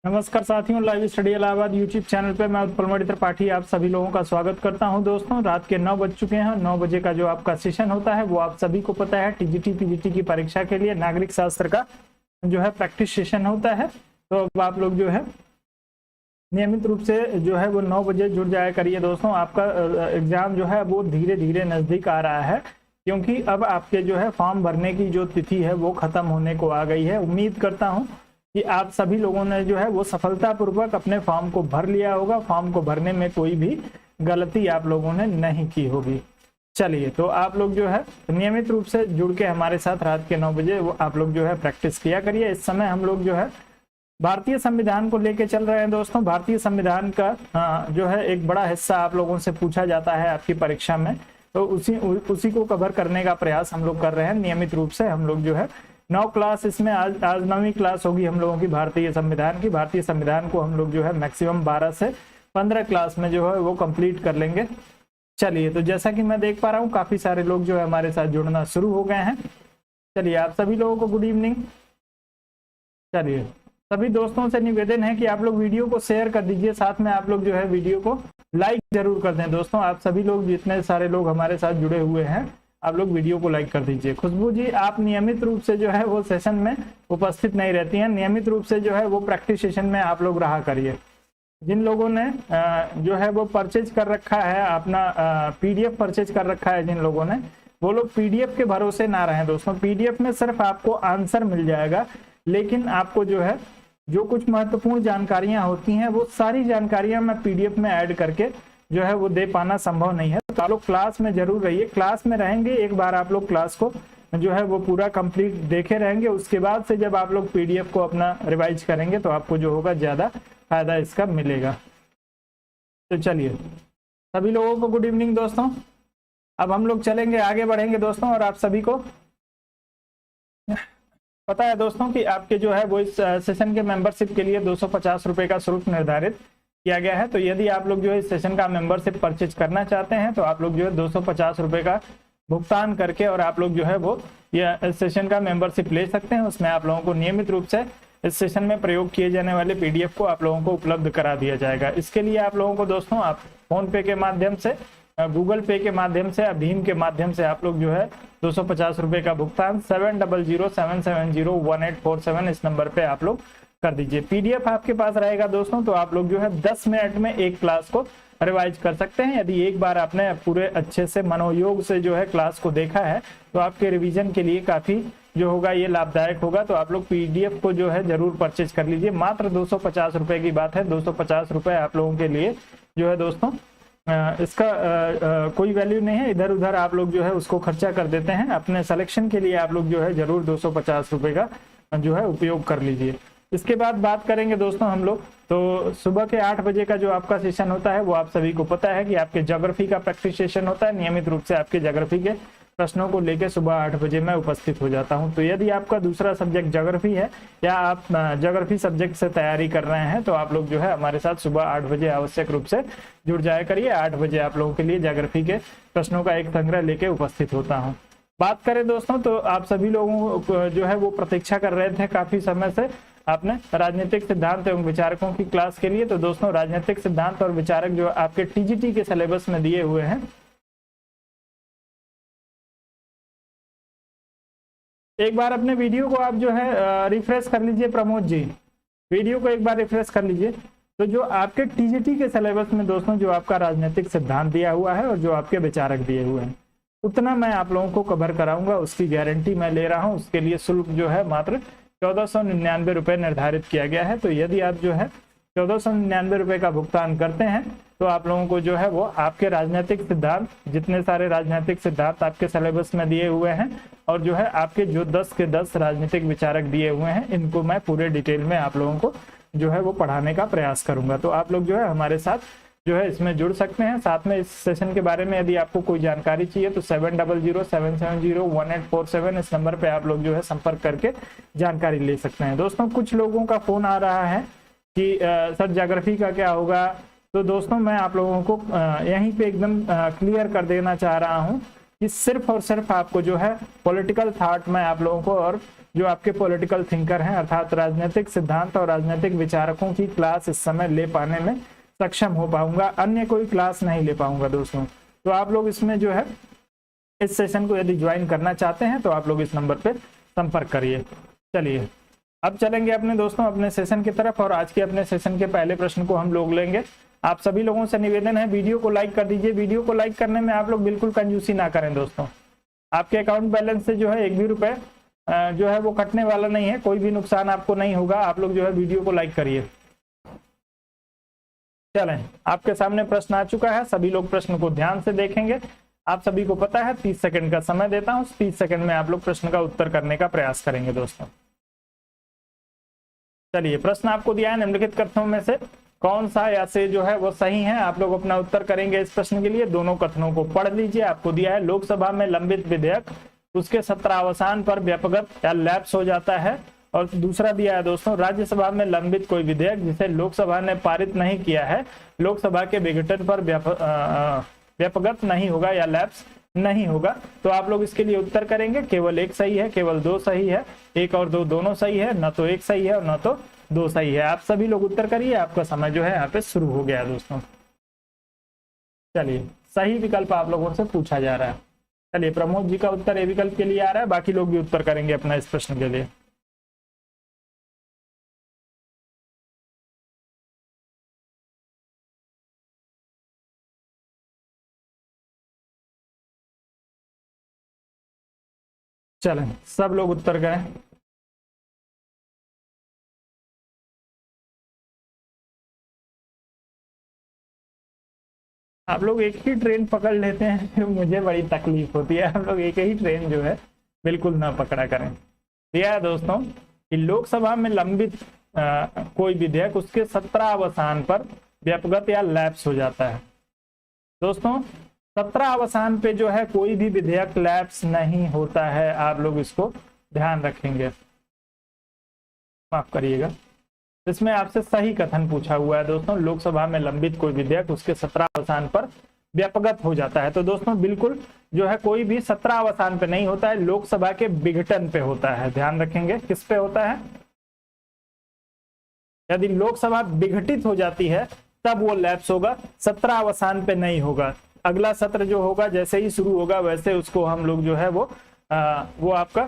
नमस्कार साथियों, live study Allahabad YouTube channel पे मैं उत्पल त्रिपाठी आप सभी लोगों का स्वागत करता हूं। दोस्तों, रात के 9 बज चुके हैं। 9 बजे का जो आपका सेशन होता है वो आप सभी को पता है, टीजीटी पीजीटी की परीक्षा के लिए नागरिक शास्त्र का जो है प्रैक्टिस सेशन होता है। तो अब आप लोग जो है नियमित रूप से जो है वो 9 बजे जुड़ जाया करिए। दोस्तों, आपका एग्जाम जो है वो धीरे धीरे नजदीक आ रहा है, क्योंकि अब आपके जो है फॉर्म भरने की जो तिथि है वो खत्म होने को आ गई है। उम्मीद करता हूँ कि आप सभी लोगों ने जो है वो सफलतापूर्वक अपने फॉर्म को भर लिया होगा। फॉर्म को भरने में कोई भी गलती आप लोगों ने नहीं की होगी। चलिए, तो आप लोग जो है नियमित रूप से जुड़ के हमारे साथ रात के 9 बजे वो आप लोग जो है प्रैक्टिस किया करिए। इस समय हम लोग जो है भारतीय संविधान को लेके चल रहे हैं। दोस्तों, भारतीय संविधान का जो है एक बड़ा हिस्सा आप लोगों से पूछा जाता है आपकी परीक्षा में, तो उसी को कवर करने का प्रयास हम लोग कर रहे हैं। नियमित रूप से हम लोग जो है 9 क्लास इसमें आज 9वीं क्लास होगी हम लोगों की भारतीय संविधान की। भारतीय संविधान को हम लोग जो है मैक्सिमम 12 से 15 क्लास में जो है वो कंप्लीट कर लेंगे। चलिए, तो जैसा कि मैं देख पा रहा हूँ काफी सारे लोग जो है हमारे साथ जुड़ना शुरू हो गए हैं। चलिए, आप सभी लोगों को गुड इवनिंग। चलिए, सभी दोस्तों से निवेदन है कि आप लोग वीडियो को शेयर कर दीजिए, साथ में आप लोग जो है वीडियो को लाइक जरूर कर दें। दोस्तों, आप सभी लोग जितने सारे लोग हमारे साथ जुड़े हुए हैं आप लोग वीडियो को लाइक कर दीजिए। खुशबू जी, आप नियमित रूप से जो है वो सेशन में उपस्थित नहीं रहती हैं, नियमित रूप से जो है वो प्रैक्टिस सेशन में आप लोग रहा करिए। जिन लोगों ने जो है वो परचेज कर रखा है अपना पीडीएफ परचेज कर रखा है, जिन लोगों ने, वो लोग पीडीएफ के भरोसे ना रहें। दोस्तों, पीडीएफ में सिर्फ आपको आंसर मिल जाएगा, लेकिन आपको जो है जो कुछ महत्वपूर्ण जानकारियां होती हैं वो सारी जानकारियां मैं पीडीएफ में ऐड करके जो है वो दे पाना संभव नहीं है। तो आप लोग क्लास में जरूर रहिए। क्लास में रहेंगे, एक बार आप लोग क्लास को जो है वो पूरा कंप्लीट देखे रहेंगे, उसके बाद से जब आप लोग पीडीएफ को अपना रिवाइज करेंगे तो आपको जो होगा ज्यादा फायदा इसका मिलेगा। तो चलिए, सभी लोगों को गुड इवनिंग। दोस्तों, अब हम लोग चलेंगे, आगे बढ़ेंगे दोस्तों। और आप सभी को पता है दोस्तों कि आपके जो है वो इस सेशन के मेंबरशिप के लिए 250 रुपए का शुल्क निर्धारित किया गया है। तो यदि आप लोग जो है इस सेशन का मेंबरशिप परचेज करना चाहते हैं तो आप लोग जो है 250 रुपए का भुगतान करके और आप लोग जो है वो ये सेशन का मेंबरशिप ले सकते हैं। उसमें आप लोगों को नियमित रूप से इस सेशन में प्रयोग किए जाने वाले पीडीएफ को आप लोगों को उपलब्ध करा दिया जाएगा। इसके लिए आप लोगों को दोस्तों आप फोन पे के माध्यम से, गूगल पे के माध्यम से, भीम के माध्यम से आप लोग जो है 250 रुपए का भुगतान 7007701847 इस नंबर पे आप लोग कर दीजिए। पीडीएफ आपके पास रहेगा दोस्तों, तो आप लोग जो है 10 मिनट में एक क्लास को रिवाइज कर सकते हैं। यदि एक बार आपने पूरे अच्छे से मनोयोग से जो है क्लास को देखा है तो आपके रिवीजन के लिए काफी जो होगा ये लाभदायक होगा। तो आप लोग पीडीएफ को जो है जरूर परचेज कर लीजिए। मात्र 250 रुपए की बात है। 250 रुपए आप लोगों के लिए जो है दोस्तों इसका कोई वैल्यू नहीं है। इधर उधर आप लोग जो है उसको खर्चा कर देते हैं। अपने सिलेक्शन के लिए आप लोग जो है जरूर 250 रुपए का जो है उपयोग कर लीजिए। इसके बाद बात करेंगे दोस्तों हम लोग, तो सुबह के 8 बजे का जो आपका सेशन होता है वो आप सभी को पता है कि आपके ज्योग्राफी का प्रैक्टिस सेशन होता है। नियमित रूप से आपके ज्योग्राफी के प्रश्नों को लेकर सुबह 8 बजे मैं उपस्थित हो जाता हूं। तो यदि आपका दूसरा सब्जेक्ट ज्योग्राफी है या आप ज्योग्राफी सब्जेक्ट से तैयारी कर रहे हैं तो आप लोग जो है हमारे साथ सुबह 8 बजे आवश्यक रूप से जुड़ जाया करिए। 8 बजे आप लोगों के लिए ज्योग्राफी के प्रश्नों का एक संग्रह लेके उपस्थित होता हूँ। बात करें दोस्तों, तो आप सभी लोगों को जो है वो प्रतीक्षा कर रहे थे काफी समय से आपने राजनीतिक सिद्धांत एवं विचारकों की क्लास के लिए। तो दोस्तों, राजनीतिक सिद्धांत और विचारक जो आपके टीजीटी के सिलेबस में दिए हुए हैं, एक बार अपने वीडियो को आप जो है रिफ्रेश कर लीजिए। प्रमोद जी, वीडियो को एक बार रिफ्रेश कर लीजिए। तो जो आपके टीजीटी के सिलेबस में दोस्तों जो आपका राजनीतिक सिद्धांत दिया हुआ है और जो आपके विचारक दिए हुए हैं उतना मैं आप लोगों को कवर कराऊंगा, उसकी गारंटी मैं ले रहा हूं। उसके लिए शुल्क जो है मात्र 1499 रुपए निर्धारित किया गया है। तो यदि आप जो है 1499 रुपए का भुगतान करते हैं तो आप लोगों को जो है वो आपके राजनीतिक सिद्धांत, जितने सारे राजनीतिक सिद्धांत आपके सिलेबस में दिए हुए हैं और जो है आपके जो 10 के 10 राजनीतिक विचारक दिए हुए हैं, इनको मैं पूरे डिटेल में आप लोगों को जो है वो पढ़ाने का प्रयास करूंगा। तो आप लोग जो है हमारे साथ जो है इसमें जुड़ सकते हैं। साथ में इस सेशन के बारे में यदि आपको कोई जानकारी चाहिए तो 7007701847 इस नंबर पे आप लोग जो है संपर्क करके जानकारी ले सकते हैं। दोस्तों, कुछ लोगों का फोन आ रहा है कि सर ज्योग्राफी का क्या होगा। तो दोस्तों, मैं आप लोगों को यहीं पे एकदम क्लियर कर देना चाह रहा हूं कि सिर्फ और सिर्फ आपको जो है पॉलिटिकल थॉट में आप लोगों को और जो आपके पॉलिटिकल थिंकर हैं अर्थात राजनीतिक सिद्धांत और राजनीतिक विचारकों की क्लास इस समय ले पाने में सक्षम हो पाऊंगा, अन्य कोई क्लास नहीं ले पाऊंगा दोस्तों। तो आप लोग इसमें जो है इस सेशन को यदि ज्वाइन करना चाहते हैं तो आप लोग इस नंबर पे संपर्क करिए। चलिए अब चलेंगे अपने दोस्तों अपने सेशन की तरफ, और आज के अपने सेशन के पहले प्रश्न को हम लोग लेंगे। आप सभी लोगों से निवेदन है वीडियो को लाइक कर दीजिए। वीडियो को लाइक करने में आप लोग बिल्कुल कंजूसी ना करें दोस्तों। आपके अकाउंट बैलेंस से जो है 1 भी रुपए जो है वो कटने वाला नहीं है, कोई भी नुकसान आपको नहीं होगा। आप लोग जो है वीडियो को लाइक करिए। चलें, आपके सामने प्रश्न आ चुका है, सभी लोग प्रश्न को ध्यान से देखेंगे। आप सभी को पता है 30 सेकंड का समय देता हूं, 30 सेकंड में आप लोग प्रश्न का उत्तर करने का प्रयास करेंगे दोस्तों। चलिए, प्रश्न आपको दिया है निम्नलिखित कथनों में से कौन सा या से जो है वो सही है। आप लोग अपना उत्तर करेंगे इस प्रश्न के लिए। दोनों कथनों को पढ़ लीजिए। आपको दिया है लोकसभा में लंबित विधेयक उसके सत्रावसान पर व्यापक या लैप्स हो जाता है, और दूसरा दिया है दोस्तों राज्यसभा में लंबित कोई विधेयक जिसे लोकसभा ने पारित नहीं किया है लोकसभा के विघटन पर व्यापक नहीं होगा या लैप्स नहीं होगा। तो आप लोग इसके लिए उत्तर करेंगे। केवल एक सही है, केवल 2 सही है, 1 और 2 दोनों सही है, न तो 1 सही है और न तो 2 सही है। आप सभी लोग उत्तर करिए, आपका समय जो है यहाँ पे शुरू हो गया है दोस्तों। चलिए, सही विकल्प आप लोगों से पूछा जा रहा है। चलिए, प्रमोद जी का उत्तर ए विकल्प के लिए आ रहा है, बाकी लोग भी उत्तर करेंगे अपना इस प्रश्न के लिए। चलें, सब लोग उत्तर करें। आप लोग एक ही ट्रेन पकड़ लेते हैं, फिर मुझे बड़ी तकलीफ होती है। आप लोग एक ही ट्रेन जो है बिल्कुल ना पकड़ा करें। दिया है दोस्तों कि लोकसभा में लंबित कोई विधेयक उसके 17 अवसान पर व्यापक या लैप्स हो जाता है। दोस्तों 17 अवसान पे जो है कोई भी विधेयक लैप्स नहीं होता है, आप लोग इसको ध्यान रखेंगे। माफ करिएगा, इसमें आपसे सही कथन पूछा हुआ है दोस्तों। लोकसभा में लंबित कोई विधेयक उसके 17 अवसान पर व्यापक हो जाता है। तो दोस्तों बिल्कुल जो है कोई भी 17 अवसान पे नहीं होता है, लोकसभा के विघटन पे होता है। ध्यान रखेंगे, किस पे होता है? यदि लोकसभा विघटित हो जाती है तब वो लैप्स होगा, 17 अवसान पे नहीं होगा। अगला सत्र जो होगा जैसे ही शुरू होगा वैसे उसको हम लोग जो है वो आपका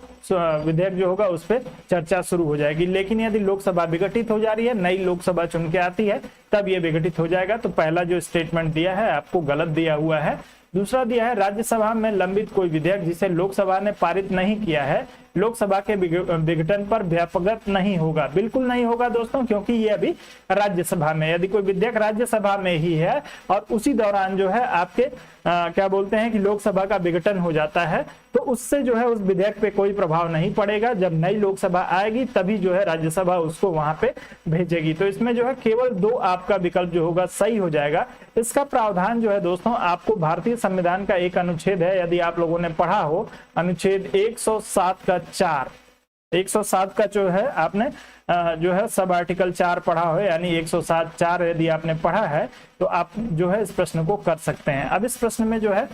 विधेयक जो होगा उस पर चर्चा शुरू हो जाएगी। लेकिन यदि लोकसभा विघटित हो जा रही है, नई लोकसभा चुन के आती है, तब ये विघटित हो जाएगा। तो पहला जो स्टेटमेंट दिया है आपको गलत दिया हुआ है। दूसरा दिया है राज्यसभा में लंबित कोई विधेयक जिसे लोकसभा ने पारित नहीं किया है लोकसभा के विघटन पर व्यापक नहीं होगा। बिल्कुल नहीं होगा दोस्तों, क्योंकि ये अभी राज्यसभा में, यदि कोई विधेयक राज्यसभा में ही है और उसी दौरान जो है आपके क्या बोलते हैं कि लोकसभा का विघटन हो जाता है, तो उससे जो है उस विधेयक पे कोई प्रभाव नहीं पड़ेगा। जब नई लोकसभा आएगी तभी जो है राज्यसभा उसको वहां पे भेजेगी। तो इसमें जो है केवल 2 आपका विकल्प जो होगा सही हो जाएगा। इसका प्रावधान जो है दोस्तों आपको भारतीय संविधान का एक अनुच्छेद है, यदि आप लोगों ने पढ़ा हो, अनुच्छेद 107 का 4, 107 का जो है आपने जो है सब आर्टिकल 4 पढ़ा हो, यानी 107(4) यदि आपने पढ़ा है तो आप जो है इस प्रश्न को कर सकते हैं। अब इस प्रश्न में जो है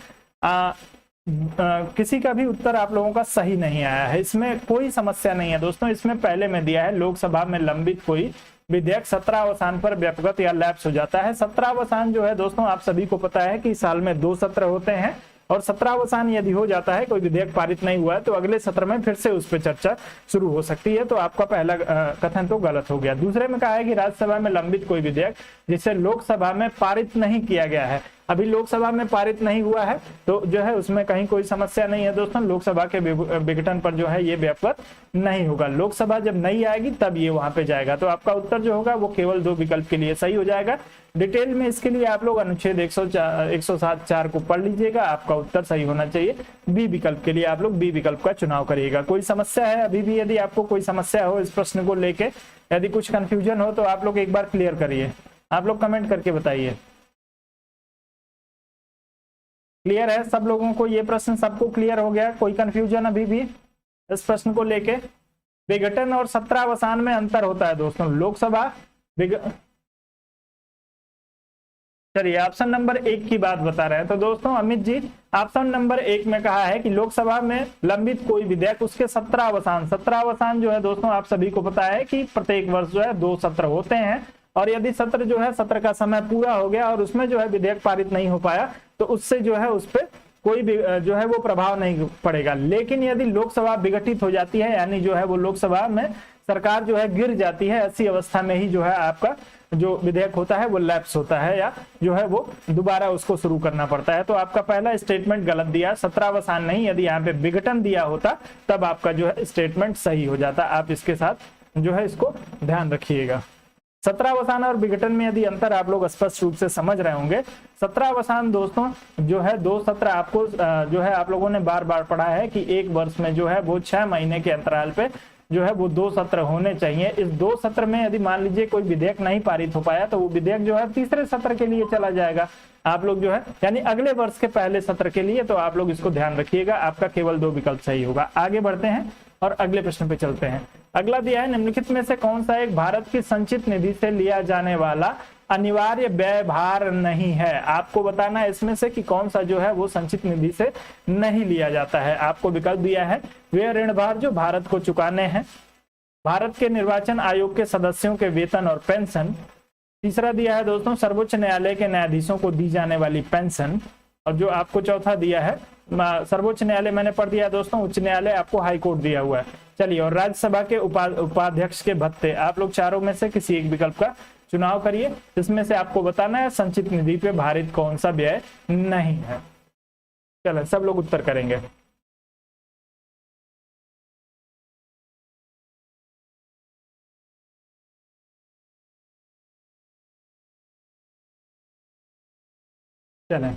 किसी का भी उत्तर आप लोगों का सही नहीं आया है। इसमें कोई समस्या नहीं है दोस्तों। इसमें पहले में दिया है लोकसभा में लंबित कोई विधेयक 17 अवसान पर व्यापक या लैप्स हो जाता है। 17 अवसान जो है दोस्तों आप सभी को पता है कि साल में 2 सत्र होते हैं, और 17 अवसान यदि हो जाता है, कोई विधेयक पारित नहीं हुआ है, तो अगले सत्र में फिर से उस पर चर्चा शुरू हो सकती है। तो आपका पहला कथन तो गलत हो गया। दूसरे में कहा है कि राज्यसभा में लंबित कोई विधेयक जिसे लोकसभा में पारित नहीं किया गया है। अभी लोकसभा में पारित नहीं हुआ है तो जो है उसमें कहीं कोई समस्या नहीं है दोस्तों। लोकसभा के विघटन पर जो है ये व्यापक नहीं होगा। लोकसभा जब नई आएगी तब ये वहां पे जाएगा। तो आपका उत्तर जो होगा वो केवल 2 विकल्प के लिए सही हो जाएगा। डिटेल में इसके लिए आप लोग अनुच्छेद 107(4) को पढ़ लीजिएगा। आपका उत्तर सही होना चाहिए। बी विकल्प के लिए आप लोग बी विकल्प का चुनाव करिएगा। कोई समस्या है अभी भी? यदि आपको कोई समस्या हो इस प्रश्न को लेके, यदि कुछ कंफ्यूजन हो तो आप लोग एक बार क्लियर करिए। आप लोग कमेंट करके बताइए। क्लियर है सब लोगों को? ये प्रश्न सबको क्लियर हो गया? कोई कंफ्यूजन अभी भी इस प्रश्न को लेके? विघटन और 17 अवसान में अंतर होता है दोस्तों। लोकसभा चलिए ऑप्शन नंबर 1 की बात बता रहे हैं। तो दोस्तों अमित जी, ऑप्शन नंबर 1 में कहा है कि लोकसभा में लंबित कोई विधेयक उसके 17 अवसान जो है दोस्तों आप सभी को पता है कि प्रत्येक वर्ष जो है 2 सत्र होते हैं, और यदि सत्र जो है सत्र का समय पूरा हो गया और उसमें जो है विधेयक पारित नहीं हो पाया तो उससे जो है उस पर कोई भी जो है वो प्रभाव नहीं पड़ेगा। लेकिन यदि लोकसभा विघटित हो जाती है, यानी जो है वो लोकसभा में सरकार जो है गिर जाती है, ऐसी अवस्था में ही जो है आपका जो विधेयक होता है वो लैप्स होता है, या जो है वो दोबारा उसको शुरू करना पड़ता है। तो आपका पहला स्टेटमेंट गलत दिया, 17 अवसान नहीं, यदि यहाँ पे विघटन दिया होता तब आपका जो है स्टेटमेंट सही हो जाता। आप इसके साथ जो है इसको ध्यान रखिएगा। 17 अवसान और विघटन में यदि अंतर आप लोग स्पष्ट रूप से समझ रहे होंगे। 17 अवसान दोस्तों जो है 2 सत्र आपको जो है आप लोगों ने बार बार पढ़ा है कि एक वर्ष में जो है वो 6 महीने के अंतराल पे जो है वो 2 सत्र होने चाहिए। इस 2 सत्र में यदि मान लीजिए कोई विधेयक नहीं पारित हो पाया तो वो विधेयक जो है तीसरे सत्र के लिए चला जाएगा। आप लोग जो है यानी अगले वर्ष के पहले सत्र के लिए, तो आप लोग इसको ध्यान रखिएगा, आपका केवल 2 विकल्प सही होगा। आगे बढ़ते हैं और अगले प्रश्न पे चलते हैं। अगला दिया है, निम्नलिखित में से कौन सा एक भारत की संचित निधि से लिया जाने वाला अनिवार्य व्यय भार नहीं है। आपको बताना है इसमें से कि कौन सा जो है वो संचित निधि से नहीं लिया जाता है। आपको विकल्प दिया है, वे ऋण भार जो भारत को चुकाने हैं, भारत के निर्वाचन आयोग के सदस्यों के वेतन और पेंशन, तीसरा दिया है दोस्तों सर्वोच्च न्यायालय के न्यायाधीशों को दी जाने वाली पेंशन, और जो आपको चौथा दिया है सर्वोच्च न्यायालय मैंने पढ़ दिया दोस्तों, उच्च न्यायालय आपको हाई कोर्ट दिया हुआ है। चलिए, और राज्यसभा के उपाध्यक्ष के भत्ते। आप लोग चारों में से किसी एक विकल्प का चुनाव करिए, जिसमें से आपको बताना है संचित निधि पे भारित कौन सा व्यय नहीं है। चलो सब लोग उत्तर करेंगे। चलें,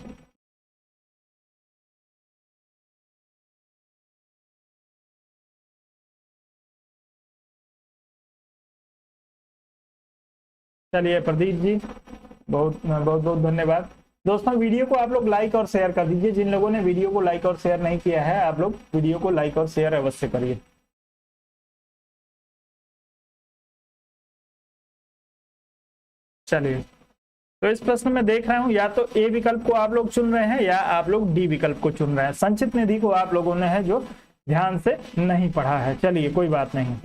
चलिए प्रदीप जी बहुत बहुत बहुत धन्यवाद। दोस्तों वीडियो को आप लोग लाइक और शेयर कर दीजिए। जिन लोगों ने वीडियो को लाइक और शेयर नहीं किया है, आप लोग वीडियो को लाइक और शेयर अवश्य करिए। चलिए, तो इस प्रश्न में देख रहा हूं या तो ए विकल्प को आप लोग चुन रहे हैं या आप लोग डी विकल्प को चुन रहे हैं। संचित निधि को आप लोगों ने है जो ध्यान से नहीं पढ़ा है। चलिए कोई बात नहीं।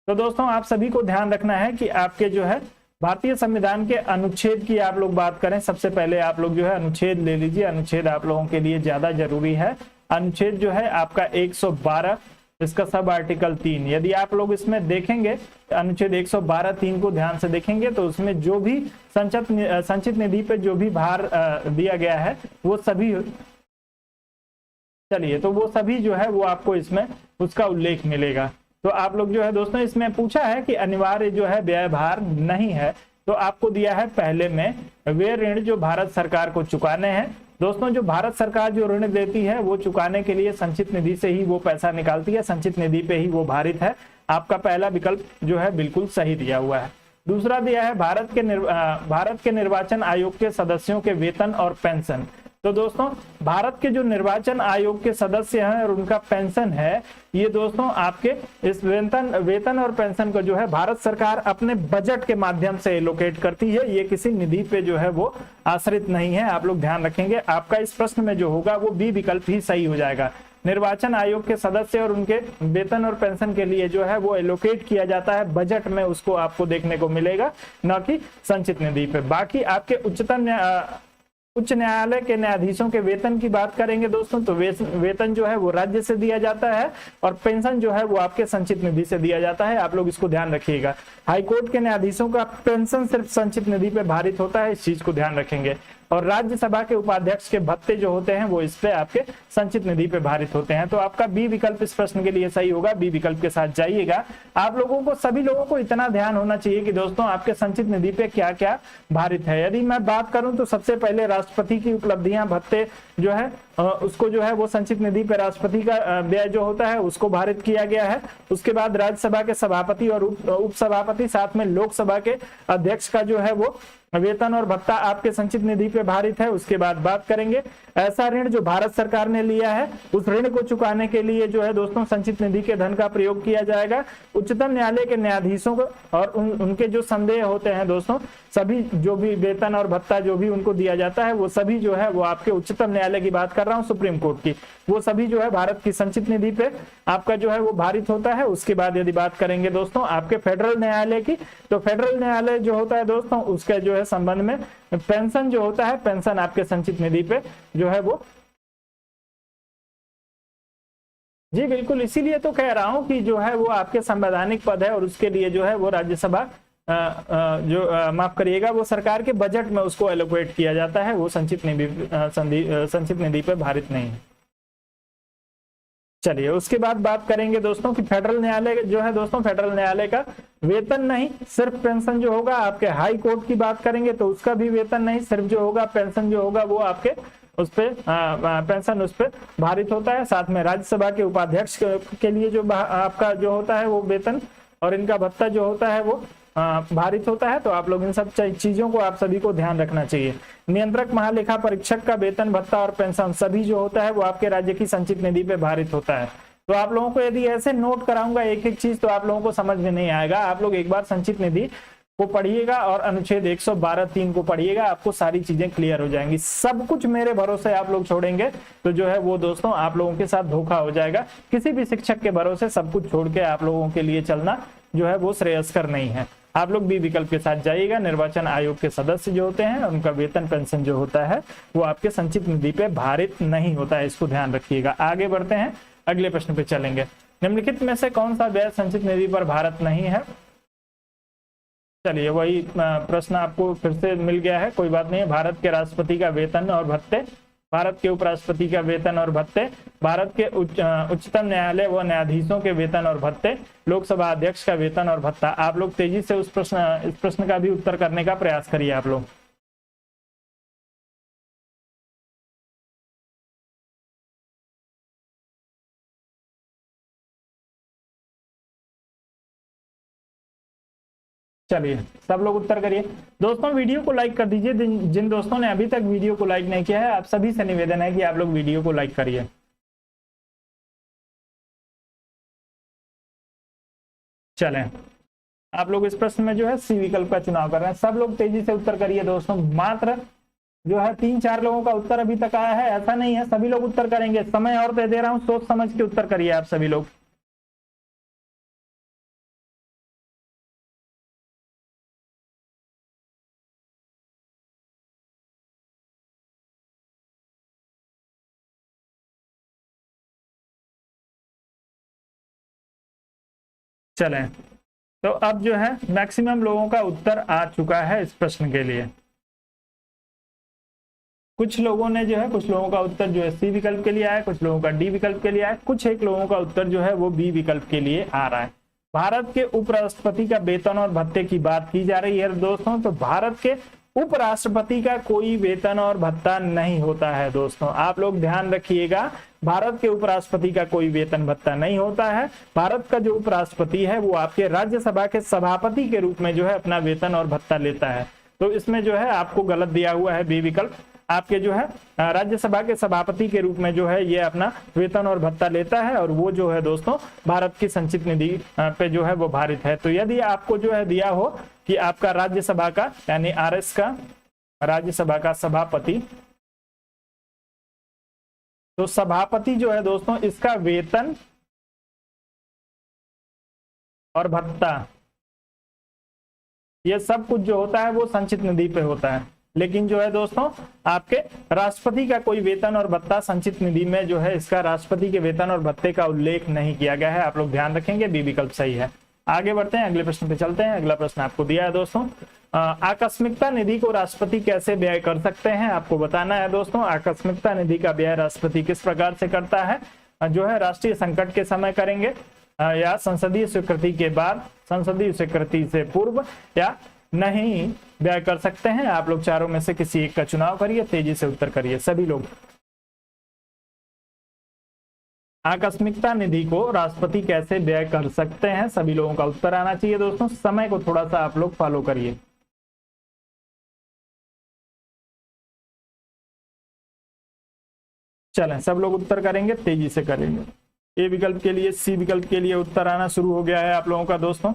तो दोस्तों आप सभी को ध्यान रखना है कि आपके जो है भारतीय संविधान के अनुच्छेद की आप लोग बात करें, सबसे पहले आप लोग जो है अनुच्छेद ले लीजिए। अनुच्छेद आप लोगों के लिए ज्यादा जरूरी है। अनुच्छेद जो है आपका 112, इसका सब आर्टिकल 3। यदि आप लोग इसमें देखेंगे अनुच्छेद 112(3) को ध्यान से देखेंगे तो उसमें जो भी संचित निधि पे जो भी भार दिया गया है वो सभी, चलिए तो वो सभी जो है वो आपको इसमें उसका उल्लेख मिलेगा। तो आप लोग जो है दोस्तों इसमें पूछा है कि अनिवार्य जो है व्यय भार नहीं है, तो आपको दिया है पहले में वे ऋण जो भारत सरकार को चुकाने हैं। दोस्तों जो भारत सरकार जो ऋण देती है वो चुकाने के लिए संचित निधि से ही वो पैसा निकालती है, संचित निधि पे ही वो भारित है। आपका पहला विकल्प जो है बिल्कुल सही दिया हुआ है। दूसरा दिया है भारत के निर्वाचन आयोग के सदस्यों के वेतन और पेंशन। तो दोस्तों भारत के जो निर्वाचन आयोग के सदस्य हैं और उनका पेंशन है, ये दोस्तों आपके इस वेतन और पेंशन को जो है भारत सरकार अपने बजट के माध्यम से एलोकेट करती है। ये किसी निधि पे जो है वो आश्रित नहीं है। आप लोग ध्यान रखेंगे, आपका इस प्रश्न में जो होगा वो बी विकल्प ही सही हो जाएगा। निर्वाचन आयोग के सदस्य और उनके वेतन और पेंशन के लिए जो है वो एलोकेट किया जाता है बजट में, उसको आपको देखने को मिलेगा, न कि संचित निधि पे। बाकी आपके उच्च न्यायालय के न्यायाधीशों के वेतन की बात करेंगे दोस्तों, तो वेतन जो है वो राज्य से दिया जाता है और पेंशन जो है वो आपके संचित निधि से दिया जाता है। आप लोग इसको ध्यान रखिएगा। हाईकोर्ट के न्यायाधीशों का पेंशन सिर्फ संचित निधि पे भारित होता है, इस चीज को ध्यान रखेंगे। और राज्यसभा के उपाध्यक्ष के भत्ते जो होते हैं वो इस पे आपके संचित निधि पे भारित होते हैं। तो आपका बी विकल्प इस प्रश्न के लिए सही होगा। बी विकल्प के साथ जाइएगा। आप लोगों को, सभी लोगों को इतना ध्यान होना चाहिए कि दोस्तों आपके संचित निधि पे क्या क्या भारित है। यदि मैं बात करूं तो सबसे पहले राष्ट्रपति की उपलब्धियां भत्ते जो है उसको जो है वो संचित निधि पे राष्ट्रपति का व्यय जो होता है उसको भारित किया गया है। उसके बाद राज्यसभा के सभापति और उपसभापति, साथ में लोकसभा के अध्यक्ष का जो है वो वेतन और भत्ता आपके संचित निधि पे भारित है। उसके बाद बात करेंगे ऐसा ऋण जो भारत सरकार ने लिया है, उस ऋण को चुकाने के लिए जो है दोस्तों संचित निधि के धन का प्रयोग किया जाएगा। उच्चतम न्यायालय के न्यायाधीशों को और उनके जो संदेह होते हैं दोस्तों सभी जो भी वेतन और भत्ता जो भी उनको दिया जाता है वो सभी जो है वो आपके उच्चतम न्यायालय की बात कर रहा हूँ, सुप्रीम कोर्ट की, वो सभी जो है भारत की संचित निधि पे आपका जो है वो भारित होता है। उसके बाद यदि बात करेंगे दोस्तों आपके फेडरल न्यायालय की, तो फेडरल न्यायालय जो होता है दोस्तों उसके जो है संबंध में पेंशन जो होता है, पेंशन आपके संचित निधि पे जो है वो, जी बिल्कुल, इसीलिए तो कह रहा हूं कि जो है वो आपके संवैधानिक पद है और उसके लिए जो है वो राज्यसभा माफ करिएगा, वो सरकार के बजट में उसको एलोकेट किया जाता है, वो संचित निधि पे भारित नहीं है। चलिए उसके बाद बात करेंगे दोस्तों कि फेडरल न्यायालय जो है दोस्तों, फेडरल न्यायालय का वेतन नहीं सिर्फ पेंशन जो होगा, आपके हाई कोर्ट की बात करेंगे तो उसका भी वेतन नहीं, सिर्फ जो होगा पेंशन जो होगा वो आपके उस पे पेंशन उस पे भारित होता है। साथ में राज्यसभा के उपाध्यक्ष के लिए जो आपका जो होता है वो वेतन और इनका भत्ता जो होता है वो भारित होता है। तो आप लोग इन सब चीजों को आप सभी को ध्यान रखना चाहिए। नियंत्रक महालेखा परीक्षक का वेतन भत्ता और पेंशन सभी जो होता है वो आपके राज्य की संचित निधि पे भारित होता है। तो आप लोगों को यदि ऐसे नोट कराऊंगा एक एक चीज तो आप लोगों को समझ में नहीं आएगा। आप लोग एक बार संचित निधि को पढ़िएगा और अनुच्छेद 112(3) को पढ़िएगा, आपको सारी चीजें क्लियर हो जाएंगी। सब कुछ मेरे भरोसे आप लोग छोड़ेंगे तो जो है वो दोस्तों आप लोगों के साथ धोखा हो जाएगा। किसी भी शिक्षक के भरोसे सब कुछ छोड़ के आप लोगों के लिए चलना जो है वो श्रेयस्कर नहीं है। आप लोग बी विकल्प के साथ जाइएगा। निर्वाचन आयोग के सदस्य जो होते हैं उनका वेतन पेंशन जो होता है वो आपके संचित निधि पे भारित नहीं होता है, इसको ध्यान रखिएगा। आगे बढ़ते हैं, अगले प्रश्न पे चलेंगे। निम्नलिखित में से कौन सा व्यय संचित निधि पर भारत नहीं है? चलिए वही प्रश्न आपको फिर से मिल गया है, कोई बात नहीं है। भारत के राष्ट्रपति का वेतन और भत्ते, भारत के उपराष्ट्रपति का वेतन और भत्ते, भारत के उच्चतम न्यायालय व न्यायाधीशों के वेतन और भत्ते, लोकसभा अध्यक्ष का वेतन और भत्ता। आप लोग तेजी से इस प्रश्न का भी उत्तर करने का प्रयास करिए आप लोग। चलिए सब लोग उत्तर करिए। दोस्तों वीडियो को लाइक कर दीजिए। जिन दोस्तों ने अभी तक वीडियो को लाइक नहीं किया है आप सभी से निवेदन है कि आप लोग वीडियो को लाइक करिए। चलें, आप लोग इस प्रश्न में जो है सी विकल्प का चुनाव कर रहे हैं। सब लोग तेजी से उत्तर करिए दोस्तों। मात्र जो है 3-4 लोगों का उत्तर अभी तक आया है, ऐसा नहीं है सभी लोग उत्तर करेंगे। समय और दे रहा हूं, सोच समझ के उत्तर करिए आप सभी लोग। चलें, तो अब जो है मैक्सिमम लोगों का उत्तर आ चुका है इस प्रश्न के लिए। कुछ लोगों ने जो है, कुछ लोगों का उत्तर जो है सी विकल्प के लिए आया, कुछ लोगों का डी विकल्प के लिए आया, कुछ एक लोगों का उत्तर जो है वो बी विकल्प के लिए आ रहा है। भारत के उपराष्ट्रपति का वेतन और भत्ते की बात की जा रही है दोस्तों। तो भारत के उपराष्ट्रपति का कोई वेतन और भत्ता नहीं होता है दोस्तों, आप लोग ध्यान रखिएगा। भारत के उपराष्ट्रपति का कोई वेतन भत्ता नहीं होता है। भारत का जो उपराष्ट्रपति है वो आपके राज्यसभा के सभापति के रूप में जो है अपना वेतन और भत्ता लेता है। तो इसमें जो है आपको गलत दिया हुआ है बी विकल्प। आपके जो है राज्यसभा के सभापति के रूप में जो है ये अपना वेतन और भत्ता लेता है और वो जो है दोस्तों भारत की संचित निधि पे जो है वो भारित है। तो यदि आपको जो है दिया हो कि आपका राज्यसभा का यानी आरएस का राज्यसभा का सभापति, तो सभापति जो है दोस्तों इसका वेतन और भत्ता ये सब कुछ जो होता है वो संचित निधि पे होता है। लेकिन जो है दोस्तों आपके राष्ट्रपति का कोई वेतन और भत्ता संचित निधि में जो है इसका राष्ट्रपति के वेतन और भत्ते का उल्लेख नहीं किया गया है। आप लोग ध्यान रखेंगे, बी विकल्प सही है। आगे बढ़ते हैं, अगले प्रश्न पे चलते हैं। अगला प्रश्न आपको दिया है दोस्तों, आकस्मिकता निधि को राष्ट्रपति कैसे व्यय कर सकते हैं आपको बताना है दोस्तों। आकस्मिकता निधि का व्यय राष्ट्रपति किस प्रकार से करता है? जो है राष्ट्रीय संकट के समय करेंगे या संसदीय स्वीकृति के बाद, संसदीय स्वीकृति से पूर्व, या नहीं व्यय कर सकते हैं। आप लोग चारों में से किसी एक का चुनाव करिए, तेजी से उत्तर करिए सभी लोग। आकस्मिकता निधि को राष्ट्रपति कैसे व्यय कर सकते हैं, सभी लोगों का उत्तर आना चाहिए दोस्तों। समय को थोड़ा सा आप लोग फॉलो करिए। चलें, सब लोग उत्तर करेंगे, तेजी से करेंगे। ए विकल्प के लिए, सी विकल्प के लिए उत्तर आना शुरू हो गया है आप लोगों का दोस्तों।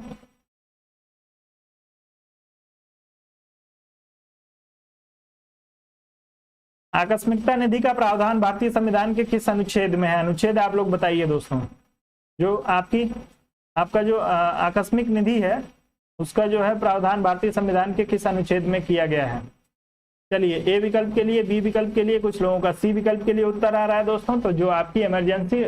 आकस्मिकता निधि का प्रावधान भारतीय संविधान के किस अनुच्छेद में है? अनुच्छेद आप लोग बताइए दोस्तों। जो आपका जो आकस्मिक निधि है उसका जो है प्रावधान भारतीय संविधान के किस अनुच्छेद में किया गया है? चलिए, ए विकल्प के लिए, बी विकल्प के लिए, कुछ लोगों का सी विकल्प के लिए उत्तर आ रहा है दोस्तों। तो जो आपकी इमरजेंसी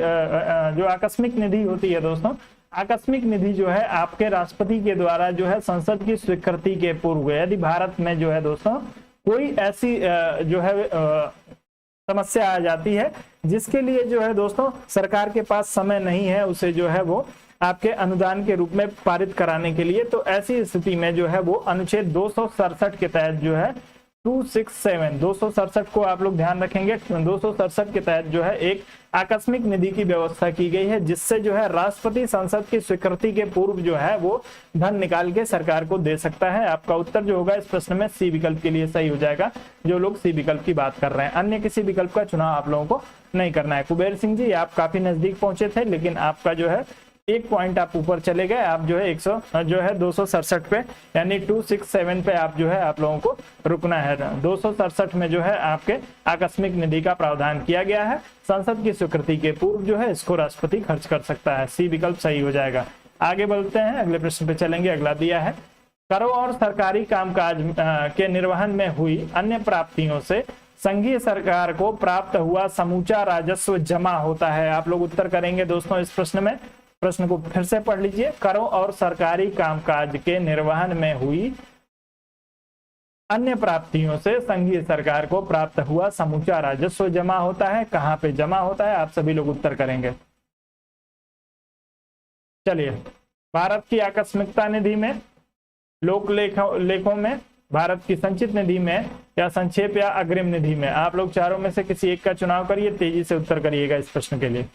जो आकस्मिक निधि होती है दोस्तों, आकस्मिक निधि जो है आपके राष्ट्रपति के द्वारा जो है संसद की स्वीकृति के पूर्व, यदि भारत में जो है दोस्तों कोई ऐसी जो है समस्या आ जाती है जिसके लिए जो है दोस्तों सरकार के पास समय नहीं है उसे जो है वो आपके अनुदान के रूप में पारित कराने के लिए, तो ऐसी स्थिति में जो है वो अनुच्छेद 267 के तहत जो है 267 को आप लोग ध्यान रखेंगे। 267 के तहत जो है एक आकस्मिक निधि की व्यवस्था की गई है जिससे जो है राष्ट्रपति संसद की स्वीकृति के पूर्व जो है वो धन निकाल के सरकार को दे सकता है। आपका उत्तर जो होगा इस प्रश्न में सी विकल्प के लिए सही हो जाएगा, जो लोग सी विकल्प की बात कर रहे हैं। अन्य किसी विकल्प का चुनाव आप लोगों को नहीं करना है। कुबेर सिंह जी, आप काफी नजदीक पहुंचे थे, लेकिन आपका जो है एक पॉइंट आप ऊपर चले गए। आप जो है 267 पे यानी 267 पे आप जो है आप लोगों को रुकना है। 267 में जो है आपके आकस्मिक निधि का प्रावधान किया गया है। संसद की स्वीकृति के पूर्व जो है इसको राष्ट्रपति खर्च कर सकता है। सी विकल्प सही हो जाएगा। आगे बढ़ते हैं, अगले प्रश्न पे चलेंगे। अगला दिया है, करों और सरकारी कामकाज के निर्वहन में हुई अन्य प्राप्तियों से संघीय सरकार को प्राप्त हुआ समूचा राजस्व जमा होता है। आप लोग उत्तर करेंगे दोस्तों इस प्रश्न में। प्रश्न को फिर से पढ़ लीजिए। करों और सरकारी कामकाज के निर्वहन में हुई अन्य प्राप्तियों से संघीय सरकार को प्राप्त हुआ समूचा राजस्व जमा होता है। कहां पे जमा होता है? आप सभी लोग उत्तर करेंगे। चलिए, भारत की आकस्मिकता निधि में, लोक लेखों में, भारत की संचित निधि में, या संक्षेप या अग्रिम निधि में? आप लोग चारों में से किसी एक का चुनाव करिए, तेजी से उत्तर करिएगा इस प्रश्न के लिए।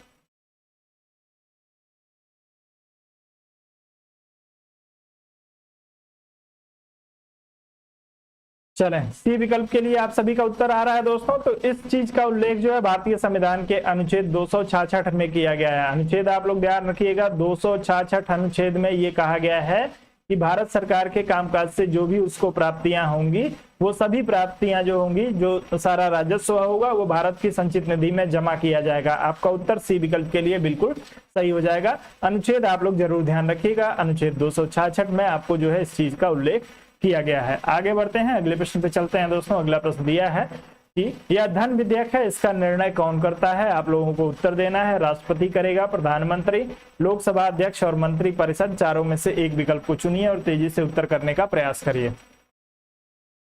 चलें, सी विकल्प के लिए आप सभी का उत्तर आ रहा है दोस्तों। तो इस चीज का उल्लेख जो है भारतीय संविधान के अनुच्छेद 266 में किया गया है। अनुच्छेद आप लोग ध्यान रखिएगा, 266 अनुच्छेद में ये कहा गया है कि भारत सरकार के कामकाज से जो भी उसको प्राप्तियां होंगी, वो सभी प्राप्तियां जो होंगी, जो सारा राजस्व होगा, वो भारत की संचित निधि में जमा किया जाएगा। आपका उत्तर सी विकल्प के लिए बिल्कुल सही हो जाएगा। अनुच्छेद आप लोग जरूर ध्यान रखिएगा, अनुच्छेद 266 में आपको जो है इस चीज का उल्लेख किया गया है। आगे बढ़ते हैं, अगले प्रश्न पे चलते हैं दोस्तों। अगला प्रश्न दिया है कि यह धन विधेयक है, इसका निर्णय कौन करता है? आप लोगों को उत्तर देना है। राष्ट्रपति करेगा, प्रधानमंत्री, लोकसभा अध्यक्ष और मंत्री परिषद, चारों में से एक विकल्प को चुनिए और तेजी से उत्तर करने का प्रयास करिए।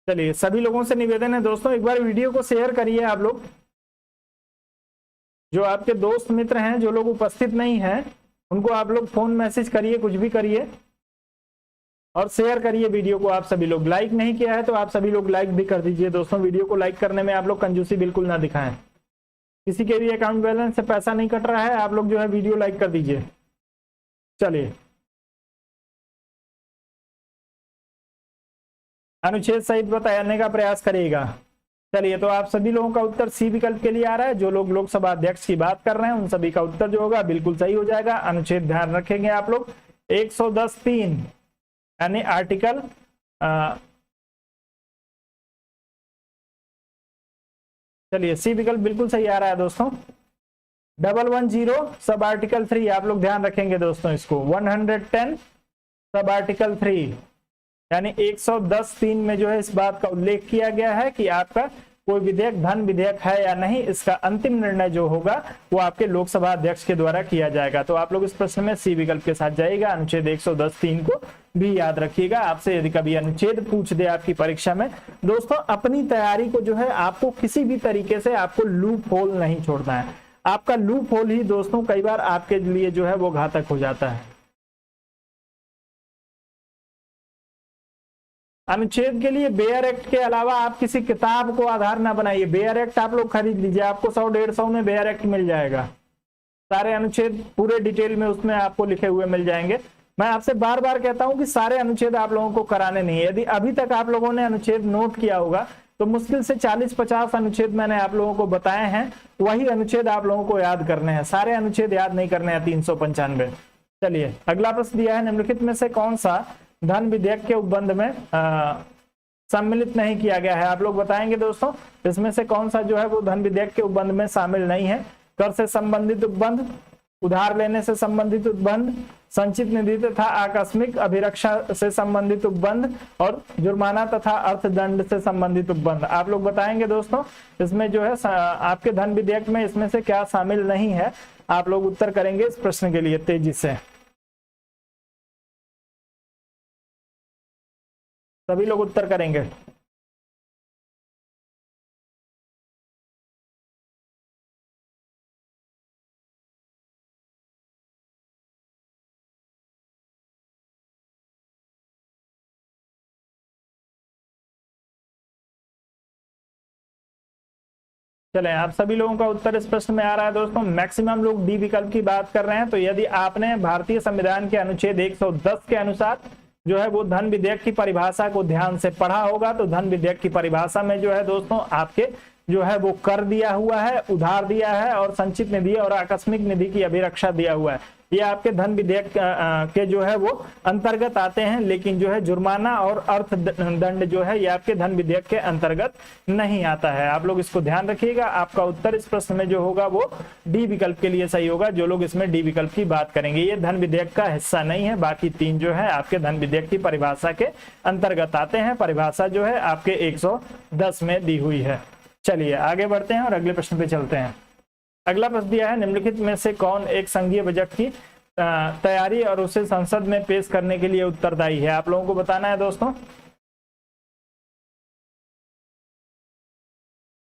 चलिए, सभी लोगों से निवेदन है दोस्तों, एक बार वीडियो को शेयर करिए। आप लोग जो आपके दोस्त मित्र हैं, जो लोग उपस्थित नहीं हैं, उनको आप लोग फोन मैसेज करिए, कुछ भी करिए और शेयर करिए वीडियो को। आप सभी लोग लाइक नहीं किया है तो आप सभी लोग लाइक भी कर दीजिए दोस्तों। वीडियो को लाइक करने में आप लोग कंजूसी बिल्कुल ना दिखाएं। किसी के भी अकाउंट बैलेंस से पैसा नहीं कट रहा है, आप लोग जो है वीडियो लाइक कर दीजिए। चलिए, अनुच्छेद सहित बताने का प्रयास करिएगा। चलिए, तो आप सभी लोगों का उत्तर सी विकल्प के लिए आ रहा है। जो लोग लोकसभा अध्यक्ष की बात कर रहे हैं उन सभी का उत्तर जो होगा बिल्कुल सही हो जाएगा। अनुच्छेद ध्यान रखेंगे आप लोग, 110(3) यानी आर्टिकल चलिए, सी विकल्प बिल्कुल सही आ रहा है दोस्तों। 110 सब आर्टिकल 3 आप लोग ध्यान रखेंगे दोस्तों इसको। 110 सब आर्टिकल 3 यानी 110(3) में जो है इस बात का उल्लेख किया गया है कि आपका कोई विधेयक धन विधेयक है या नहीं, इसका अंतिम निर्णय जो होगा वो आपके लोकसभा अध्यक्ष के द्वारा किया जाएगा। तो आप लोग इस प्रश्न में सी विकल्प के साथ जाइएगा। अनुच्छेद 110(3) को भी याद रखिएगा। आपसे यदि कभी अनुच्छेद पूछ दे आपकी परीक्षा में दोस्तों, अपनी तैयारी को जो है आपको किसी भी तरीके से आपको लूप होल नहीं छोड़ना है। आपका लूप होल ही दोस्तों कई बार आपके लिए जो है वो घातक हो जाता है। अनुच्छेद के लिए बेयर एक्ट के अलावा आप किसी किताब को आधार ना बनाइए। बेयर एक्ट आप लोग खरीद लीजिए, आपको 100-150 में बेयर एक्ट मिल जाएगा। सारे अनुच्छेद पूरे डिटेल में उसमें आपको लिखे हुए मिल जाएंगे। मैं आपसे बार बार कहता हूं कि सारे अनुच्छेद आप लोगों को कराने नहीं है। यदि अभी तक आप लोगों ने अनुच्छेद नोट किया होगा तो मुश्किल से 40-50 अनुच्छेद मैंने आप लोगों को बताए हैं, वही अनुच्छेद आप लोगों को याद करने हैं। सारे अनुच्छेद याद नहीं करने हैं 395। चलिए, अगला प्रश्न दिया है, निम्नलिखित में से कौन सा धन विधेयक के उपबंध में सम्मिलित नहीं किया गया है। आप लोग बताएंगे दोस्तों इसमें से कौन सा जो है वो धन विधेयक के उपबंध में शामिल नहीं है। कर से संबंधित उपबंध, उधार लेने से संबंधित उपबंध, संचित निधि तथा आकस्मिक अभिरक्षा से संबंधित उपबंध और जुर्माना तथा अर्थदंड से संबंधित उपबंध। आप लोग बताएंगे दोस्तों इसमें जो है आपके धन विधेयक में इसमें से क्या शामिल नहीं है। आप लोग उत्तर करेंगे इस प्रश्न के लिए तेजी से, सभी लोग उत्तर करेंगे। चलें, आप सभी लोगों का उत्तर इस प्रश्न में आ रहा है दोस्तों। मैक्सिमम लोग डी विकल्प की बात कर रहे हैं। तो यदि आपने भारतीय संविधान के अनुच्छेद 110 के अनुसार जो है वो धन विधेयक की परिभाषा को ध्यान से पढ़ा होगा तो धन विधेयक की परिभाषा में जो है दोस्तों आपके जो है वो कर दिया हुआ है, उधार दिया है और संचित निधि और आकस्मिक निधि की अभिरक्षा दिया हुआ है। ये आपके धन विधेयक के जो है वो अंतर्गत आते हैं, लेकिन जो है जुर्माना और अर्थदंड जो है ये आपके धन विधेयक के अंतर्गत नहीं आता है। आप लोग इसको ध्यान रखिएगा। आपका उत्तर इस प्रश्न में जो होगा वो डी विकल्प के लिए सही होगा, जो लोग इसमें डी विकल्प की बात करेंगे। ये धन विधेयक का हिस्सा नहीं है, बाकी तीन जो है आपके धन विधेयक की परिभाषा के अंतर्गत आते हैं। परिभाषा जो है आपके 110 में दी हुई है। चलिए आगे बढ़ते हैं और अगले प्रश्न पे चलते हैं। अगला प्रश्न दिया है, निम्नलिखित में से कौन एक संघीय बजट की तैयारी और उसे संसद में पेश करने के लिए उत्तरदायी है। आप लोगों को बताना है दोस्तों।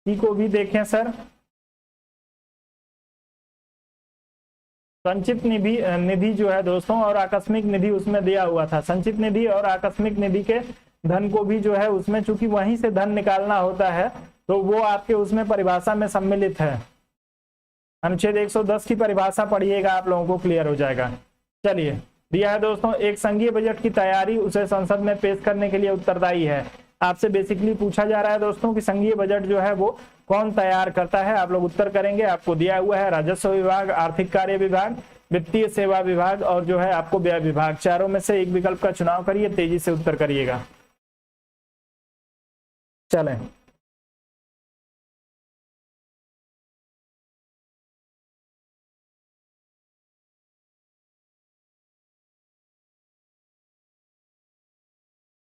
को भी देखें सर, संचित निधि जो है दोस्तों और आकस्मिक निधि उसमें दिया हुआ था। संचित निधि और आकस्मिक निधि के धन को भी जो है उसमें चूंकि वहीं से धन निकालना होता है तो वो आपके उसमें परिभाषा में सम्मिलित है। अनुच्छेद 110 की परिभाषा पढ़िएगा, आप लोगों को क्लियर हो जाएगा। चलिए, दिया है दोस्तों, एक संघीय बजट की तैयारी उसे संसद में पेश करने के लिए उत्तरदायी है। आपसे बेसिकली पूछा जा रहा है दोस्तों कि संघीय बजट जो है वो कौन तैयार करता है। आप लोग उत्तर करेंगे। आपको दिया हुआ है राजस्व विभाग, आर्थिक कार्य विभाग, वित्तीय सेवा विभाग और जो है आपको व्यय विभाग। चारों में से एक विकल्प का चुनाव करिए, तेजी से उत्तर करिएगा। चलें,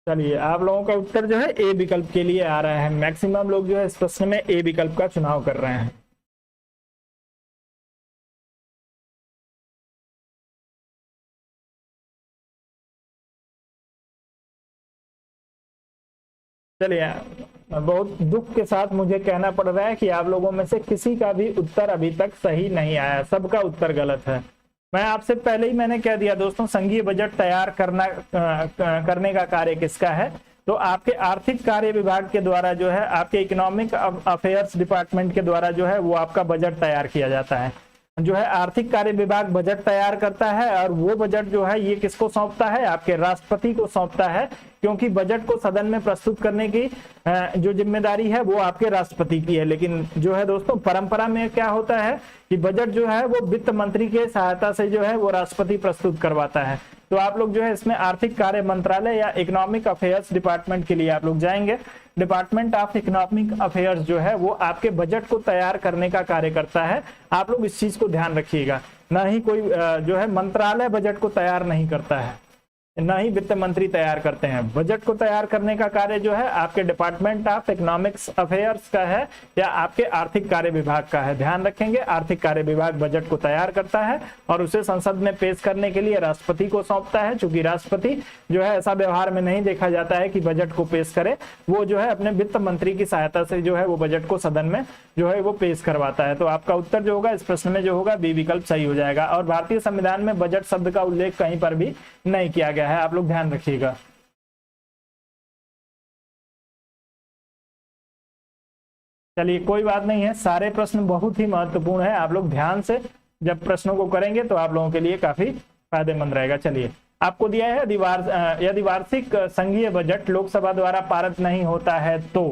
चलिए आप लोगों का उत्तर जो है ए विकल्प के लिए आ रहा है। मैक्सिमम लोग जो है इस प्रश्न में ए विकल्प का चुनाव कर रहे हैं। चलिए, बहुत दुख के साथ मुझे कहना पड़ रहा है कि आप लोगों में से किसी का भी उत्तर अभी तक सही नहीं आया, सबका उत्तर गलत है। मैं आपसे पहले ही मैंने कह दिया दोस्तों, संघीय बजट तैयार करने का कार्य किसका है, तो आपके आर्थिक कार्य विभाग के द्वारा जो है आपके इकोनॉमिक अफेयर्स डिपार्टमेंट के द्वारा जो है वो आपका बजट तैयार किया जाता है। जो है आर्थिक कार्य विभाग बजट तैयार करता है और वो बजट जो है ये किसको सौंपता है, आपके राष्ट्रपति को सौंपता है, क्योंकि बजट को सदन में प्रस्तुत करने की जो जिम्मेदारी है वो आपके राष्ट्रपति की है। लेकिन जो है दोस्तों परंपरा में क्या होता है कि बजट जो है वो वित्त मंत्री के सहायता से जो है वो राष्ट्रपति प्रस्तुत करवाता है। तो आप लोग जो है इसमें आर्थिक कार्य मंत्रालय या इकोनॉमिक अफेयर्स डिपार्टमेंट के लिए आप लोग जाएंगे। डिपार्टमेंट ऑफ इकोनॉमिक अफेयर्स जो है वो आपके बजट को तैयार करने का कार्य करता है। आप लोग इस चीज को ध्यान रखिएगा। ना ही कोई जो है मंत्रालय बजट को तैयार नहीं करता है, ना ही वित्त मंत्री तैयार करते हैं। बजट को तैयार करने का कार्य जो है आपके डिपार्टमेंट ऑफ इकोनॉमिक्स अफेयर्स का है या आपके आर्थिक कार्य विभाग का है। ध्यान रखेंगे, आर्थिक कार्य विभाग बजट को तैयार करता है और उसे संसद में पेश करने के लिए राष्ट्रपति को सौंपता है। चूंकि राष्ट्रपति जो है ऐसा व्यवहार में नहीं देखा जाता है कि बजट को पेश करे, वो जो है अपने वित्त मंत्री की सहायता से जो है वो बजट को सदन में जो है वो पेश करवाता है। तो आपका उत्तर जो होगा इस प्रश्न में जो होगा बी विकल्प सही हो जाएगा। और भारतीय संविधान में बजट शब्द का उल्लेख कहीं पर भी नहीं किया गया है, आप लोग ध्यान रखिएगा। चलिए कोई बात नहीं है, सारे प्रश्न बहुत ही महत्वपूर्ण है। आप लोग ध्यान से जब प्रश्नों को करेंगे तो आप लोगों के लिए काफी फायदेमंद रहेगा। चलिए, आपको दिया है यदि वार्षिक संघीय बजट लोकसभा द्वारा पारित नहीं होता है तो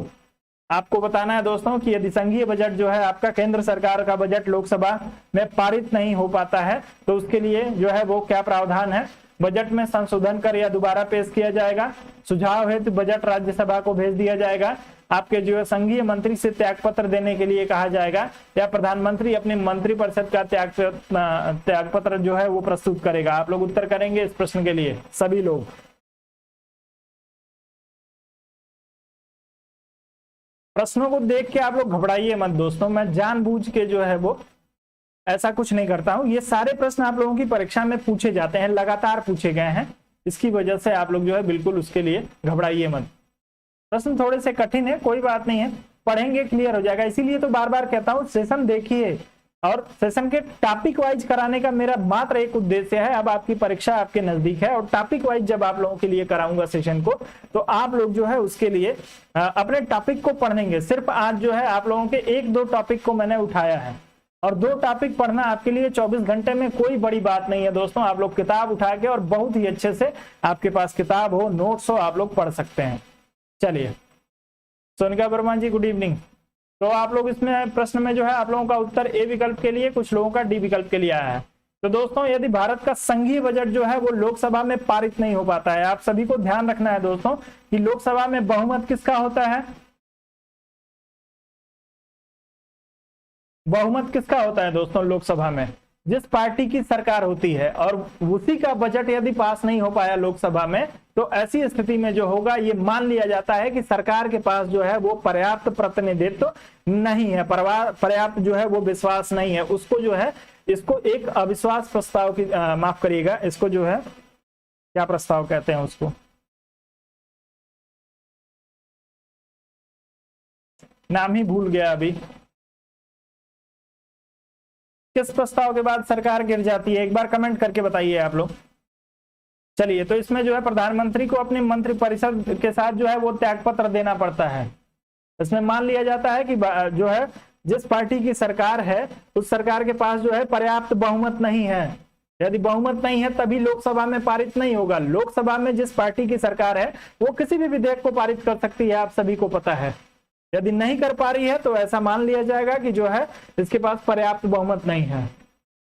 आपको बताना है दोस्तों कि यदि संघीय बजट जो है आपका केंद्र सरकार का बजट लोकसभा में पारित नहीं हो पाता है तो उसके लिए जो है वो क्या प्रावधान है। बजट में संशोधन कर या दोबारा पेश किया जाएगा। सुझाव हेतु बजट राज्यसभा को भेज दिया जाएगा। आपके जो है संघीय मंत्री से त्यागपत्र देने के लिए कहा जाएगा, या प्रधानमंत्री अपने मंत्रिपरिषद का त्यागपत्र जो है वो प्रस्तुत करेगा। आप लोग उत्तर करेंगे इस प्रश्न के लिए सभी लोग। प्रश्नों को देख के आप लोग घबराइए मत दोस्तों, मैं जानबूझ के जो है वो ऐसा कुछ नहीं करता हूं। ये सारे प्रश्न आप लोगों की परीक्षा में पूछे जाते हैं, लगातार पूछे गए हैं, इसकी वजह से आप लोग जो है बिल्कुल उसके लिए घबराइए मत। प्रश्न थोड़े से कठिन है, कोई बात नहीं है, पढ़ेंगे क्लियर हो जाएगा। इसीलिए तो बार बार कहता हूं सेशन देखिए, और सेशन के टॉपिक वाइज कराने का मेरा मात्र एक उद्देश्य है। अब आपकी परीक्षा आपके नजदीक है और टॉपिक वाइज जब आप लोगों के लिए कराऊंगा सेशन को, तो आप लोग जो है उसके लिए अपने टॉपिक को पढ़ेंगे। सिर्फ आज जो है आप लोगों के 1-2 टॉपिक को मैंने उठाया है, और 2 टॉपिक पढ़ना आपके लिए 24 घंटे में कोई बड़ी बात नहीं है दोस्तों। आप लोग किताब उठा के और बहुत ही अच्छे से, आपके पास किताब हो, नोट्स हो, आप लोग पढ़ सकते हैं। चलिए, सोनिका वर्मा जी गुड इवनिंग। तो आप लोग इसमें प्रश्न में जो है आप लोगों का उत्तर ए विकल्प के लिए, कुछ लोगों का डी विकल्प के लिए आया है। तो दोस्तों यदि भारत का संघीय बजट जो है वो लोकसभा में पारित नहीं हो पाता है, आप सभी को ध्यान रखना है दोस्तों कि लोकसभा में बहुमत किसका होता है, बहुमत किसका होता है दोस्तों लोकसभा में, जिस पार्टी की सरकार होती है, और उसी का बजट यदि पास नहीं हो पाया लोकसभा में, तो ऐसी स्थिति में जो होगा ये मान लिया जाता है कि सरकार के पास जो है वो पर्याप्त प्रतिनिधित्व नहीं है, पर्याप्त जो है वो विश्वास नहीं है। उसको जो है, इसको एक अविश्वास प्रस्ताव की माफ करिएगा, इसको जो है क्या प्रस्ताव कहते हैं उसको, नाम ही भूल गया अभी। किस प्रस्ताव के बाद सरकार गिर जाती है, एक बार कमेंट करके बताइए आप लोग। चलिए, तो इसमें जो है प्रधानमंत्री को अपने मंत्रिपरिषद के साथ जो है वो त्यागपत्र देना पड़ता है। इसमें मान लिया जाता है कि जो है जिस पार्टी की सरकार है उस सरकार के पास जो है पर्याप्त बहुमत नहीं है। यदि बहुमत नहीं है तभी लोकसभा में पारित नहीं होगा। लोकसभा में जिस पार्टी की सरकार है वो किसी भी विधेयक को पारित कर सकती है, आप सभी को पता है। यदि नहीं कर पा रही है तो ऐसा मान लिया जाएगा कि जो है इसके पास पर्याप्त बहुमत नहीं है।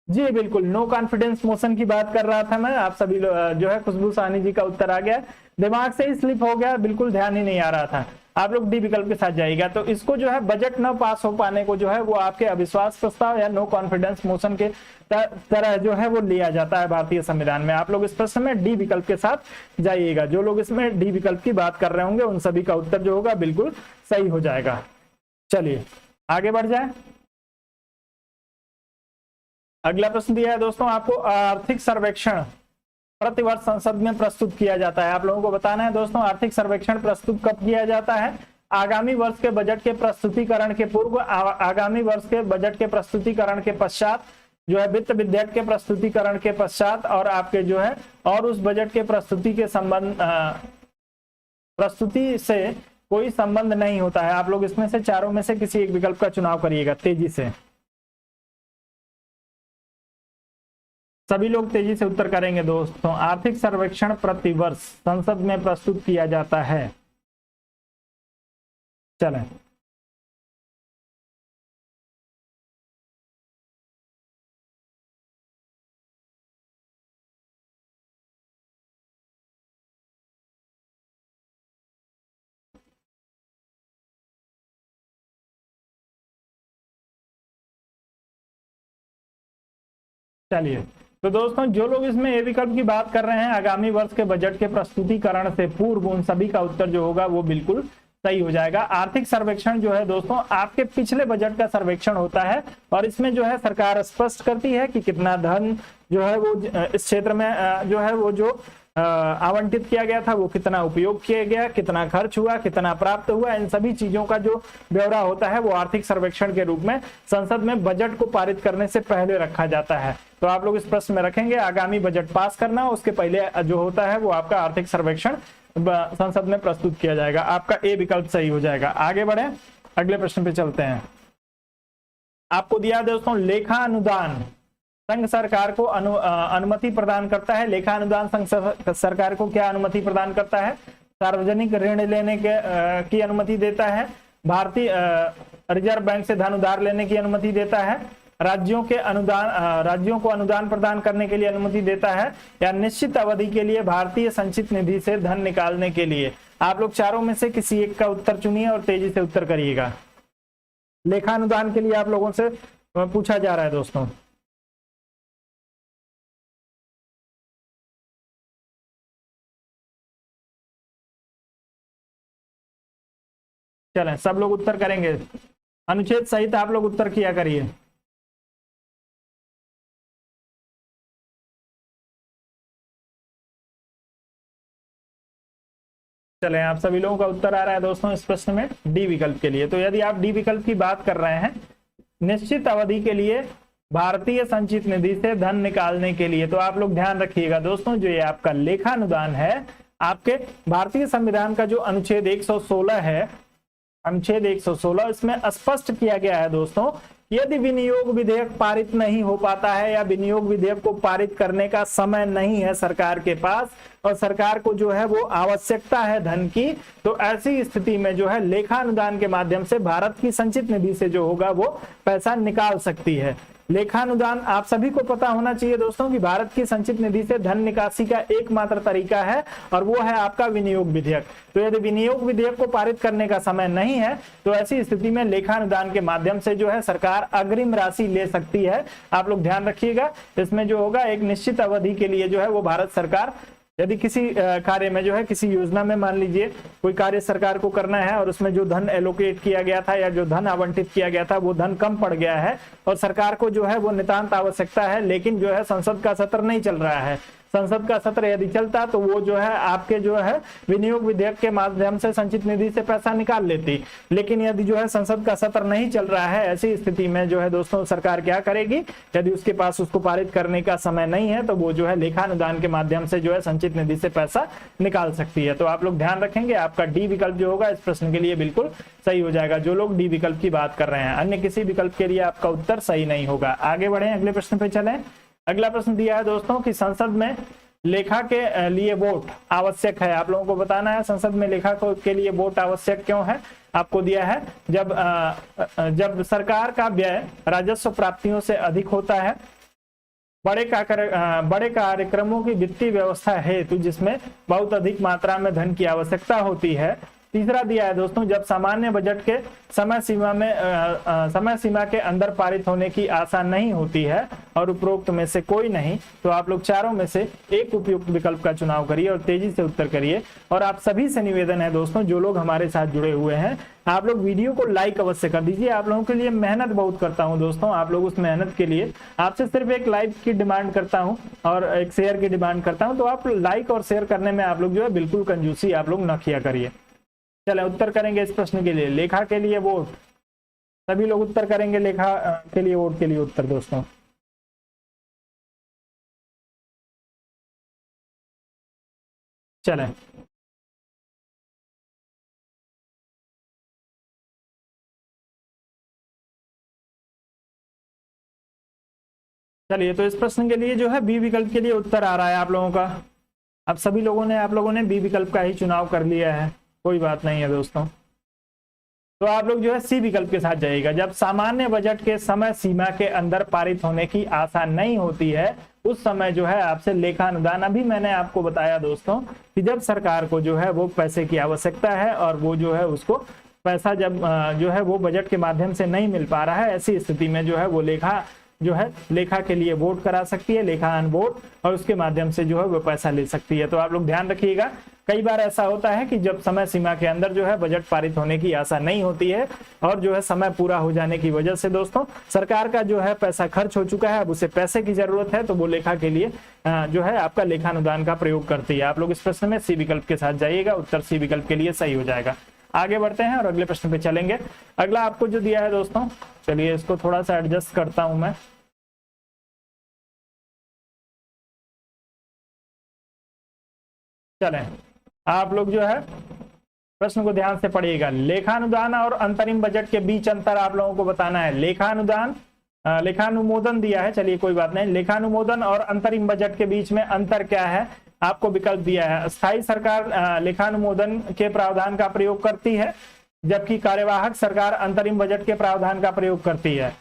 जी बिल्कुल, नो कॉन्फिडेंस मोशन की बात कर रहा था मैं, आप सभी जो है खुशबू साहनी जी का उत्तर आ गया, दिमाग से ही स्लिप हो गया, बिल्कुल ध्यान ही नहीं आ रहा था। आप लोग डी विकल्प के साथ जाइएगा। तो इसको जो है बजट न पास हो पाने को जो है वो आपके अविश्वास प्रस्ताव या नो कॉन्फिडेंस मोशन के तरह जो है वो लिया जाता है भारतीय संविधान में। आप लोग इस प्रश्न में डी विकल्प के साथ जाइएगा। जो लोग इसमें डी विकल्प की बात कर रहे होंगे उन सभी का उत्तर जो होगा बिल्कुल सही हो जाएगा। चलिए आगे बढ़ जाए। अगला प्रश्न दिया है दोस्तों आपको, आर्थिक सर्वेक्षण प्रतिवर्ष संसद में प्रस्तुत किया जाता है। आप लोगों को बताना है दोस्तों आर्थिक सर्वेक्षण प्रस्तुत कब किया जाता है। आगामी वर्ष के बजट के प्रस्तुतिकरण के पूर्व, आगामी वर्ष के बजट के प्रस्तुतिकरण के पश्चात, जो है वित्त विधेयक के प्रस्तुतिकरण के पश्चात, और आपके जो है और उस बजट के प्रस्तुति के संबंध प्रस्तुति से कोई संबंध नहीं होता है। आप लोग इसमें से चारों में से किसी एक विकल्प का चुनाव करिएगा तेजी से। सभी लोग तेजी से उत्तर करेंगे दोस्तों। आर्थिक सर्वेक्षण प्रतिवर्ष संसद में प्रस्तुत किया जाता है। चलें, चलिए तो दोस्तों जो लोग इसमें ए विकल्प की बात कर रहे हैं, आगामी वर्ष के बजट के प्रस्तुतिकरण से पूर्व, उन सभी का उत्तर जो होगा वो बिल्कुल सही हो जाएगा। आर्थिक सर्वेक्षण जो है दोस्तों आपके पिछले बजट का सर्वेक्षण होता है, और इसमें जो है सरकार स्पष्ट करती है कि कितना धन जो है वो इस क्षेत्र में जो है वो जो आवंटित किया गया था वो कितना उपयोग किया गया, कितना खर्च हुआ, कितना प्राप्त हुआ, इन सभी चीजों का जो ब्यौरा होता है वो आर्थिक सर्वेक्षण के रूप में संसद में बजट को पारित करने से पहले रखा जाता है। तो आप लोग इस प्रश्न में रखेंगे आगामी बजट पास करना, उसके पहले जो होता है वो आपका आर्थिक सर्वेक्षण संसद में प्रस्तुत किया जाएगा। आपका ए विकल्प सही हो जाएगा। आगे बढ़े, अगले प्रश्न पे चलते हैं। आपको दिया दोस्तों लेखा अनुदान संघ सरकार को अनुमति प्रदान करता है। लेखा अनुदान संघ सरकार को क्या अनुमति प्रदान करता है? सार्वजनिक ऋण लेने की अनुमति देता है, भारतीय रिजर्व बैंक से धन उधार लेने की अनुमति देता है, राज्यों को अनुदान प्रदान करने के लिए अनुमति देता है, या निश्चित अवधि के लिए भारतीय संचित निधि से धन निकालने के लिए। आप लोग चारों में से किसी एक का उत्तर चुनिए और तेजी से उत्तर करिएगा। लेखा अनुदान के लिए आप लोगों से पूछा जा रहा है दोस्तों। चलें, सब लोग उत्तर करेंगे, अनुच्छेद सहित आप लोग उत्तर किया करिए। चलें, आप सभी लोगों का उत्तर आ रहा है दोस्तों इस प्रश्न में डी विकल्प के लिए। तो यदि आप डी विकल्प की बात कर रहे हैं, निश्चित अवधि के लिए भारतीय संचित निधि से धन निकालने के लिए, तो आप लोग ध्यान रखिएगा दोस्तों, जो ये आपका लेखा अनुदान है, आपके भारतीय संविधान का जो अनुच्छेद 116 है, अनुच्छेद 116, इसमें स्पष्ट किया गया है दोस्तों, यदि विनियोग विधेयक पारित नहीं हो पाता है या विनियोग विधेयक को पारित करने का समय नहीं है सरकार के पास, और सरकार को जो है वो आवश्यकता है धन की, तो ऐसी स्थिति में जो है लेखा अनुदान के माध्यम से भारत की संचित निधि से जो होगा वो पैसा निकाल सकती है। लेखा अनुदान आप सभी को पता होना चाहिए दोस्तों कि भारत की संचित निधि से धन निकासी का एकमात्र तरीका है, और वो है आपका विनियोग विधेयक। तो यदि विनियोग विधेयक को पारित करने का समय नहीं है, तो ऐसी स्थिति में लेखा अनुदान के माध्यम से जो है सरकार अग्रिम राशि ले सकती है। आप लोग ध्यान रखिएगा, इसमें जो होगा एक निश्चित अवधि के लिए जो है वो भारत सरकार, यदि किसी कार्य में जो है, किसी योजना में मान लीजिए कोई कार्य सरकार को करना है और उसमें जो धन एलोकेट किया गया था या जो धन आवंटित किया गया था वो धन कम पड़ गया है, और सरकार को जो है वो नितांत आवश्यकता है, लेकिन जो है संसद का सत्र नहीं चल रहा है। संसद का सत्र यदि चलता तो वो जो है आपके जो है विनियोग विधेयक के माध्यम से संचित निधि से पैसा निकाल लेती, लेकिन यदि जो है संसद का सत्र नहीं चल रहा है, ऐसी स्थिति में जो है दोस्तों सरकार क्या करेगी, यदि उसके पास उसको पारित करने का समय नहीं है, तो वो जो है लेखा अनुदान के माध्यम से जो है संचित निधि से पैसा निकाल सकती है। तो आप लोग ध्यान रखेंगे, आपका डी विकल्प जो होगा इस प्रश्न के लिए बिल्कुल सही हो जाएगा, जो लोग डी विकल्प की बात कर रहे हैं। अन्य किसी विकल्प के लिए आपका उत्तर सही नहीं होगा। आगे बढ़े, अगले प्रश्न पे चलें। अगला प्रश्न दिया है दोस्तों कि संसद में लेखा के लिए वोट आवश्यक है। आप लोगों को बताना है संसद में लेखा के लिए वोट आवश्यक क्यों है। आपको दिया है जब सरकार का व्यय राजस्व प्राप्तियों से अधिक होता है, बड़े कार्यक्रमों की वित्तीय व्यवस्था हेतु जिसमें बहुत अधिक मात्रा में धन की आवश्यकता होती है। तीसरा दिया है दोस्तों, जब सामान्य बजट के समय सीमा के अंदर पारित होने की आशा नहीं होती है, और उपरोक्त में से कोई नहीं। तो आप लोग चारों में से एक उपयुक्त विकल्प का चुनाव करिए और तेजी से उत्तर करिए। और आप सभी से निवेदन है दोस्तों, जो लोग हमारे साथ जुड़े हुए हैं, आप लोग वीडियो को लाइक अवश्य कर दीजिए। आप लोगों के लिए मेहनत बहुत करता हूं दोस्तों, आप लोग उस मेहनत के लिए आपसे सिर्फ एक लाइक की डिमांड करता हूं और एक शेयर की डिमांड करता हूं। तो आप लाइक और शेयर करने में आप लोग जो है बिल्कुल कंजूसी आप लोग न किया करिए। चले उत्तर करेंगे इस प्रश्न के लिए, लेखा के लिए वोट। सभी लोग उत्तर करेंगे लेखा के लिए वोट के लिए उत्तर दोस्तों। चलें, चलिए, तो इस प्रश्न के लिए जो है बी विकल्प के लिए उत्तर आ रहा है आप लोगों का। अब सभी लोगों ने आप लोगों ने बी विकल्प का ही चुनाव कर लिया है, कोई बात नहीं है दोस्तों। तो आप लोग जो है सी विकल्प के साथ जाइएगा। जब सामान्य बजट के समय सीमा के अंदर पारित होने की आशा नहीं होती है, उस समय जो है आपसे लेखा अनुदान, अभी मैंने आपको बताया दोस्तों कि जब सरकार को जो है वो पैसे की आवश्यकता है और वो जो है उसको पैसा जब जो है वो बजट के माध्यम से नहीं मिल पा रहा है, ऐसी स्थिति में जो है वो लेखा के लिए वोट करा सकती है, लेखान वोट, और उसके माध्यम से जो है वो पैसा ले सकती है। तो आप लोग ध्यान रखिएगा, कई बार ऐसा होता है कि जब समय सीमा के अंदर जो है बजट पारित होने की आशा नहीं होती है और जो है समय पूरा हो जाने की वजह से दोस्तों सरकार का जो है पैसा खर्च हो चुका है, अब उसे पैसे की जरूरत है, तो वो लेखा के लिए जो है आपका लेखानुदान का प्रयोग करती है। आप लोग इस प्रश्न में सी विकल्प के साथ जाइएगा, उत्तर सी विकल्प के लिए सही हो जाएगा। आगे बढ़ते हैं और अगले प्रश्न पे चलेंगे। अगला आपको जो दिया है दोस्तों, चलिए इसको थोड़ा सा एडजस्ट करता हूं मैं। चलें, आप लोग जो है प्रश्न को ध्यान से पढ़िएगा। लेखानुदान और अंतरिम बजट के बीच अंतर आप लोगों को बताना है। लेखानुमोदन दिया है, चलिए कोई बात नहीं। लेखानुमोदन और अंतरिम बजट के बीच में अंतर क्या है, आपको विकल्प दिया है। स्थायी सरकार लेखानुमोदन के प्रावधान का प्रयोग करती है, जबकि कार्यवाहक सरकार अंतरिम बजट के प्रावधान का प्रयोग करती है।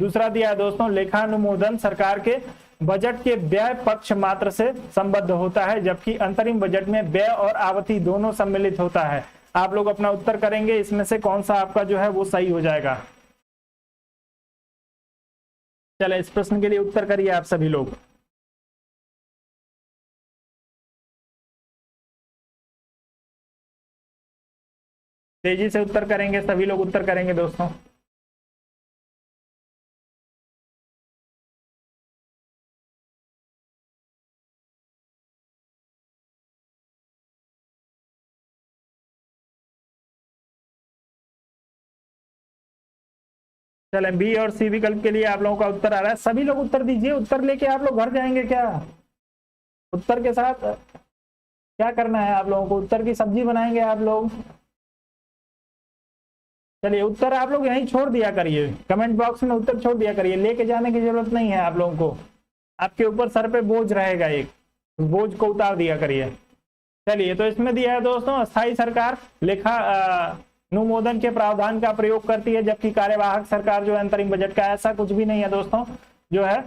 दूसरा दिया है दोस्तों, लेखानुमोदन सरकार के बजट के व्यय पक्ष मात्र से संबद्ध होता है, जबकि अंतरिम बजट में व्यय और आवती दोनों सम्मिलित होता है। आप लोग अपना उत्तर करेंगे, इसमें से कौन सा आपका जो है वो सही हो जाएगा। चले इस प्रश्न के लिए उत्तर करिए आप सभी लोग। तेजी से उत्तर करेंगे, सभी लोग उत्तर करेंगे दोस्तों। चले बी और सी विकल्प के लिए आप लोगों का उत्तर आ रहा है। सभी लोग उत्तर दीजिए, उत्तर लेके आप लोग घर जाएंगे क्या? उत्तर के साथ क्या करना है आप लोगों को? उत्तर की सब्जी बनाएंगे आप लोग। चलिए उत्तर आप लोग यहीं छोड़ दिया करिए, कमेंट बॉक्स में उत्तर छोड़ दिया करिए, लेके जाने की जरूरत नहीं है आप लोगों को। आपके ऊपर सर पे बोझ रहेगा, एक बोझ को उतार दिया करिए। चलिए तो इसमें दिया है दोस्तों, अस्थायी सरकार लेखा अनुमोदन के प्रावधान का प्रयोग करती है, जबकि कार्यवाहक सरकार जो है अंतरिम बजट का। ऐसा कुछ भी नहीं है दोस्तों, जो है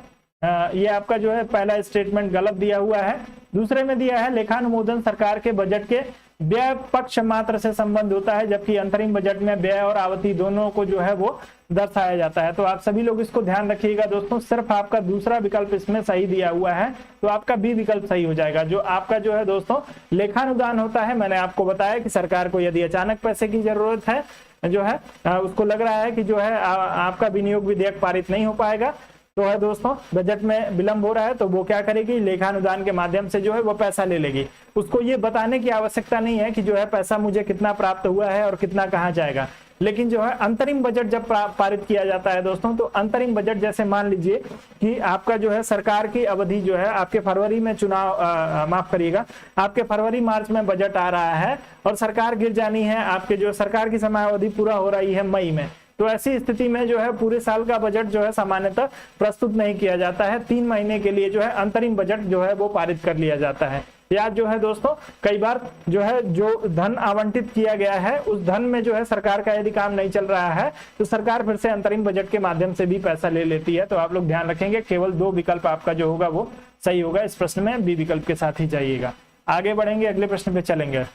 ये आपका जो है पहला स्टेटमेंट गलत दिया हुआ है। दूसरे में दिया है लेखानुमोदन सरकार के बजट के व्यय पक्ष मात्र से संबंध होता है, जबकि अंतरिम बजट में व्यय और आवती दोनों को जो है वो दर्शाया जाता है। तो आप सभी लोग इसको ध्यान रखिएगा दोस्तों, सिर्फ आपका दूसरा विकल्प इसमें सही दिया हुआ है, तो आपका बी विकल्प सही हो जाएगा। जो आपका जो है दोस्तों लेखानुदान होता है, मैंने आपको बताया कि सरकार को यदि अचानक पैसे की जरूरत है, जो है उसको लग रहा है कि जो है आपका विनियोग विधेयक पारित नहीं हो पाएगा, तो है दोस्तों बजट में विलंब हो रहा है, तो वो क्या करेगी, लेखानुदान के माध्यम से जो है वो पैसा ले लेगी। उसको ये बताने की आवश्यकता नहीं है कि जो है पैसा मुझे कितना प्राप्त हुआ है और कितना कहाँ जाएगा। लेकिन जो है अंतरिम बजट जब पारित किया जाता है दोस्तों, तो अंतरिम बजट जैसे मान लीजिए कि आपका जो है सरकार की अवधि जो है आपके फरवरी में चुनाव माफ करिएगा, आपके फरवरी मार्च में बजट आ रहा है और सरकार गिर जानी है, आपके जो सरकार की समयावधि पूरा हो रही है मई में, तो ऐसी स्थिति में जो है पूरे साल का बजट जो है सामान्यतः प्रस्तुत नहीं किया जाता है। 3 महीने के लिए जो है अंतरिम बजट जो है वो पारित कर लिया जाता है। या जो है दोस्तों कई बार जो है जो धन आवंटित किया गया है उस धन में जो है सरकार का यदि काम नहीं चल रहा है तो सरकार फिर से अंतरिम बजट के माध्यम से भी पैसा ले लेती है। तो आप लोग ध्यान रखेंगे, केवल 2 विकल्प आपका जो होगा वो सही होगा। इस प्रश्न में बी विकल्प के साथ ही जाइएगा। आगे बढ़ेंगे, अगले प्रश्न पे चलेंगे।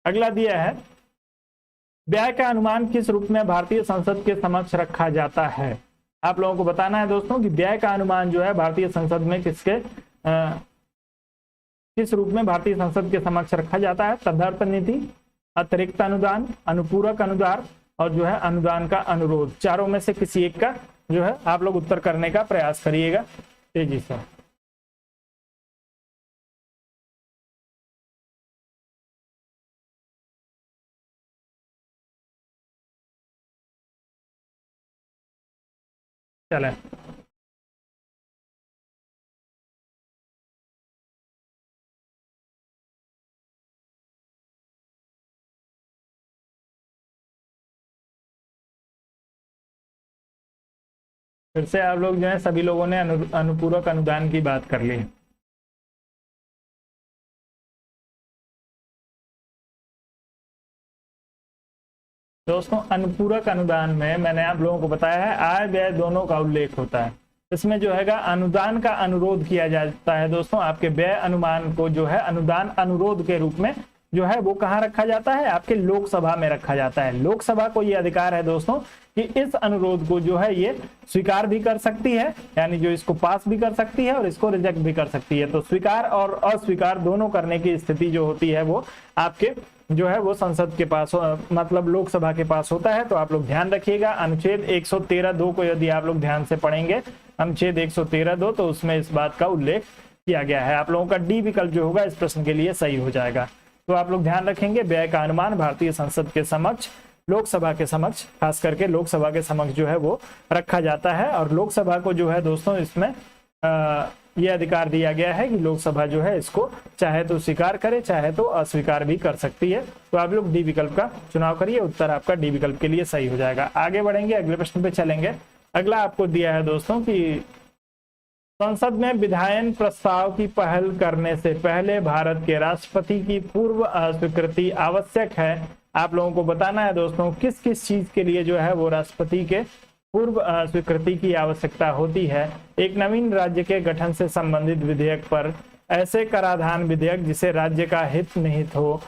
अगला दिया है, व्यय का अनुमान किस रूप में भारतीय संसद के समक्ष रखा जाता है। आप लोगों को बताना है दोस्तों कि व्यय का अनुमान जो है भारतीय संसद में किस रूप में भारतीय संसद के समक्ष रखा जाता है। तदर्थ नीति, अतिरिक्त अनुदान, अनुपूरक अनुदान और जो है अनुदान का अनुरोध। चारों में से किसी एक का जो है आप लोग उत्तर करने का प्रयास करिएगा तेजी से। चलें फिर से आप लोग जो है सभी लोगों ने अनुपूरक अनुदान की बात कर ली। दोस्तों अनुपूरक अनुदान में मैंने आप लोगों को बताया है आय व्यय दोनों का उल्लेख होता है। इसमें जो है अनुदान का अनुरोध किया जाता है दोस्तों। आपके व्यय अनुमान को जो है अनुदान अनुरोध के रूप में जो है वो कहाँ रखा जाता है, आपके लोकसभा में रखा जाता है। लोकसभा को ये अधिकार है दोस्तों कि इस अनुरोध को जो है ये स्वीकार भी कर सकती है, यानी जो इसको पास भी कर सकती है और इसको रिजेक्ट भी कर सकती है। तो स्वीकार और अस्वीकार दोनों करने की स्थिति जो होती है वो आपके जो है वो संसद के पास मतलब लोकसभा के पास होता है। तो आप लोग ध्यान रखिएगा, अनुच्छेद 113(2) को यदि आप लोग ध्यान से पढ़ेंगे, अनुच्छेद 113(2), तो उसमें इस बात का उल्लेख किया गया है। आप लोगों का डी विकल्प जो होगा इस प्रश्न के लिए सही हो जाएगा। तो आप लोग ध्यान रखेंगे, व्यय का अनुमान भारतीय संसद के समक्ष, लोकसभा के समक्ष, खास करके लोकसभा के समक्ष जो है वो रखा जाता है। और लोकसभा को जो है दोस्तों इसमें ये अधिकार दिया गया है कि लोकसभा जो है इसको चाहे तो स्वीकार करे चाहे तो अस्वीकार भी कर सकती है। तो आप लोग डी विकल्प का चुनाव करिए, उत्तर आपका डी विकल्प के लिए सही हो जाएगा। आगे बढ़ेंगे, अगले प्रश्न पे चलेंगे। अगला आपको दिया है दोस्तों कि संसद में विधायन प्रस्ताव की पहल करने से पहले भारत के राष्ट्रपति की पूर्व स्वीकृति आवश्यक है। आप लोगों को बताना है दोस्तों किस किस चीज के लिए जो है वो राष्ट्रपति के पूर्व स्वीकृति की आवश्यकता होती है। एक नवीन राज्य के गठन से संबंधित विधेयक पर ऐसे कराधान विधेयक जिसे राज्य का हित निहित हो,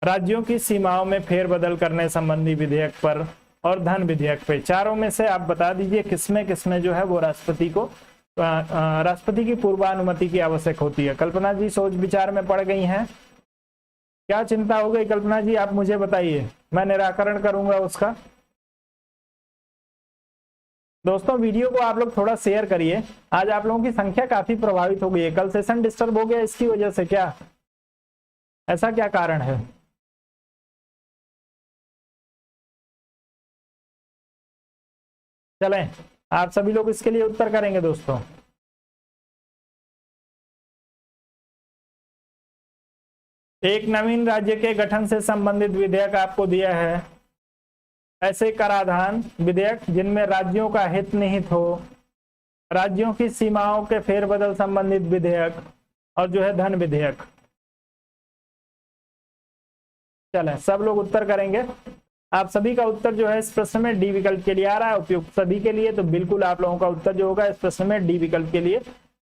राज्यों की सीमाओं में फेरबदल करने संबंधी विधेयक पर और धन विधेयक पे। चारों में से आप बता दीजिए किसमें किसमें जो है वो राष्ट्रपति की पूर्वानुमति की आवश्यक होती है। कल्पना जी सोच विचार में पड़ गई हैं, क्या चिंता हो गई कल्पना जी, आप मुझे बताइए, मैं निराकरण करूंगा उसका। दोस्तों वीडियो को आप लोग थोड़ा शेयर करिए, आज आप लोगों की संख्या काफी प्रभावित हो गई है। कल सेशन डिस्टर्ब हो गया इसकी वजह से क्या, ऐसा क्या कारण है? चलें आप सभी लोग इसके लिए उत्तर करेंगे दोस्तों। एक नवीन राज्य के गठन से संबंधित विधेयक आपको दिया है। ऐसे कराधान विधेयक जिनमें राज्यों का हित निहित हो, राज्यों की सीमाओं के फेरबदल संबंधित विधेयक और जो है धन विधेयक। चलें सब लोग उत्तर करेंगे। आप सभी का उत्तर जो है इस प्रश्न में डी विकल्प के लिए आ रहा है, उपयुक्त सभी के लिए, तो बिल्कुल आप लोगों का उत्तर जो होगा इस प्रश्न में डी विकल्प के लिए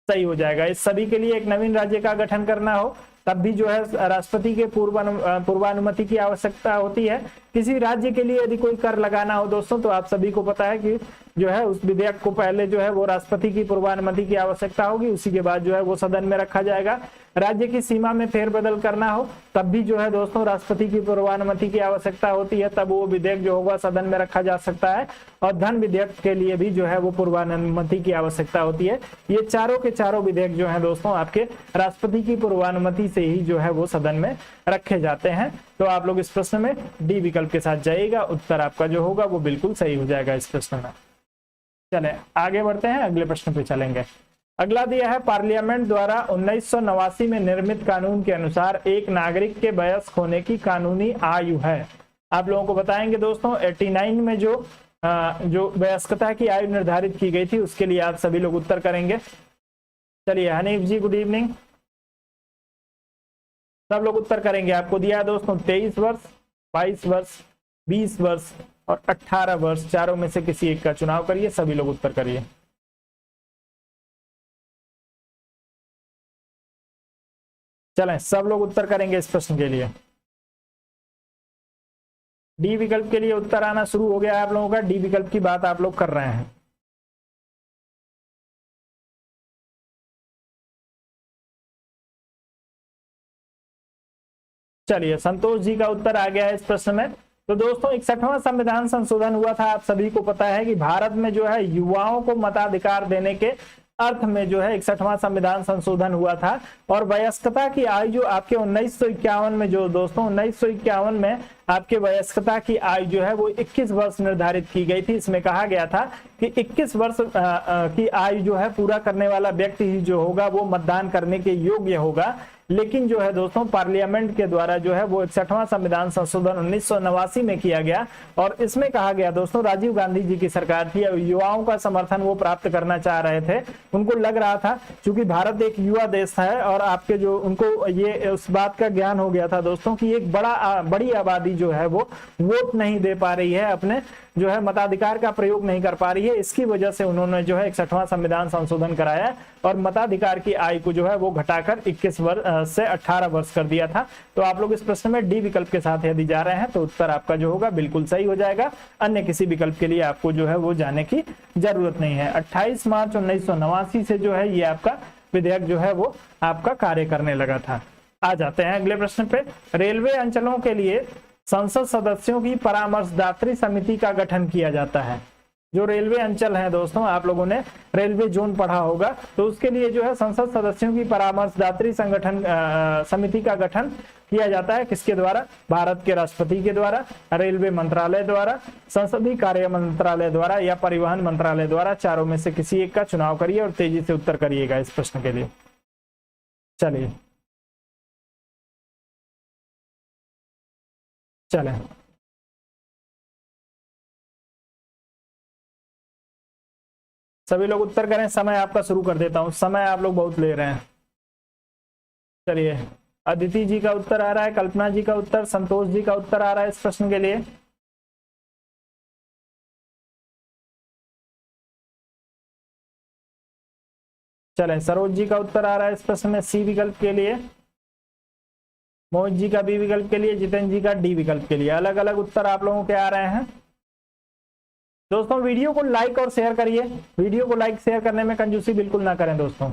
सही हो जाएगा। इस सभी के लिए एक नवीन राज्य का गठन करना हो तब भी जो है राष्ट्रपति के पूर्वानुमति की आवश्यकता होती है। किसी राज्य के लिए यदि कोई कर लगाना हो दोस्तों, तो आप सभी को पता है कि जो है उस विधेयक को पहले जो है वो राष्ट्रपति की पूर्वानुमति की आवश्यकता होगी, उसी के बाद जो है वो सदन में रखा जाएगा। राज्य की सीमा में फेरबदल करना हो तब भी जो है दोस्तों राष्ट्रपति की पूर्वानुमति की आवश्यकता होती है, तब वो विधेयक जो होगा सदन में रखा जा सकता है। और धन विधेयक के लिए भी जो है वो पूर्वानुमति की आवश्यकता होती है। ये चारों के चारों विधेयक जो है दोस्तों आपके राष्ट्रपति की पूर्वानुमति से ही जो है वो सदन में रखे जाते हैं। तो आप लोग इस प्रश्न में डी विकल्प के साथ जाइएगा, उत्तर आपका जो होगा वो बिल्कुल सही हो जाएगा इस प्रश्न में। चलें आगे बढ़ते हैं, अगले प्रश्न पे चलेंगे। अगला दिया है, पार्लियामेंट द्वारा 1989 में निर्मित कानून के अनुसार एक नागरिक के वयस्क होने की कानूनी आयु है। आप लोगों को बताएंगे दोस्तों 89 में जो वयस्कता की आयु निर्धारित की गई थी उसके लिए आप सभी लोग उत्तर करेंगे। चलिए हनीफ जी गुड इवनिंग, सब लोग उत्तर करेंगे। आपको दिया है दोस्तों 23 वर्ष, 22 वर्ष, 20 वर्ष और 18 वर्ष, चारों में से किसी एक का चुनाव करिए। सभी लोग उत्तर करिए। चलें सब लोग उत्तर करेंगे इस प्रश्न के लिए। डी विकल्प के लिए उत्तर आना शुरू हो गया है आप लोगों का, डी विकल्प की बात आप लोग कर रहे हैं। चलिए संतोष जी का उत्तर आ गया है इस प्रश्न में। तो दोस्तों 61वां संविधान संशोधन हुआ था, आप सभी को पता है कि भारत में जो है युवाओं को मताधिकार देने के अर्थ में जो है 61वां संविधान संशोधन हुआ था। और वयस्कता की आयु जो आपके 1951 में जो दोस्तों 1951 में आपके वयस्कता की आयु जो है वो 21 वर्ष निर्धारित की गई थी। इसमें कहा गया था कि 21 वर्ष की आयु जो है पूरा करने वाला व्यक्ति ही जो होगा वो मतदान करने के योग्य होगा। लेकिन जो है दोस्तों पार्लियामेंट के द्वारा जो है वो 61वां संविधान संशोधन 1989 में किया गया और इसमें कहा गया दोस्तों राजीव गांधी जी की सरकार थी, युवाओं का समर्थन वो प्राप्त करना चाह रहे थे। उनको लग रहा था क्योंकि भारत एक युवा देश है और आपके जो उनको ये उस बात का ज्ञान हो गया था दोस्तों कि एक बड़ी आबादी जो है वो वोट नहीं दे पा रही है, अपने जो है मताधिकार का प्रयोग नहीं कर पा रही है। इसकी वजह से उन्होंने जो है 61वां संविधान संशोधन कराया और मताधिकार की आयु को जो है वो घटाकर 21 वर्ष से 18 वर्ष कर दिया था। तो आप लोग इस प्रश्न में डी विकल्प के साथ यदि जा रहे हैं तो उत्तर आपका जो होगा बिल्कुल सही हो जाएगा। अन्य किसी विकल्प के लिए आपको जो है वो जाने की जरूरत नहीं है। 28 मार्च 1989 से जो है ये आपका विधेयक जो है वो आपका कार्य करने लगा था। आ जाते हैं अगले प्रश्न पे। रेलवे अंचलों के लिए संसद सदस्यों की परामर्शदात्री समिति का गठन किया जाता है। जो रेलवे अंचल है दोस्तों, आप लोगों ने रेलवे जोन पढ़ा होगा, तो उसके लिए जो है संसद सदस्यों की परामर्शदात्री संगठन समिति का गठन किया जाता है। किसके द्वारा? भारत के राष्ट्रपति के द्वारा, रेलवे मंत्रालय द्वारा, संसदीय कार्य मंत्रालय द्वारा या परिवहन मंत्रालय द्वारा। चारों में से किसी एक का चुनाव करिए और तेजी से उत्तर करिएगा इस प्रश्न के लिए। चलिए चलें सभी लोग उत्तर करें। समय आपका शुरू कर देता हूं, समय आप लोग बहुत ले रहे हैं। चलिए अदिति जी का उत्तर आ रहा है, कल्पना जी का उत्तर, संतोष जी का उत्तर आ रहा है इस प्रश्न के लिए। चलें, सरोज जी का उत्तर आ रहा है इस प्रश्न में सी विकल्प के लिए, मोहित जी का बी विकल्प के लिए, जितेंद्र जी का डी विकल्प के लिए। अलग अलग उत्तर आप लोगों के आ रहे हैं। दोस्तों वीडियो को लाइक और शेयर करिए, वीडियो को लाइक शेयर करने में कंजूसी बिल्कुल ना करें दोस्तों।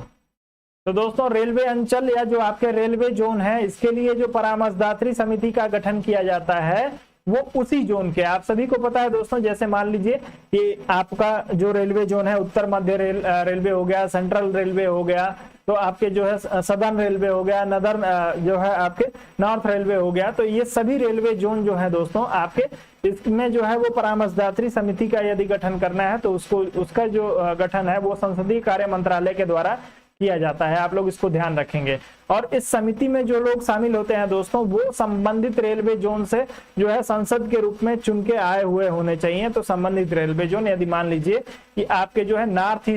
तो दोस्तों रेलवे अंचल या जो आपके रेलवे जोन है, इसके लिए जो परामर्शदात्री समिति का गठन किया जाता है वो उसी जोन के, आप सभी को पता है दोस्तों, जैसे मान लीजिए कि आपका जो रेलवे जोन है, उत्तर मध्य रेलवे हो गया, सेंट्रल रेलवे हो गया, तो आपके जो है सदर्न रेलवे हो गया, नदर्न जो है आपके नॉर्थ रेलवे हो गया, तो ये सभी रेलवे जोन जो है दोस्तों आपके, इसमें जो है वो परामर्शदात्री समिति का यदि गठन करना है तो उसका जो गठन है वो संसदीय कार्य मंत्रालय के द्वारा किया जाता है। आप लोग इसको ध्यान रखेंगे। और इस समिति में जो लोग शामिल होते हैं दोस्तों, वो संबंधित रेलवे जोन से जो है संसद के रूप में चुन के आए हुए होने चाहिए। तो संबंधित रेलवे जोन, यदि मान लीजिए कि आपके जो है नॉर्थ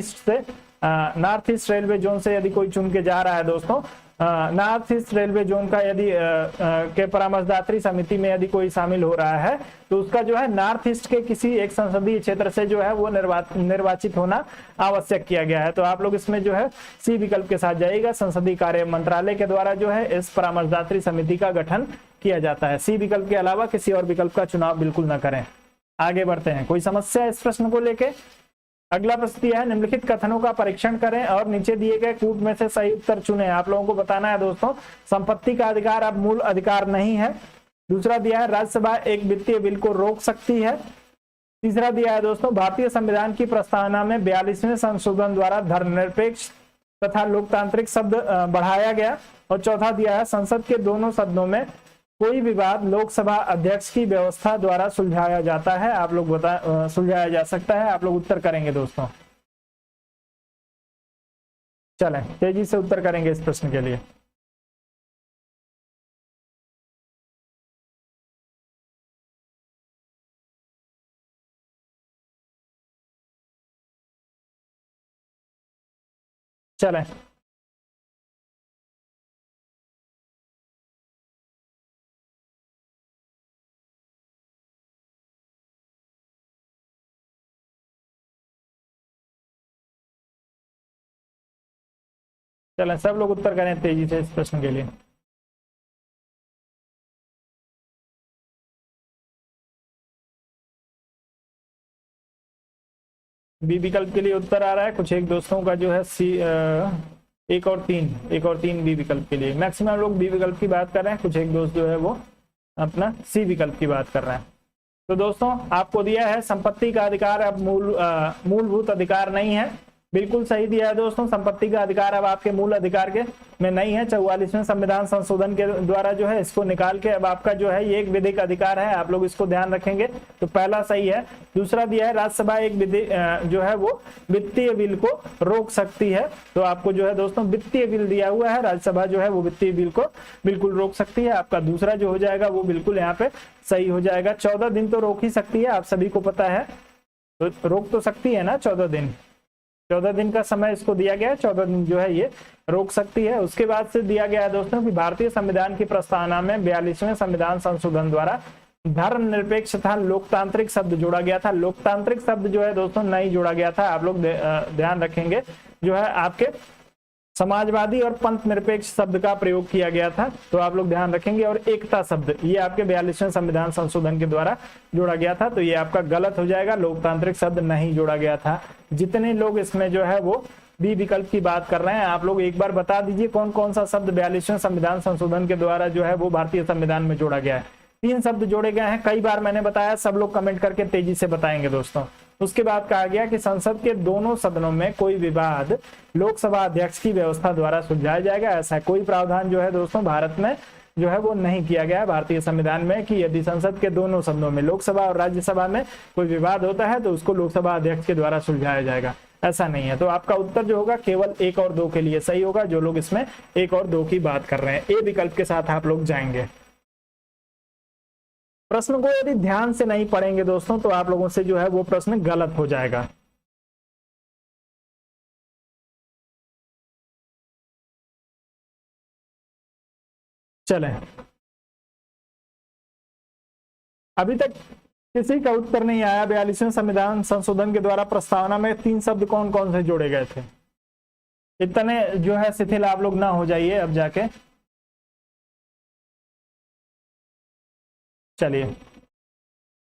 ईस्ट रेलवे जोन से यदि कोई चुन के जा रहा है दोस्तों, नॉर्थ ईस्ट रेलवे जोन का यदि के परामर्शदात्री समिति में यदि कोई शामिल हो रहा है, तो उसका जो है नॉर्थ ईस्ट के किसी एक संसदीय क्षेत्र से जो है वो निर्वाचित होना आवश्यक किया गया है। तो आप लोग इसमें जो है सी विकल्प के साथ जाइएगा, संसदीय कार्य मंत्रालय के द्वारा जो है इस परामर्शदात्री समिति का गठन किया जाता है। सी विकल्प के अलावा किसी और विकल्प का चुनाव बिल्कुल न करें। आगे बढ़ते हैं। कोई समस्या इस प्रश्न को लेके? अगला प्रश्न दिया है, निम्नलिखित कथनों का परीक्षण करें और नीचे दिए गए कूट में से सही उत्तर चुनें। आप लोगों को बताना है दोस्तों, संपत्ति का अधिकार अब मूल अधिकार नहीं है। दूसरा दिया है, राज्यसभा एक वित्तीय बिल को रोक सकती है। तीसरा दिया है दोस्तों, भारतीय संविधान की प्रस्तावना में 42वें संशोधन द्वारा धर्मनिरपेक्ष तथा लोकतांत्रिक शब्द बढ़ाया गया। और चौथा दिया है, संसद के दोनों सदनों में कोई विवाद लोकसभा अध्यक्ष की व्यवस्था द्वारा सुलझाया जाता है। आप लोग सुलझाया जा सकता है। आप लोग उत्तर करेंगे दोस्तों। चलें, तेजी से उत्तर करेंगे इस प्रश्न के लिए। चलें, चलें सब लोग उत्तर करें तेजी से इस प्रश्न के लिए। बी विकल्प के लिए उत्तर आ रहा है कुछ एक दोस्तों का जो है सी, एक और तीन बी विकल्प के लिए। मैक्सिमम लोग बी विकल्प की बात कर रहे हैं, कुछ एक दोस्त जो है वो अपना सी विकल्प की बात कर रहे हैं। तो दोस्तों आपको दिया है, संपत्ति का अधिकार अब मूलभूत अधिकार नहीं है। बिल्कुल सही दिया है दोस्तों, संपत्ति का अधिकार अब आपके मूल अधिकार के में नहीं है। 44वें संविधान संशोधन के द्वारा जो है इसको निकाल के अब आपका जो है ये एक विधिक अधिकार है। आप लोग इसको ध्यान रखेंगे। तो पहला सही है। दूसरा दिया है, राज्यसभा एक जो है वो वित्तीय बिल को रोक सकती है। तो आपको जो है दोस्तों वित्तीय बिल दिया हुआ है, राज्यसभा जो है वो वित्तीय बिल को बिल्कुल रोक सकती है। आपका दूसरा जो हो जाएगा वो बिल्कुल यहाँ पे सही हो जाएगा। 14 दिन तो रोक ही सकती है, आप सभी को पता है। तो रोक तो सकती है ना 14 दिन, 14 दिन का समय इसको दिया गया है, 14 दिन जो है ये रोक सकती है। उसके बाद से दिया गया है दोस्तों कि भारतीय संविधान की प्रस्तावना में 42वें संविधान संशोधन द्वारा धर्मनिरपेक्ष तथा लोकतांत्रिक शब्द जोड़ा गया था। लोकतांत्रिक शब्द जो है दोस्तों नहीं जोड़ा गया था। आप लोग ध्यान रखेंगे, जो है आपके समाजवादी और पंथ निरपेक्ष शब्द का प्रयोग किया गया था। तो आप लोग ध्यान रखेंगे। और एकता शब्द ये आपके 42वें संविधान संशोधन के द्वारा जोड़ा गया था। तो ये आपका गलत हो जाएगा, लोकतांत्रिक शब्द नहीं जोड़ा गया था। जितने लोग इसमें जो है वो बी विकल्प की बात कर रहे हैं, आप लोग एक बार बता दीजिए कौन कौन सा शब्द 42वें संविधान संशोधन के द्वारा जो है वो भारतीय संविधान में जोड़ा गया है। 3 शब्द जोड़े गए हैं, कई बार मैंने बताया, सब लोग कमेंट करके तेजी से बताएंगे दोस्तों। उसके बाद कहा गया कि संसद के दोनों सदनों में कोई विवाद लोकसभा अध्यक्ष की व्यवस्था द्वारा सुलझाया जाएगा। ऐसा कोई प्रावधान जो है दोस्तों भारत में जो है वो नहीं किया गया है भारतीय संविधान में कि यदि संसद के दोनों सदनों में, लोकसभा और राज्यसभा में कोई विवाद होता है तो उसको लोकसभा अध्यक्ष के द्वारा सुलझाया जाएगा, ऐसा नहीं है। तो आपका उत्तर जो होगा केवल 1 और 2 के लिए सही होगा, जो लोग इसमें 1 और 2 की बात कर रहे हैं। ए विकल्प के साथ आप लोग जाएंगे। प्रश्न को यदि ध्यान से नहीं पढ़ेंगे दोस्तों तो आप लोगों से जो है वो प्रश्न गलत हो जाएगा। चलें, अभी तक किसी का उत्तर नहीं आया। 42वें संविधान संशोधन के द्वारा प्रस्तावना में 3 शब्द कौन कौन से जोड़े गए थे? इतने जो है शिथिल आप लोग ना हो जाइए अब जाके। चलिए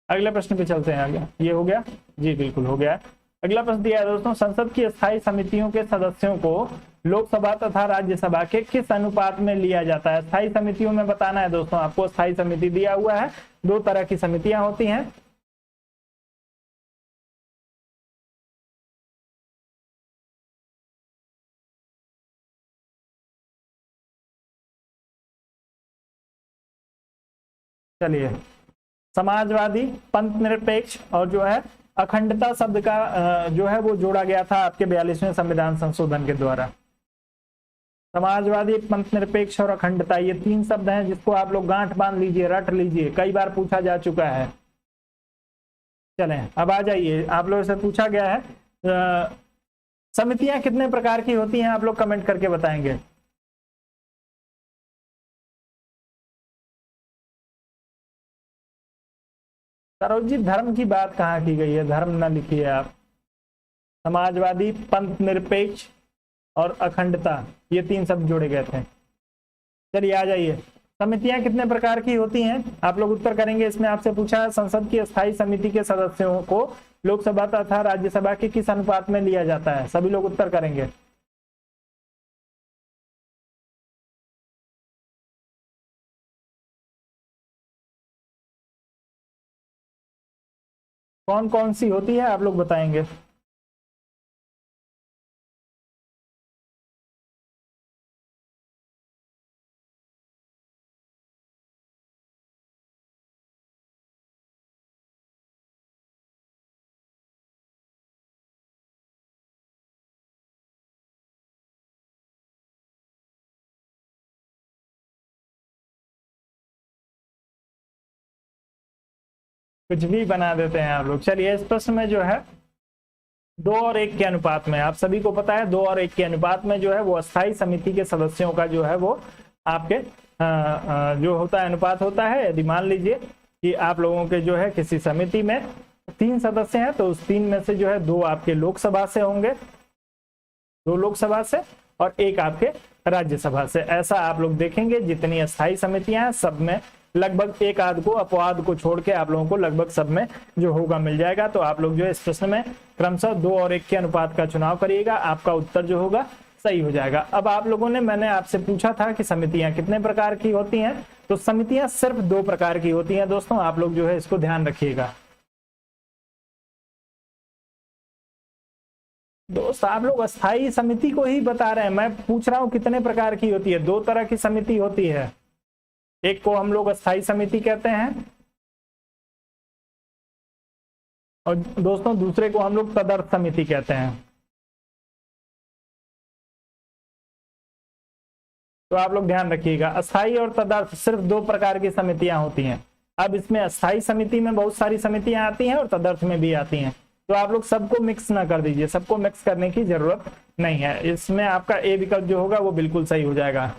अगले प्रश्न पे चलते हैं आगे। ये हो गया जी, बिल्कुल हो गया। अगला प्रश्न दिया है दोस्तों, संसद की स्थायी समितियों के सदस्यों को लोकसभा तथा राज्यसभा के किस अनुपात में लिया जाता है? स्थायी समितियों में बताना है दोस्तों आपको। स्थायी समिति दिया हुआ है, दो तरह की समितियां होती हैं। चलिए, समाजवादी, पंथ निरपेक्ष और जो है अखंडता शब्द का जो है वो जोड़ा गया था आपके 42वें संविधान संशोधन के द्वारा। समाजवादी, पंथ निरपेक्ष और अखंडता, ये तीन शब्द हैं जिसको आप लोग गांठ बांध लीजिए, रट लीजिए, कई बार पूछा जा चुका है। चलें अब आ जाइए, आप लोगों से पूछा गया है समितियां कितने प्रकार की होती हैं, आप लोग कमेंट करके बताएंगे। सरोज जी, धर्म की बात कहाँ की गई है? धर्म ना लिखिए आप। समाजवादी, पंथ निरपेक्ष और अखंडता, ये तीन शब्द जोड़े गए थे। चलिए आ जाइए, समितियां कितने प्रकार की होती हैं आप लोग उत्तर करेंगे। इसमें आपसे पूछा है संसद की स्थायी समिति के सदस्यों को लोकसभा तथा राज्यसभा के किस अनुपात में लिया जाता है? सभी लोग उत्तर करेंगे। कौन कौन सी होती है आप लोग बताएंगे। कुछ भी बना देते हैं आप लोग। चलिए, इस प्रश्न में जो है 2 और 1 के अनुपात में, आप सभी को पता है 2 और 1 के अनुपात में जो है वो अस्थायी समिति के सदस्यों का जो है वो आपके जो होता है अनुपात होता है। यदि मान लीजिए कि आप लोगों के जो है किसी समिति में 3 सदस्य हैं, तो उस 3 में से जो है 2 आपके लोकसभा से होंगे, 2 लोकसभा से और 1 आपके राज्यसभा से। ऐसा आप लोग देखेंगे जितनी अस्थायी समितियां हैं सब में लगभग एक आध को, अपवाद को छोड़ के आप लोगों को लगभग सब में जो होगा मिल जाएगा। तो आप लोग जो है इस प्रश्न में क्रमशः 2 और 1 के अनुपात का चुनाव करिएगा, आपका उत्तर जो होगा सही हो जाएगा। अब आप लोगों ने, मैंने आपसे पूछा था कि समितियां कितने प्रकार की होती हैं, तो समितियां सिर्फ 2 प्रकार की होती हैं दोस्तों। आप लोग जो है इसको ध्यान रखिएगा। दोस्त आप लोग अस्थाई समिति को ही बता रहे हैं, मैं पूछ रहा हूं कितने प्रकार की होती है। 2 तरह की समिति होती है, एक को हम लोग अस्थाई समिति कहते हैं और दोस्तों दूसरे को हम लोग तदर्थ समिति कहते हैं। तो आप लोग ध्यान रखिएगा, अस्थाई और तदर्थ सिर्फ 2 प्रकार की समितियां होती हैं। अब इसमें अस्थाई समिति में बहुत सारी समितियां आती हैं और तदर्थ में भी आती हैं, तो आप लोग सबको मिक्स ना कर दीजिए, सबको मिक्स करने की जरूरत नहीं है। इसमें आपका ए विकल्प जो होगा वो बिल्कुल सही हो जाएगा।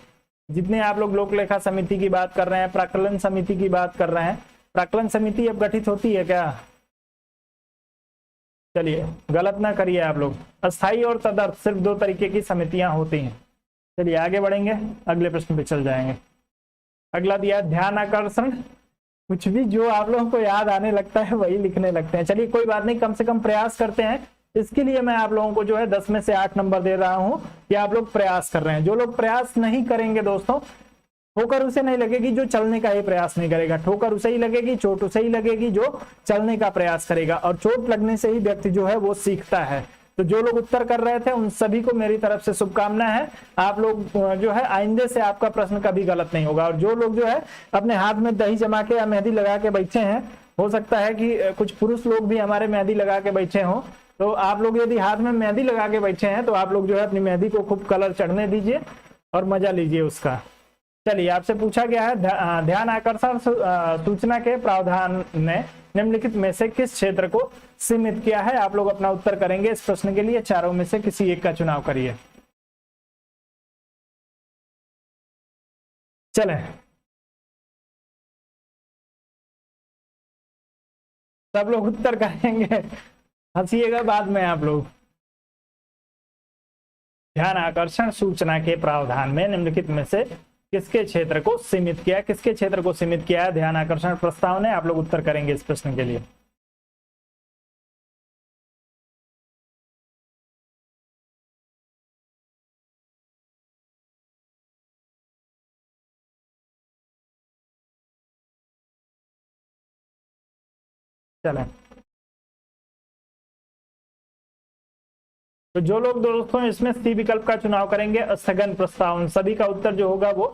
जितने आप लोग लोक लेखा समिति की बात कर रहे हैं, प्राक्कलन समिति की बात कर रहे हैं, प्राक्कलन समिति अब गठित होती है क्या? चलिए गलत ना करिए आप लोग, अस्थाई और तदर्थ सिर्फ 2 तरीके की समितियां होती हैं। चलिए आगे बढ़ेंगे, अगले प्रश्न पे चल जाएंगे। अगला दिया ध्यान आकर्षण। कुछ भी जो आप लोगों को याद आने लगता है वही लिखने लगते हैं। चलिए कोई बात नहीं, कम से कम प्रयास करते हैं। इसके लिए मैं आप लोगों को जो है 10 में से 8 नंबर दे रहा हूं कि आप लोग प्रयास कर रहे हैं। जो लोग प्रयास नहीं करेंगे दोस्तों, ठोकर उसे नहीं लगेगी जो चलने का ही प्रयास नहीं करेगा, ठोकर उसे ही लगेगी, चोट उसे ही लगेगी जो चलने का प्रयास करेगा, और चोट लगने से ही व्यक्ति जो है वो सीखता है। तो जो लोग उत्तर कर रहे थे उन सभी को मेरी तरफ से शुभकामनाएं है। आप लोग जो है आइंदे से आपका प्रश्न कभी गलत नहीं होगा। और जो लोग जो है अपने हाथ में दही जमा के या मेहंदी लगा के बैठे हैं, हो सकता है कि कुछ पुरुष लोग भी हमारे मेहंदी लगा के बैठे हों, तो आप लोग यदि हाथ में मेहंदी लगा के बैठे हैं तो आप लोग जो है अपनी मेहंदी को खूब कलर चढ़ने दीजिए और मजा लीजिए उसका। चलिए, आपसे पूछा गया है ध्यान आकर्षण सूचना के प्रावधान ने निम्नलिखित में से किस क्षेत्र को सीमित किया है? आप लोग अपना उत्तर करेंगे। इस प्रश्न के लिए चारों में से किसी एक का चुनाव करिए। चलें, सब लोग उत्तर करेंगे, हंसिएगा बाद में आप लोग। ध्यान आकर्षण सूचना के प्रावधान में निम्नलिखित में से किसके क्षेत्र को सीमित किया, किसके क्षेत्र को सीमित किया है ध्यान आकर्षण प्रस्ताव ने? आप लोग उत्तर करेंगे इस प्रश्न के लिए। चलें, तो जो लोग दोस्तों इसमें सी विकल्प का चुनाव करेंगे स्थगन प्रस्ताव, उन सभी का उत्तर जो होगा वो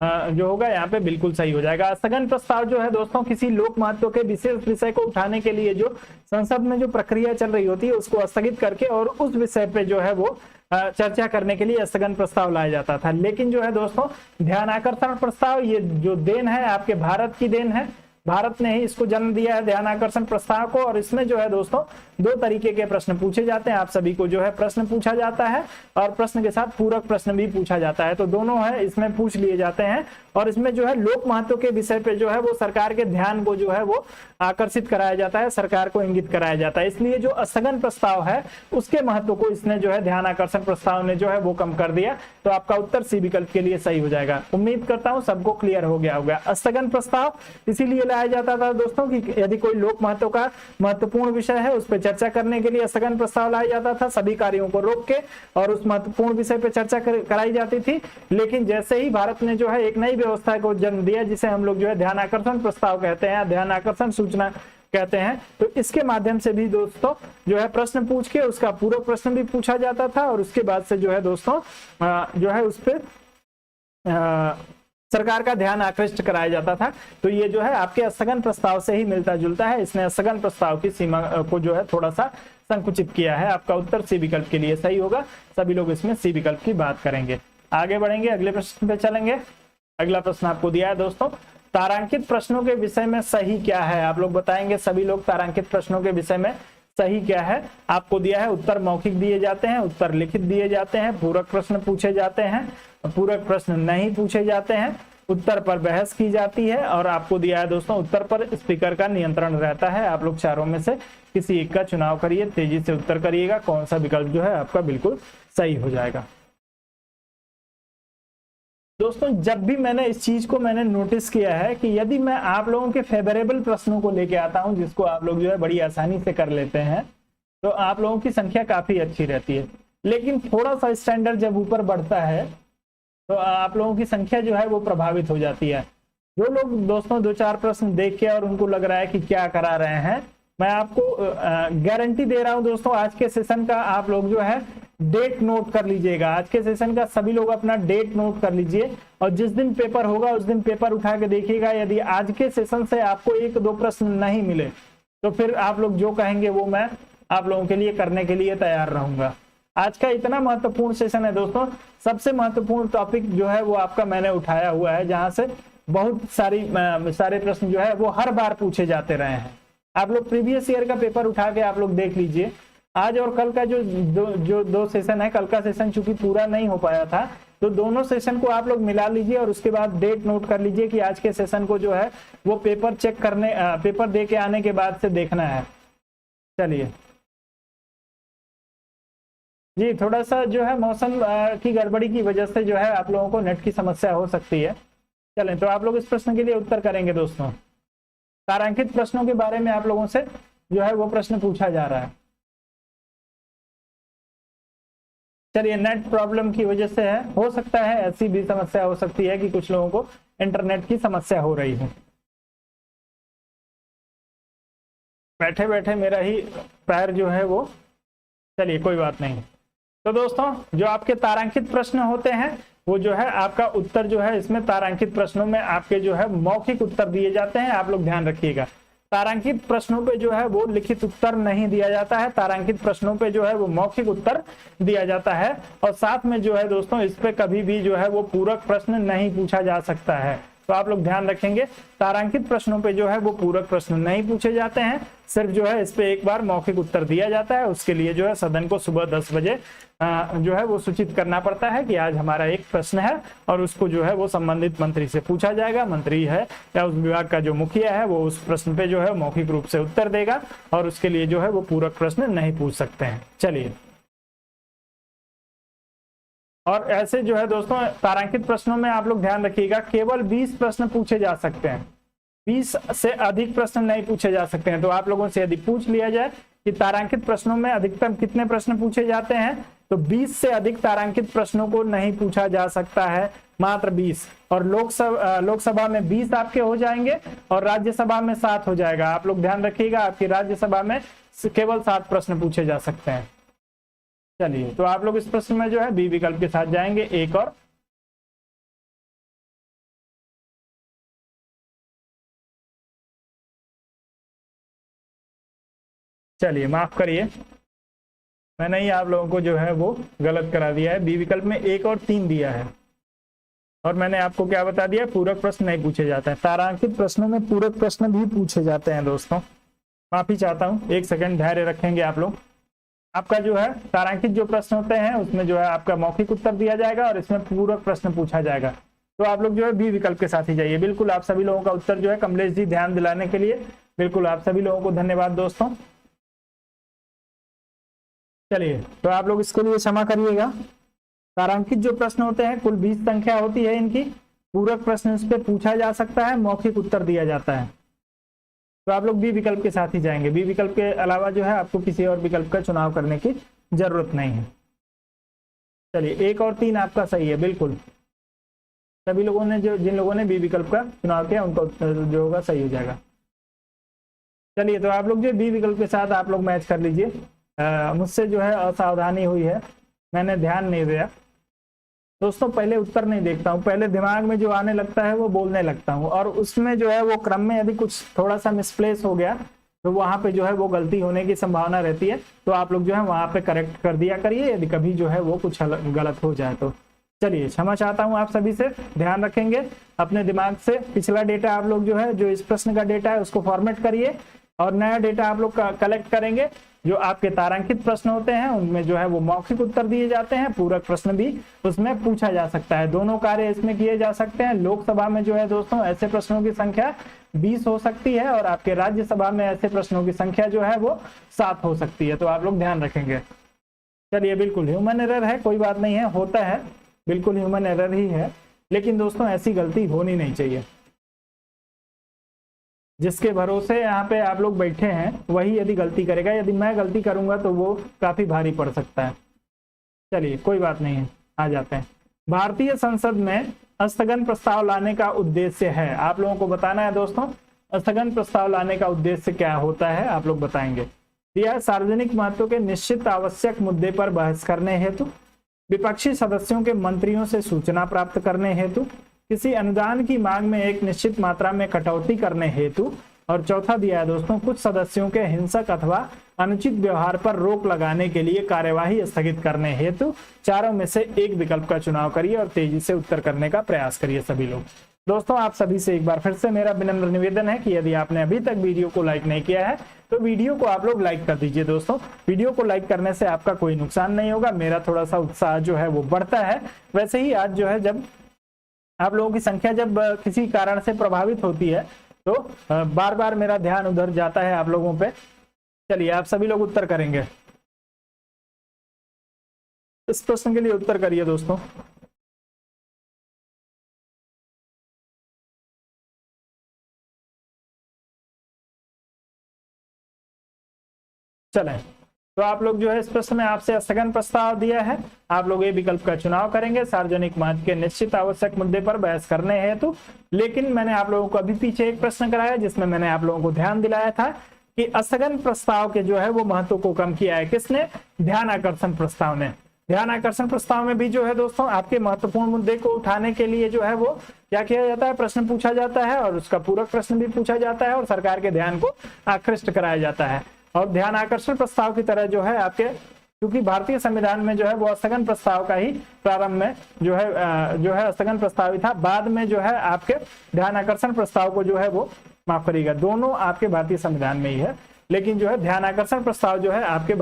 जो होगा यहाँ पे बिल्कुल सही हो जाएगा। स्थगन प्रस्ताव जो है दोस्तों किसी लोक महत्व के विशेष विषय को उठाने के लिए जो संसद में जो प्रक्रिया चल रही होती है उसको स्थगित करके और उस विषय पे जो है वो चर्चा करने के लिए स्थगन प्रस्ताव लाया जाता था। लेकिन जो है दोस्तों ध्यान आकर्षण प्रस्ताव ये जो देन है आपके भारत की देन है, भारत ने ही इसको जन्म दिया है ध्यान आकर्षण प्रस्ताव को। और इसमें जो है दोस्तों दो तरीके के प्रश्न पूछे जाते हैं, आप सभी को जो है प्रश्न पूछा जाता है और प्रश्न के साथ पूरक प्रश्न भी पूछा जाता है, तो दोनों है इसमें पूछ लिए जाते हैं। और इसमें जो है लोक महत्व के विषय पे जो है वो सरकार के ध्यान को जो है वो आकर्षित कराया जाता है, सरकार को इंगित कराया जाता है। इसलिए जो स्थगन प्रस्ताव है उसके महत्व को इसने जो है ध्यान आकर्षण प्रस्ताव ने जो है वो कम कर दिया। तो आपका उत्तर सी विकल्प के लिए सही हो जाएगा। उम्मीद करता हूं सबको क्लियर हो गया होगा। स्थगन प्रस्ताव इसीलिए लाया जाता था दोस्तों कि यदि कोई लोक महत्व का महत्वपूर्ण विषय है उस पर चर्चा करने के लिए स्थगन प्रस्ताव लाया जाता था, सभी कार्यों को रोक के और उस महत्वपूर्ण विषय पर चर्चा कराई जाती थी। लेकिन जैसे ही भारत ने जो है एक नई व्यवस्था को जन्म दिया जिसे हम लोग जो है ध्यान आकर्षण प्रस्ताव कहते हैं, ध्यान आकर्षण सूचना कहते हैं, तो इसके माध्यम से भी दोस्तों जो है प्रश्न पूछ के उसका पूरक प्रश्न भी पूछा जाता था और उसके बाद से जो है दोस्तों जो है उस पर सरकार का ध्यान आकृष्ट कराया जाता था। तो ये जो है आपके स्थगन प्रस्ताव से ही मिलता जुलता है। इसने स्थगन प्रस्ताव की सीमा को जो है थोड़ा सा संकुचित किया है। आपका उत्तर सी विकल्प के लिए सही होगा। सभी लोग इसमें सी विकल्प की बात करेंगे। आगे बढ़ेंगे, अगले प्रश्न पे चलेंगे। अगला प्रश्न आपको दिया है दोस्तों, तारांकित प्रश्नों के विषय में सही क्या है? आप लोग बताएंगे सभी लोग तारांकित प्रश्नों के विषय में सही क्या है। आपको दिया है उत्तर मौखिक दिए जाते हैं, उत्तर लिखित दिए जाते हैं, पूरक प्रश्न पूछे जाते हैं, पूरक प्रश्न नहीं पूछे जाते हैं, उत्तर पर बहस की जाती है और आपको दिया है दोस्तों उत्तर पर स्पीकर का नियंत्रण रहता है। आप लोग चारों में से किसी एक का चुनाव करिए, तेजी से उत्तर करिएगा कौन सा विकल्प जो है आपका बिल्कुल सही हो जाएगा। दोस्तों जब भी मैंने इस चीज को मैंने नोटिस किया है कि यदि मैं आप लोगों के फेवरेबल प्रश्नों को लेके आता हूं जिसको आप लोग जो है बड़ी आसानी से कर लेते हैं तो आप लोगों की संख्या काफी अच्छी रहती है। लेकिन थोड़ा सा स्टैंडर्ड जब ऊपर बढ़ता है तो आप लोगों की संख्या जो है वो प्रभावित हो जाती है। जो लोग दोस्तों दो चार प्रश्न देख के और उनको लग रहा है कि क्या करा रहे हैं, मैं आपको गारंटी दे रहा हूं दोस्तों आज के सेशन का आप लोग जो है डेट नोट कर लीजिएगा। आज के सेशन का सभी लोग अपना डेट नोट कर लीजिए और जिस दिन पेपर होगा उस दिन पेपर उठा के देखिएगा। यदि आज के सेशन से आपको एक दो प्रश्न नहीं मिले तो फिर आप लोग जो कहेंगे वो मैं आप लोगों के लिए करने के लिए तैयार रहूंगा। आज का इतना महत्वपूर्ण सेशन है दोस्तों, सबसे महत्वपूर्ण टॉपिक जो है वो आपका मैंने उठाया हुआ है जहां से बहुत सारे प्रश्न जो है वो हर बार पूछे जाते रहे हैं। आप लोग प्रीवियस ईयर का पेपर उठा के आप लोग देख लीजिए। आज और कल का जो दो सेशन है, कल का सेशन चूंकि पूरा नहीं हो पाया था तो दोनों सेशन को आप लोग मिला लीजिए और उसके बाद डेट नोट कर लीजिए कि आज के सेशन को जो है वो पेपर चेक करने पेपर दे के आने के बाद से देखना है। चलिए जी, थोड़ा सा जो है मौसम की गड़बड़ी की वजह से जो है आप लोगों को नेट की समस्या हो सकती है। चलें, तो आप लोग इस प्रश्न के लिए उत्तर करेंगे दोस्तों। तारांकित प्रश्नों के बारे में आप लोगों से जो है वो प्रश्न पूछा जा रहा है। चलिए, नेट प्रॉब्लम की वजह से है, हो सकता है ऐसी भी समस्या हो सकती है कि कुछ लोगों को इंटरनेट की समस्या हो रही है। बैठे बैठे मेरा ही पैर जो है वो, चलिए कोई बात नहीं। तो दोस्तों जो आपके तारांकित प्रश्न होते हैं वो जो है आपका उत्तर जो है इसमें तारांकित प्रश्नों में आपके जो है मौखिक उत्तर दिए जाते हैं। आप लोग ध्यान रखिएगा, तारांकित प्रश्नों पे जो है वो लिखित उत्तर नहीं दिया जाता है, तारांकित प्रश्नों पे जो है वो मौखिक उत्तर दिया जाता है। और साथ में जो है दोस्तों इस पे कभी भी जो है वो पूरक प्रश्न नहीं पूछा जा सकता है। तो आप लोग ध्यान रखेंगे, तारांकित प्रश्नों पे जो है वो पूरक प्रश्न नहीं पूछे जाते हैं, सिर्फ जो है इस पे एक बार मौखिक उत्तर दिया जाता है। उसके लिए जो है सदन को सुबह 10 बजे जो है वो सूचित करना पड़ता है कि आज हमारा एक प्रश्न है और उसको जो है वो संबंधित मंत्री से पूछा जाएगा। मंत्री है या उस विभाग का जो मुखिया है वो उस प्रश्न पे जो है मौखिक रूप से उत्तर देगा और उसके लिए जो है वो पूरक प्रश्न नहीं पूछ सकते हैं। चलिए और ऐसे जो है दोस्तों तारांकित प्रश्नों में आप लोग ध्यान रखिएगा केवल 20 प्रश्न पूछे जा सकते हैं, 20 से अधिक प्रश्न नहीं पूछे जा सकते हैं। तो आप लोगों से यदि पूछ लिया जाए कि तारांकित प्रश्नों में अधिकतम कितने प्रश्न पूछे जाते हैं, तो 20 से अधिक तारांकित प्रश्नों को नहीं पूछा जा सकता है, मात्र 20। और लोकसभा में 20 आपके हो जाएंगे और राज्यसभा में 7 हो जाएगा। आप लोग ध्यान रखिएगा आपकी राज्यसभा में केवल 7 प्रश्न पूछे जा सकते हैं। चलिए, तो आप लोग इस प्रश्न में जो है बी विकल्प के साथ जाएंगे, एक और। चलिए माफ करिए, मैंने ही आप लोगों को जो है वो गलत करा दिया है। बी विकल्प में 1 और 3 दिया है और मैंने आपको क्या बता दिया, पूरक प्रश्न नहीं पूछे जाते हैं। तारांकित प्रश्नों में पूरक प्रश्न भी पूछे जाते हैं दोस्तों। माफी चाहता हूँ, 1 सेकंड धैर्य रखेंगे आप लोग। आपका जो है तारांकित जो प्रश्न होते हैं उसमें जो है आपका मौखिक उत्तर दिया जाएगा और इसमें पूरक प्रश्न पूछा जाएगा। तो आप लोग जो है बी विकल्प के साथ ही जाइए। बिल्कुल आप सभी लोगों का उत्तर जो है कमलेश जी ध्यान दिलाने के लिए बिल्कुल आप सभी लोगों को धन्यवाद दोस्तों। चलिए, तो आप लोग इसके लिए क्षमा करिएगा। तारांकित जो प्रश्न होते हैं कुल 20 संख्या होती है इनकी। पूरक प्रश्न इस पे पूछा जा सकता है, मौखिक उत्तर दिया जाता है। तो आप लोग बी विकल्प के साथ ही जाएंगे। बी विकल्प के अलावा जो है आपको किसी और विकल्प का चुनाव करने की जरूरत नहीं है। चलिए, 1 और 3 आपका सही है, बिल्कुल सभी लोगों ने जिन लोगों ने बी विकल्प का चुनाव किया उनका उत्तर जो होगा सही हो जाएगा। चलिए, तो आप लोग जो बी विकल्प के साथ आप लोग मैच कर लीजिए। मुझसे जो है असावधानी हुई है, मैंने ध्यान नहीं दिया दोस्तों। पहले उत्तर नहीं देखता हूँ, पहले दिमाग में जो आने लगता है वो बोलने लगता हूँ और उसमें जो है वो क्रम में यदि कुछ थोड़ा सा मिसप्लेस हो गया तो वहां पे जो है वो गलती होने की संभावना रहती है। तो आप लोग जो है वहां पे करेक्ट कर दिया करिए यदि कभी जो है वो कुछ गलत हो जाए तो। चलिए, क्षमा चाहता हूँ आप सभी से, ध्यान रखेंगे अपने दिमाग से। पिछला डेटा आप लोग जो है जो इस प्रश्न का डेटा है उसको फॉर्मेट करिए और नया डेटा आप लोग कलेक्ट करेंगे। जो आपके तारांकित प्रश्न होते हैं उनमें जो है वो मौखिक उत्तर दिए जाते हैं, पूरक प्रश्न भी उसमें पूछा जा सकता है। दोनों कार्य इसमें किए जा सकते हैं। लोकसभा में जो है दोस्तों ऐसे प्रश्नों की संख्या 20 हो सकती है और आपके राज्यसभा में ऐसे प्रश्नों की संख्या जो है वो 7 हो सकती है। तो आप लोग ध्यान रखेंगे। चलिए, बिल्कुल ह्यूमन एरर है, कोई बात नहीं है, होता है, बिल्कुल ह्यूमन एरर ही है, लेकिन दोस्तों ऐसी गलती होनी नहीं चाहिए। जिसके भरोसे यहाँ पे आप लोग बैठे हैं वही यदि गलती करेगा, यदि मैं गलती करूंगा तो वो काफी भारी पड़ सकता है। चलिए, कोई बात नहीं है, आ जाते हैं। भारतीय संसद में स्थगन प्रस्ताव लाने का उद्देश्य है, आप लोगों को बताना है दोस्तों। स्थगन प्रस्ताव लाने का उद्देश्य क्या होता है आप लोग बताएंगे। दिया सार्वजनिक महत्व के निश्चित आवश्यक मुद्दे पर बहस करने हेतु, विपक्षी सदस्यों के मंत्रियों से सूचना प्राप्त करने हेतु, किसी अनुदान की मांग में एक निश्चित मात्रा में कटौती करने हेतु, और चौथा दिया है दोस्तों कुछ सदस्यों के हिंसक अथवा अनुचित व्यवहार पर रोक लगाने के लिए कार्यवाही स्थगित करने हेतु। चारों में से एक विकल्प का चुनाव करिए और तेजी से उत्तर करने का प्रयास करिए सभी लोग। दोस्तों, आप सभी से एक बार फिर से मेरा विनम्र निवेदन है कि यदि आपने अभी तक वीडियो को लाइक नहीं किया है तो वीडियो को आप लोग लाइक कर दीजिए दोस्तों। वीडियो को लाइक करने से आपका कोई नुकसान नहीं होगा, मेरा थोड़ा सा उत्साह जो है वो बढ़ता है। वैसे ही आज जो है जब आप लोगों की संख्या जब किसी कारण से प्रभावित होती है तो बार बार मेरा ध्यान उधर जाता है आप लोगों पे। चलिए, आप सभी लोग उत्तर करेंगे, इस प्रश्न के लिए उत्तर करिए दोस्तों। चलें, तो आप लोग जो है इस प्रश्न में आपसे स्थगन प्रस्ताव दिया है, आप लोग ये विकल्प का चुनाव करेंगे सार्वजनिक महत्व के निश्चित आवश्यक मुद्दे पर बहस करने हेतु। लेकिन मैंने आप लोगों को अभी पीछे एक प्रश्न कराया जिसमें मैंने आप लोगों को ध्यान दिलाया था कि स्थगन प्रस्ताव के जो है वो महत्व को कम किया है किसने, ध्यान आकर्षण प्रस्ताव ने। ध्यान आकर्षण प्रस्ताव में भी जो है दोस्तों आपके महत्वपूर्ण मुद्दे को उठाने के लिए जो है वो क्या किया जाता है, प्रश्न पूछा जाता है और उसका पूरक प्रश्न भी पूछा जाता है और सरकार के ध्यान को आकृष्ट कराया जाता है। और ध्यान आकर्षण प्रस्ताव की तरह जो है आपके, क्योंकि भारतीय संविधान में जो है वो स्थगन प्रस्ताव का ही प्रारंभ में जो है स्थगन प्रस्ताव ही था, बाद में जो है आपके ध्यान आकर्षण प्रस्ताव को जो है वो माफ करिएगा, दोनों आपके भारतीय संविधान में ही है, लेकिन जो है ध्यान आकर्षण प्रस्ताव जो है आपके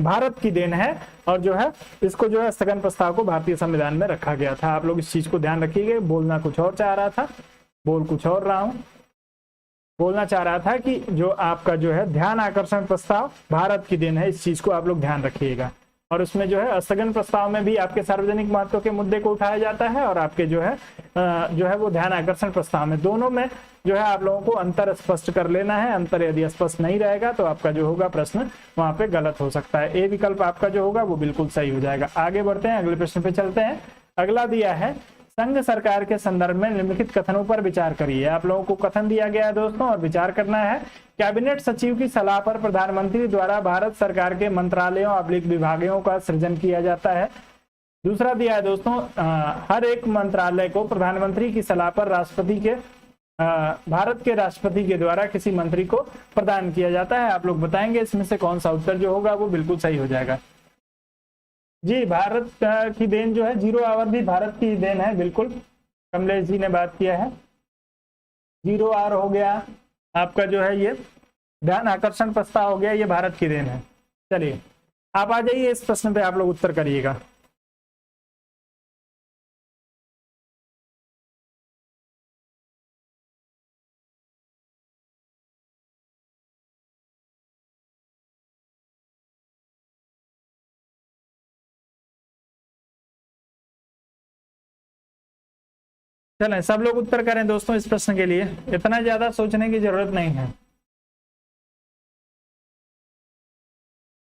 भारत की देन है और जो है इसको जो है स्थगन प्रस्ताव को भारतीय संविधान में रखा गया था। आप लोग इस चीज को ध्यान रखिएगा। बोलना कुछ और चाह रहा था, बोल कुछ और रहा हूं, बोलना चाह रहा था कि जो आपका जो है ध्यान आकर्षण प्रस्ताव भारत की देन है, इस चीज को आप लोग ध्यान रखिएगा। और उसमें जो है स्थगन प्रस्ताव में भी आपके सार्वजनिक महत्व के मुद्दे को उठाया जाता है और आपके जो है वो ध्यान आकर्षण प्रस्ताव में, दोनों में जो है आप लोगों को अंतर स्पष्ट कर लेना है। अंतर यदि स्पष्ट नहीं रहेगा तो आपका जो होगा प्रश्न वहां पे गलत हो सकता है। ए विकल्प आपका जो होगा वो बिल्कुल सही हो जाएगा। आगे बढ़ते हैं, अगले प्रश्न पे चलते हैं। अगला दिया है संघ सरकार के संदर्भ में निम्नलिखित कथनों पर विचार करिए। आप लोगों को कथन दिया गया है दोस्तों और विचार करना है। कैबिनेट सचिव की सलाह पर प्रधानमंत्री द्वारा भारत सरकार के मंत्रालयों अब्लिक विभागों का सृजन किया जाता है। दूसरा दिया है दोस्तों हर एक मंत्रालय को प्रधानमंत्री की सलाह पर राष्ट्रपति के भारत के राष्ट्रपति के द्वारा किसी मंत्री को प्रदान किया जाता है। आप लोग बताएंगे इसमें से कौन सा उत्तर जो होगा वो बिल्कुल सही हो जाएगा। जी, भारत की देन जो है, 0 आवर भी भारत की देन है, बिल्कुल कमलेश जी ने बात किया है। 0 आवर हो गया आपका जो है, ये ध्यान आकर्षण प्रस्ताव हो गया, ये भारत की देन है। चलिए आप आ जाइए, इस प्रश्न पे आप लोग उत्तर करिएगा। चलें सब लोग उत्तर करें दोस्तों इस प्रश्न के लिए, इतना ज्यादा सोचने की जरूरत नहीं है।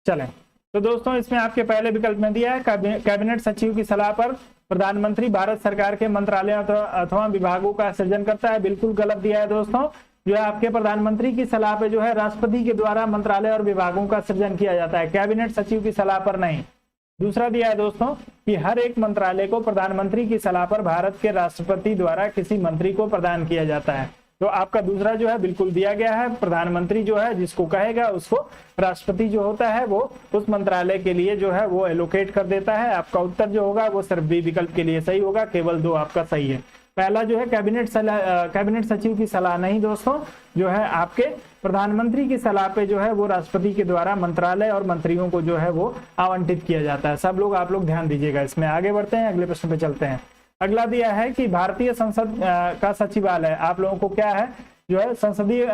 चलें तो दोस्तों इसमें आपके पहले विकल्प में दिया है कैबिनेट सचिव की सलाह पर प्रधानमंत्री भारत सरकार के मंत्रालय अथवा विभागों का सृजन करता है, बिल्कुल गलत दिया है दोस्तों। जो है आपके प्रधानमंत्री की सलाह पे जो है राष्ट्रपति के द्वारा मंत्रालय और विभागों का सृजन किया जाता है, कैबिनेट सचिव की सलाह पर नहीं। दूसरा दिया है दोस्तों कि हर एक मंत्रालय को प्रधानमंत्री की सलाह पर भारत के राष्ट्रपति द्वारा किसी मंत्री को प्रदान किया जाता है। तो आपका दूसरा जो है बिल्कुल दिया गया है, प्रधानमंत्री जो है जिसको कहेगा उसको राष्ट्रपति जो होता है वो उस मंत्रालय के लिए जो है वो एलोकेट कर देता है। आपका उत्तर जो होगा वो सिर्फ बी विकल्प के लिए सही होगा, केवल 2 आपका सही है। पहला जो है कैबिनेट सचिव की सलाह नहीं दोस्तों, जो है आपके प्रधानमंत्री की सलाह पे जो है वो राष्ट्रपति के द्वारा मंत्रालय और मंत्रियों को जो है वो आवंटित किया जाता है। सब लोग आप लोग ध्यान दीजिएगा इसमें। आगे बढ़ते हैं, अगले प्रश्न पे चलते हैं। अगला दिया है कि भारतीय संसद का सचिवालय आप लोगों को क्या है, जो है संसदीय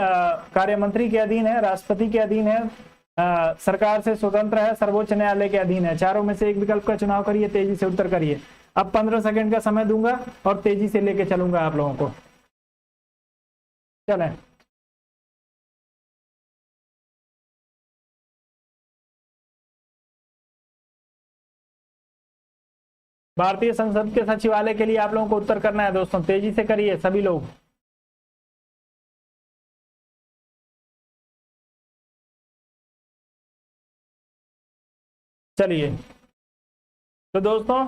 कार्य मंत्री के अधीन है, राष्ट्रपति के अधीन है, सरकार से स्वतंत्र है, सर्वोच्च न्यायालय के अधीन है। चारों में से एक विकल्प का चुनाव करिए, तेजी से उत्तर करिए। अब 15 सेकंड का समय दूंगा और तेजी से लेके चलूंगा आप लोगों को। चलें भारतीय संसद के सचिवालय के लिए आप लोगों को उत्तर करना है दोस्तों, तेजी से करिए सभी लोग। चलिए तो दोस्तों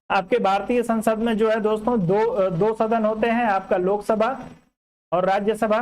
आपके भारतीय संसद में जो है दोस्तों दो सदन होते हैं, आपका लोकसभा और राज्यसभा।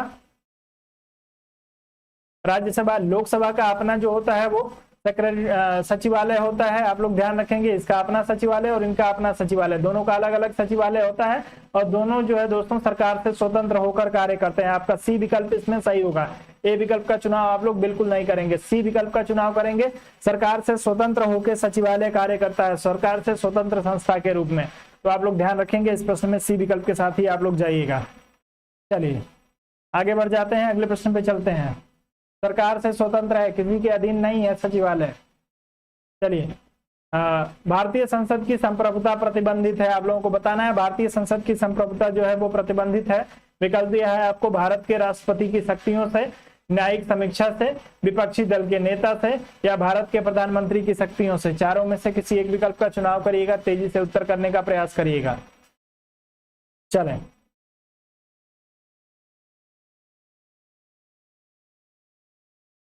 लोकसभा का अपना जो होता है वो सचिवालय होता है, आप लोग ध्यान रखेंगे, इसका अपना सचिवालय और इनका अपना सचिवालय, दोनों का अलग अलग सचिवालय होता है और दोनों जो है दोस्तों सरकार से स्वतंत्र होकर कार्य करते हैं। आपका सी विकल्प इसमें सही होगा। ए विकल्प का चुनाव आप लोग बिल्कुल नहीं करेंगे, सी विकल्प का चुनाव करेंगे। सरकार से स्वतंत्र होकर सचिवालय कार्य करता है, सरकार से स्वतंत्र संस्था के रूप में। तो आप लोग ध्यान रखेंगे इस प्रश्न में सी विकल्प के साथ ही आप लोग जाइएगा। चलिए आगे बढ़ जाते हैं, अगले प्रश्न पे चलते हैं। सरकार से स्वतंत्र है, किसी के अधीन नहीं है सचिवालय। चलिए भारतीय संसद की संप्रभुता प्रतिबंधित है, आप लोगों को बताना है भारतीय संसद की संप्रभुता जो है वो प्रतिबंधित है। विकल्प दिया है आपको भारत के राष्ट्रपति की शक्तियों से, न्यायिक समीक्षा से, विपक्षी दल के नेता से या भारत के प्रधानमंत्री की शक्तियों से। चारों में से किसी एक विकल्प का चुनाव करिएगा, तेजी से उत्तर करने का प्रयास करिएगा। चलें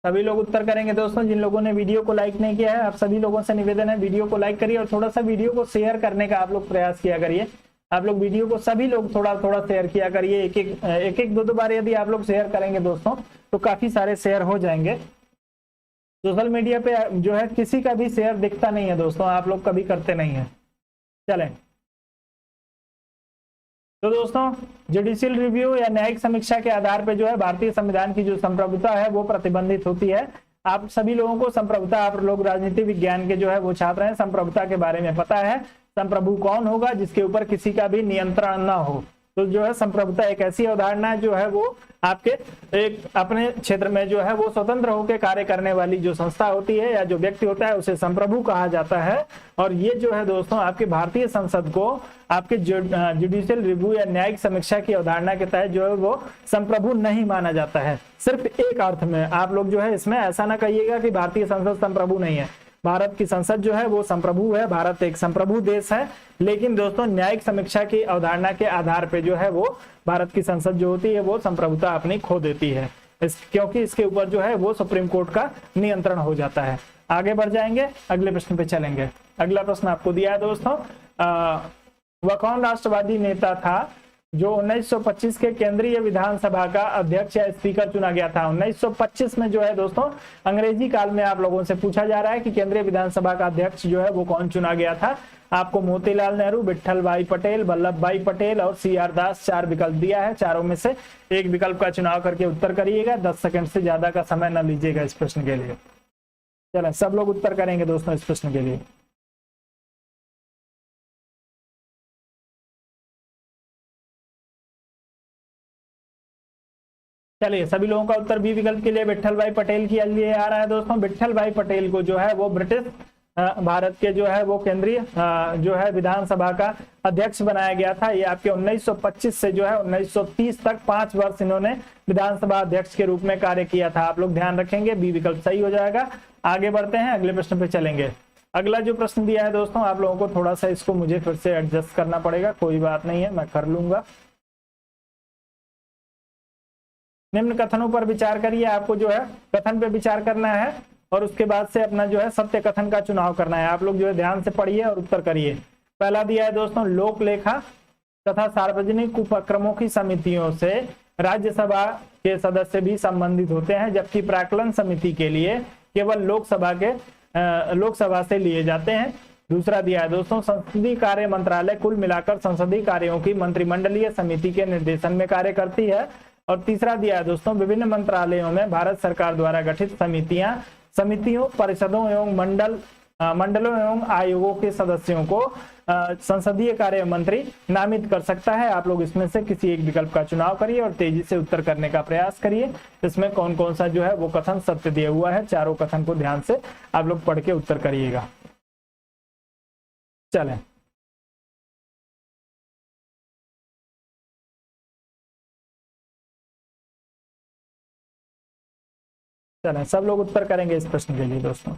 सभी लोग उत्तर करेंगे दोस्तों। जिन लोगों ने वीडियो को लाइक नहीं किया है, आप सभी लोगों से निवेदन है वीडियो को लाइक करिए और थोड़ा सा वीडियो को शेयर करने का आप लोग प्रयास किया करिए। आप लोग वीडियो को सभी लोग थोड़ा थोड़ा शेयर किया करिए, एक दो बार यदि आप लोग शेयर करेंगे दोस्तों तो काफी सारे शेयर हो जाएंगे। सोशल मीडिया पे जो है किसी का भी शेयर दिखता नहीं है दोस्तों, आप लोग कभी करते नहीं है। चलें तो दोस्तों जुडिशियल रिव्यू या न्यायिक समीक्षा के आधार पर जो है भारतीय संविधान की जो संप्रभुता है वो प्रतिबंधित होती है। आप सभी लोगों को संप्रभुता, आप लोग राजनीति विज्ञान के जो है वो छात्र हैं, संप्रभुता के बारे में पता है। संप्रभु कौन होगा जिसके ऊपर किसी का भी नियंत्रण ना हो। तो जो है संप्रभुता एक ऐसी अवधारणा जो है वो आपके एक अपने क्षेत्र में जो है वो स्वतंत्र होकर कार्य करने वाली जो संस्था होती है या जो व्यक्ति होता है उसे संप्रभु कहा जाता है। और ये जो है दोस्तों आपके भारतीय संसद को आपके जुडिशियल रिव्यू या न्यायिक समीक्षा की अवधारणा के तहत जो है वो संप्रभु नहीं माना जाता है। सिर्फ एक अर्थ में आप लोग जो है इसमें ऐसा ना कहिएगा कि भारतीय संसद संप्रभु नहीं है। भारत की संसद जो है वो संप्रभु है, भारत एक संप्रभु देश है। लेकिन दोस्तों न्यायिक समीक्षा की अवधारणा के आधार पे जो है वो भारत की संसद जो होती है वो संप्रभुता अपनी खो देती है, क्योंकि इसके ऊपर जो है वो सुप्रीम कोर्ट का नियंत्रण हो जाता है। आगे बढ़ जाएंगे, अगले प्रश्न पे चलेंगे। अगला प्रश्न आपको दिया है दोस्तों, वह कौन राष्ट्रवादी नेता था जो 1925 के केंद्रीय विधानसभा का अध्यक्ष या स्पीकर चुना गया था। 1925 में जो है दोस्तों अंग्रेजी काल में आप लोगों से पूछा जा रहा है कि केंद्रीय विधानसभा का अध्यक्ष जो है वो कौन चुना गया था। आपको मोतीलाल नेहरू, विट्ठल भाई पटेल, वल्लभ भाई पटेल और CR दास 4 विकल्प दिया है। चारों में से एक विकल्प का चुनाव करके उत्तर करिएगा। 10 सेकंड से ज्यादा का समय न लीजिएगा इस प्रश्न के लिए। चलो सब लोग उत्तर करेंगे दोस्तों इस प्रश्न के लिए। चलिए सभी लोगों का उत्तर बी विकल्प के लिए विट्ठल भाई पटेल के लिए आ रहा है दोस्तों। विट्ठल भाई पटेल को जो है वो ब्रिटिश भारत के जो है वो केंद्रीय जो है विधानसभा का अध्यक्ष बनाया गया था। ये आपके 1925 से जो है 1930 तक 5 वर्ष इन्होंने विधानसभा अध्यक्ष के रूप में कार्य किया था। आप लोग ध्यान रखेंगे, बी विकल्प सही हो जाएगा। आगे बढ़ते हैं, अगले प्रश्न पे चलेंगे। अगला जो प्रश्न दिया है दोस्तों, आप लोगों को थोड़ा सा इसको मुझे फिर से एडजस्ट करना पड़ेगा, कोई बात नहीं है, मैं कर लूंगा। निम्न कथनों पर विचार करिए। आपको जो है कथन पे विचार करना है और उसके बाद से अपना जो है सत्य कथन का चुनाव करना है। आप लोग जो है ध्यान से पढ़िए और उत्तर करिए। पहला दिया है दोस्तों, लोक लेखा तथा सार्वजनिक उपक्रमों की समितियों से राज्यसभा के सदस्य भी संबंधित होते हैं, जबकि प्राक्कलन समिति के लिए केवल लोकसभा से लिए जाते हैं। दूसरा दिया है दोस्तों, संसदीय कार्य मंत्रालय कुल मिलाकर संसदीय कार्यों की मंत्रिमंडलीय समिति के निर्देशन में कार्य करती है। और तीसरा दिया है दोस्तों, विभिन्न मंत्रालयों में भारत सरकार द्वारा गठित समितियों, परिषदों एवं मंडलों एवं आयोगों के सदस्यों को संसदीय कार्य मंत्री नामित कर सकता है। आप लोग इसमें से किसी एक विकल्प का चुनाव करिए और तेजी से उत्तर करने का प्रयास करिए। इसमें कौन कौन सा जो है वो कथन सत्य दिया हुआ है, चारों कथन को ध्यान से आप लोग पढ़ के उत्तर करिएगा। चलें, सब लोग उत्तर करेंगे इस प्रश्न के लिए दोस्तों।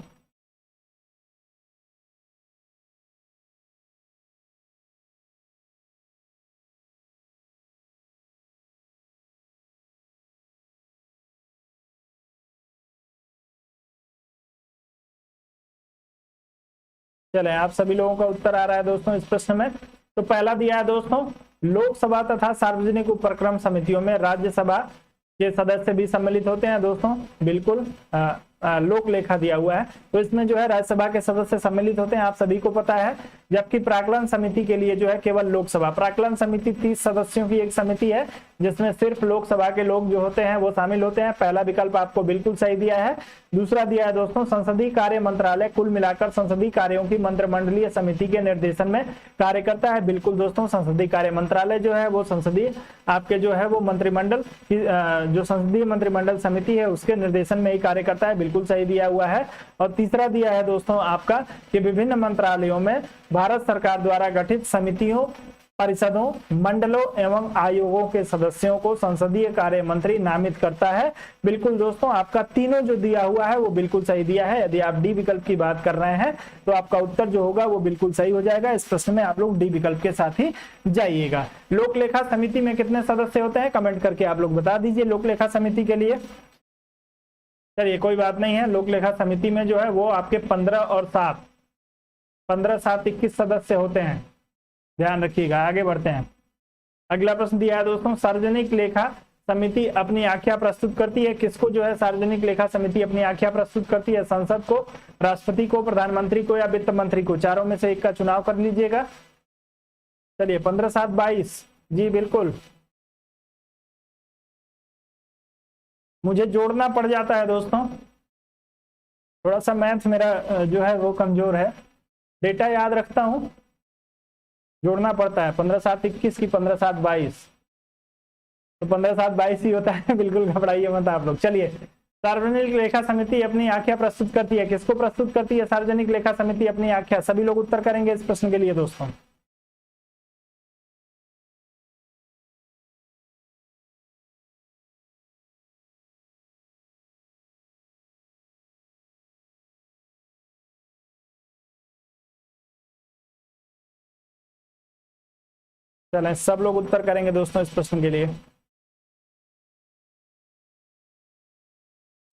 चलें, आप सभी लोगों का उत्तर आ रहा है दोस्तों इस प्रश्न में। तो पहला दिया है दोस्तों, लोकसभा तथा सार्वजनिक उपक्रम समितियों में राज्यसभा के सदस्य भी सम्मिलित होते हैं दोस्तों। बिल्कुल लोक लेखा दिया हुआ है, तो इसमें जो है राज्यसभा के सदस्य सम्मिलित होते हैं, आप सभी को पता है। जबकि प्राक्कलन समिति के लिए जो है केवल लोकसभा, प्राक्कलन समिति 30 सदस्यों की एक समिति है जिसमें सिर्फ लोकसभा के लोग जो होते हैं वो शामिल होते हैं। पहला विकल्प आपको बिल्कुल सही दिया है। दूसरा दिया है दोस्तों, संसदीय कार्य मंत्रालय कुल मिलाकर संसदीय कार्यों की मंत्रिमंडलीय समिति के निर्देशन में कार्य करता है। बिल्कुल दोस्तों, संसदीय कार्य मंत्रालय जो है वो संसदीय आपके जो है वो मंत्रिमंडल की जो संसदीय मंत्रिमंडल समिति है उसके निर्देशन में ही कार्य करता है। बिल्कुल सही दिया हुआ है। और तीसरा दिया है दोस्तों आपका कि विभिन्न मंत्रालयों में भारत सरकार द्वारा गठित समितियों, परिषदों, मंडलों एवं आयोगों के सदस्यों को संसदीय कार्य मंत्री नामित करता है। बिल्कुल दोस्तों, आपका तीनों जो दिया हुआ है वो बिल्कुल सही दिया है। यदि आप डी विकल्प की बात कर रहे हैं तो आपका उत्तर जो होगा वो बिल्कुल सही हो जाएगा। इस प्रश्न में आप लोग डी विकल्प के साथ ही जाइएगा। लोक लेखा समिति में कितने सदस्य होते हैं कमेंट करके आप लोग बता दीजिए लोक लेखा समिति के लिए। चलिए कोई बात नहीं है, लोक लेखा समिति में जो है वो आपके 15 और 7 21 सदस्य होते हैं, ध्यान रखिएगा। आगे बढ़ते हैं, अगला प्रश्न दिया है दोस्तों, सार्वजनिक लेखा समिति अपनी आख्या प्रस्तुत करती है। किसको जो है सार्वजनिक लेखा समिति अपनी आख्या प्रस्तुत करती है? संसद को, राष्ट्रपति को, प्रधानमंत्री को या वित्त मंत्री को? चारों में से एक का चुनाव कर लीजिएगा। चलिए 15, 7, 22 जी बिल्कुल। मुझे जोड़ना पड़ जाता है दोस्तों, थोड़ा सा मैथ मेरा जो है वो कमजोर है। डेटा याद रखता हूं जोड़ना पड़ता है। 15×7 = 21 की 15×7 = 22, तो 15×7 = 22 ही होता है। बिल्कुल घबराइए मत आप लोग। चलिए, सार्वजनिक लेखा समिति अपनी आख्या प्रस्तुत करती है। किसको प्रस्तुत करती है सार्वजनिक लेखा समिति अपनी आख्या? सभी लोग उत्तर करेंगे इस प्रश्न के लिए दोस्तों। चलें, सब लोग उत्तर करेंगे दोस्तों इस प्रश्न के लिए।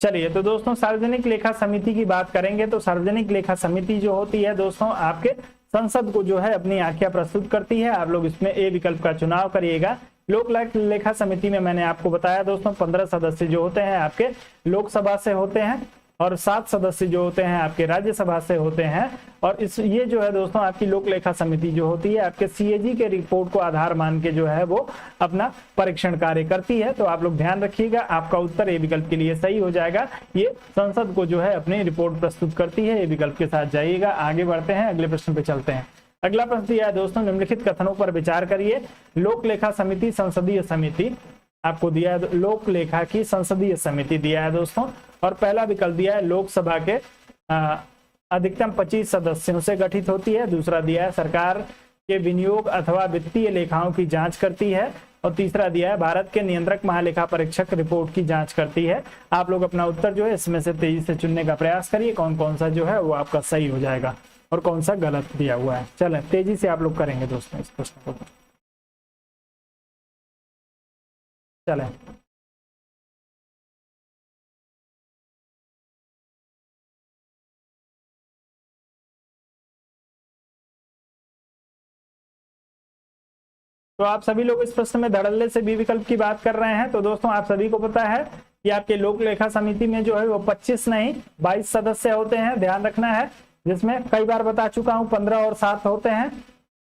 चलिए, तो दोस्तों सार्वजनिक लेखा समिति की बात करेंगे तो सार्वजनिक लेखा समिति जो होती है दोस्तों आपके संसद को जो है अपनी आख्या प्रस्तुत करती है। आप लोग इसमें ए विकल्प का चुनाव करिएगा। लोक लेखा समिति में मैंने आपको बताया दोस्तों 15 सदस्य जो होते हैं आपके लोकसभा से होते हैं और 7 सदस्य जो होते हैं आपके राज्यसभा से होते हैं। और ये जो है दोस्तों आपकी लोक लेखा समिति जो होती है आपके सीएजी के रिपोर्ट को आधार मान के जो है वो अपना परीक्षण कार्य करती है। तो आप लोग ध्यान रखिएगा, आपका उत्तर ए विकल्प के लिए सही हो जाएगा। ये संसद को जो है अपनी रिपोर्ट प्रस्तुत करती है। ए विकल्प के साथ जाइएगा। आगे बढ़ते हैं, अगले प्रश्न पे चलते हैं। अगला प्रश्न दिया है दोस्तों, निम्नलिखित कथनों पर विचार करिए। लोक लेखा समिति संसदीय समिति आपको दिया है, लोक लेखा की संसदीय समिति दिया है दोस्तों। और पहला विकल्प दिया है लोकसभा के अधिकतम 25 सदस्यों से गठित होती है। दूसरा दिया है सरकार के विनियोग अथवा वित्तीय लेखाओं की जांच करती है। और तीसरा दिया है भारत के नियंत्रक महालेखा परीक्षक रिपोर्ट की जांच करती है। आप लोग अपना उत्तर जो है इसमें से तेजी से चुनने का प्रयास करिए, कौन कौन सा जो है वो आपका सही हो जाएगा और कौन सा गलत दिया हुआ है। चलें, तेजी से आप लोग करेंगे दोस्तों इस प्रश्न को। चलें, तो आप सभी लोग इस प्रश्न में धड़ल्ले से बी विकल्प की बात कर रहे हैं। तो दोस्तों आप सभी को पता है कि आपके लोक लेखा समिति में जो है वो 25 नहीं 22 सदस्य होते हैं, ध्यान रखना है। जिसमें कई बार बता चुका हूं 15 और 7 होते हैं।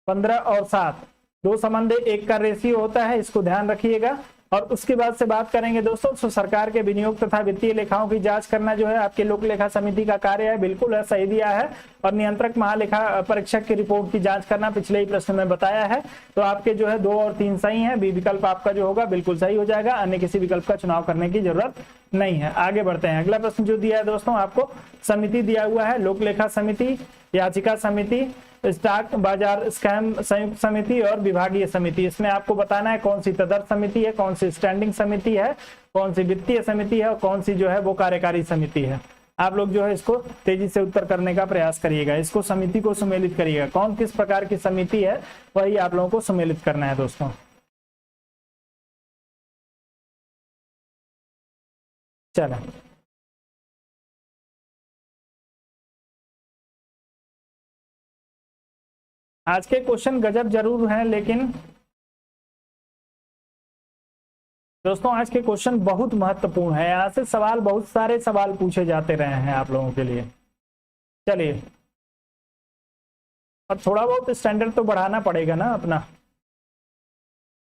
15 और 7 2 संबंध 1 का रेशियो होता है, इसको ध्यान रखिएगा। और उसके बाद से बात करेंगे दोस्तों, तो सरकार के विनियोग तथा वित्तीय लेखाओं की जांच करना जो है आपके लोक लेखा समिति का कार्य है। बिल्कुल है, सही दिया है। और नियंत्रक महालेखा परीक्षक की रिपोर्ट की जांच करना पिछले ही प्रश्न में बताया है। तो आपके जो है 2 और 3 सही है। बी विकल्प आपका जो होगा बिल्कुल सही हो जाएगा। अन्य किसी विकल्प का चुनाव करने की जरूरत नहीं है। आगे बढ़ते हैं। अगला प्रश्न जो दिया है दोस्तों आपको, समिति दिया हुआ है लोक लेखा समिति, याचिका समिति, स्टॉक बाजार स्कैम संयुक्त समिति और विभागीय समिति। इसमें आपको बताना है कौन सी तदर्थ समिति है, कौन सी स्टैंडिंग समिति है, कौन सी वित्तीय समिति है और कौन सी जो है वो कार्यकारी समिति है। आप लोग जो है इसको तेजी से उत्तर करने का प्रयास करिएगा। इसको समिति को सुमेलित करिएगा, कौन किस प्रकार की समिति है वही आप लोगों को सुमेलित करना है दोस्तों। चलें, आज के क्वेश्चन गजब जरूर हैं, लेकिन दोस्तों आज के क्वेश्चन बहुत महत्वपूर्ण है। यहाँ से सवाल, बहुत सारे सवाल पूछे जाते रहे हैं आप लोगों के लिए। चलिए, और थोड़ा बहुत स्टैंडर्ड तो बढ़ाना पड़ेगा ना अपना।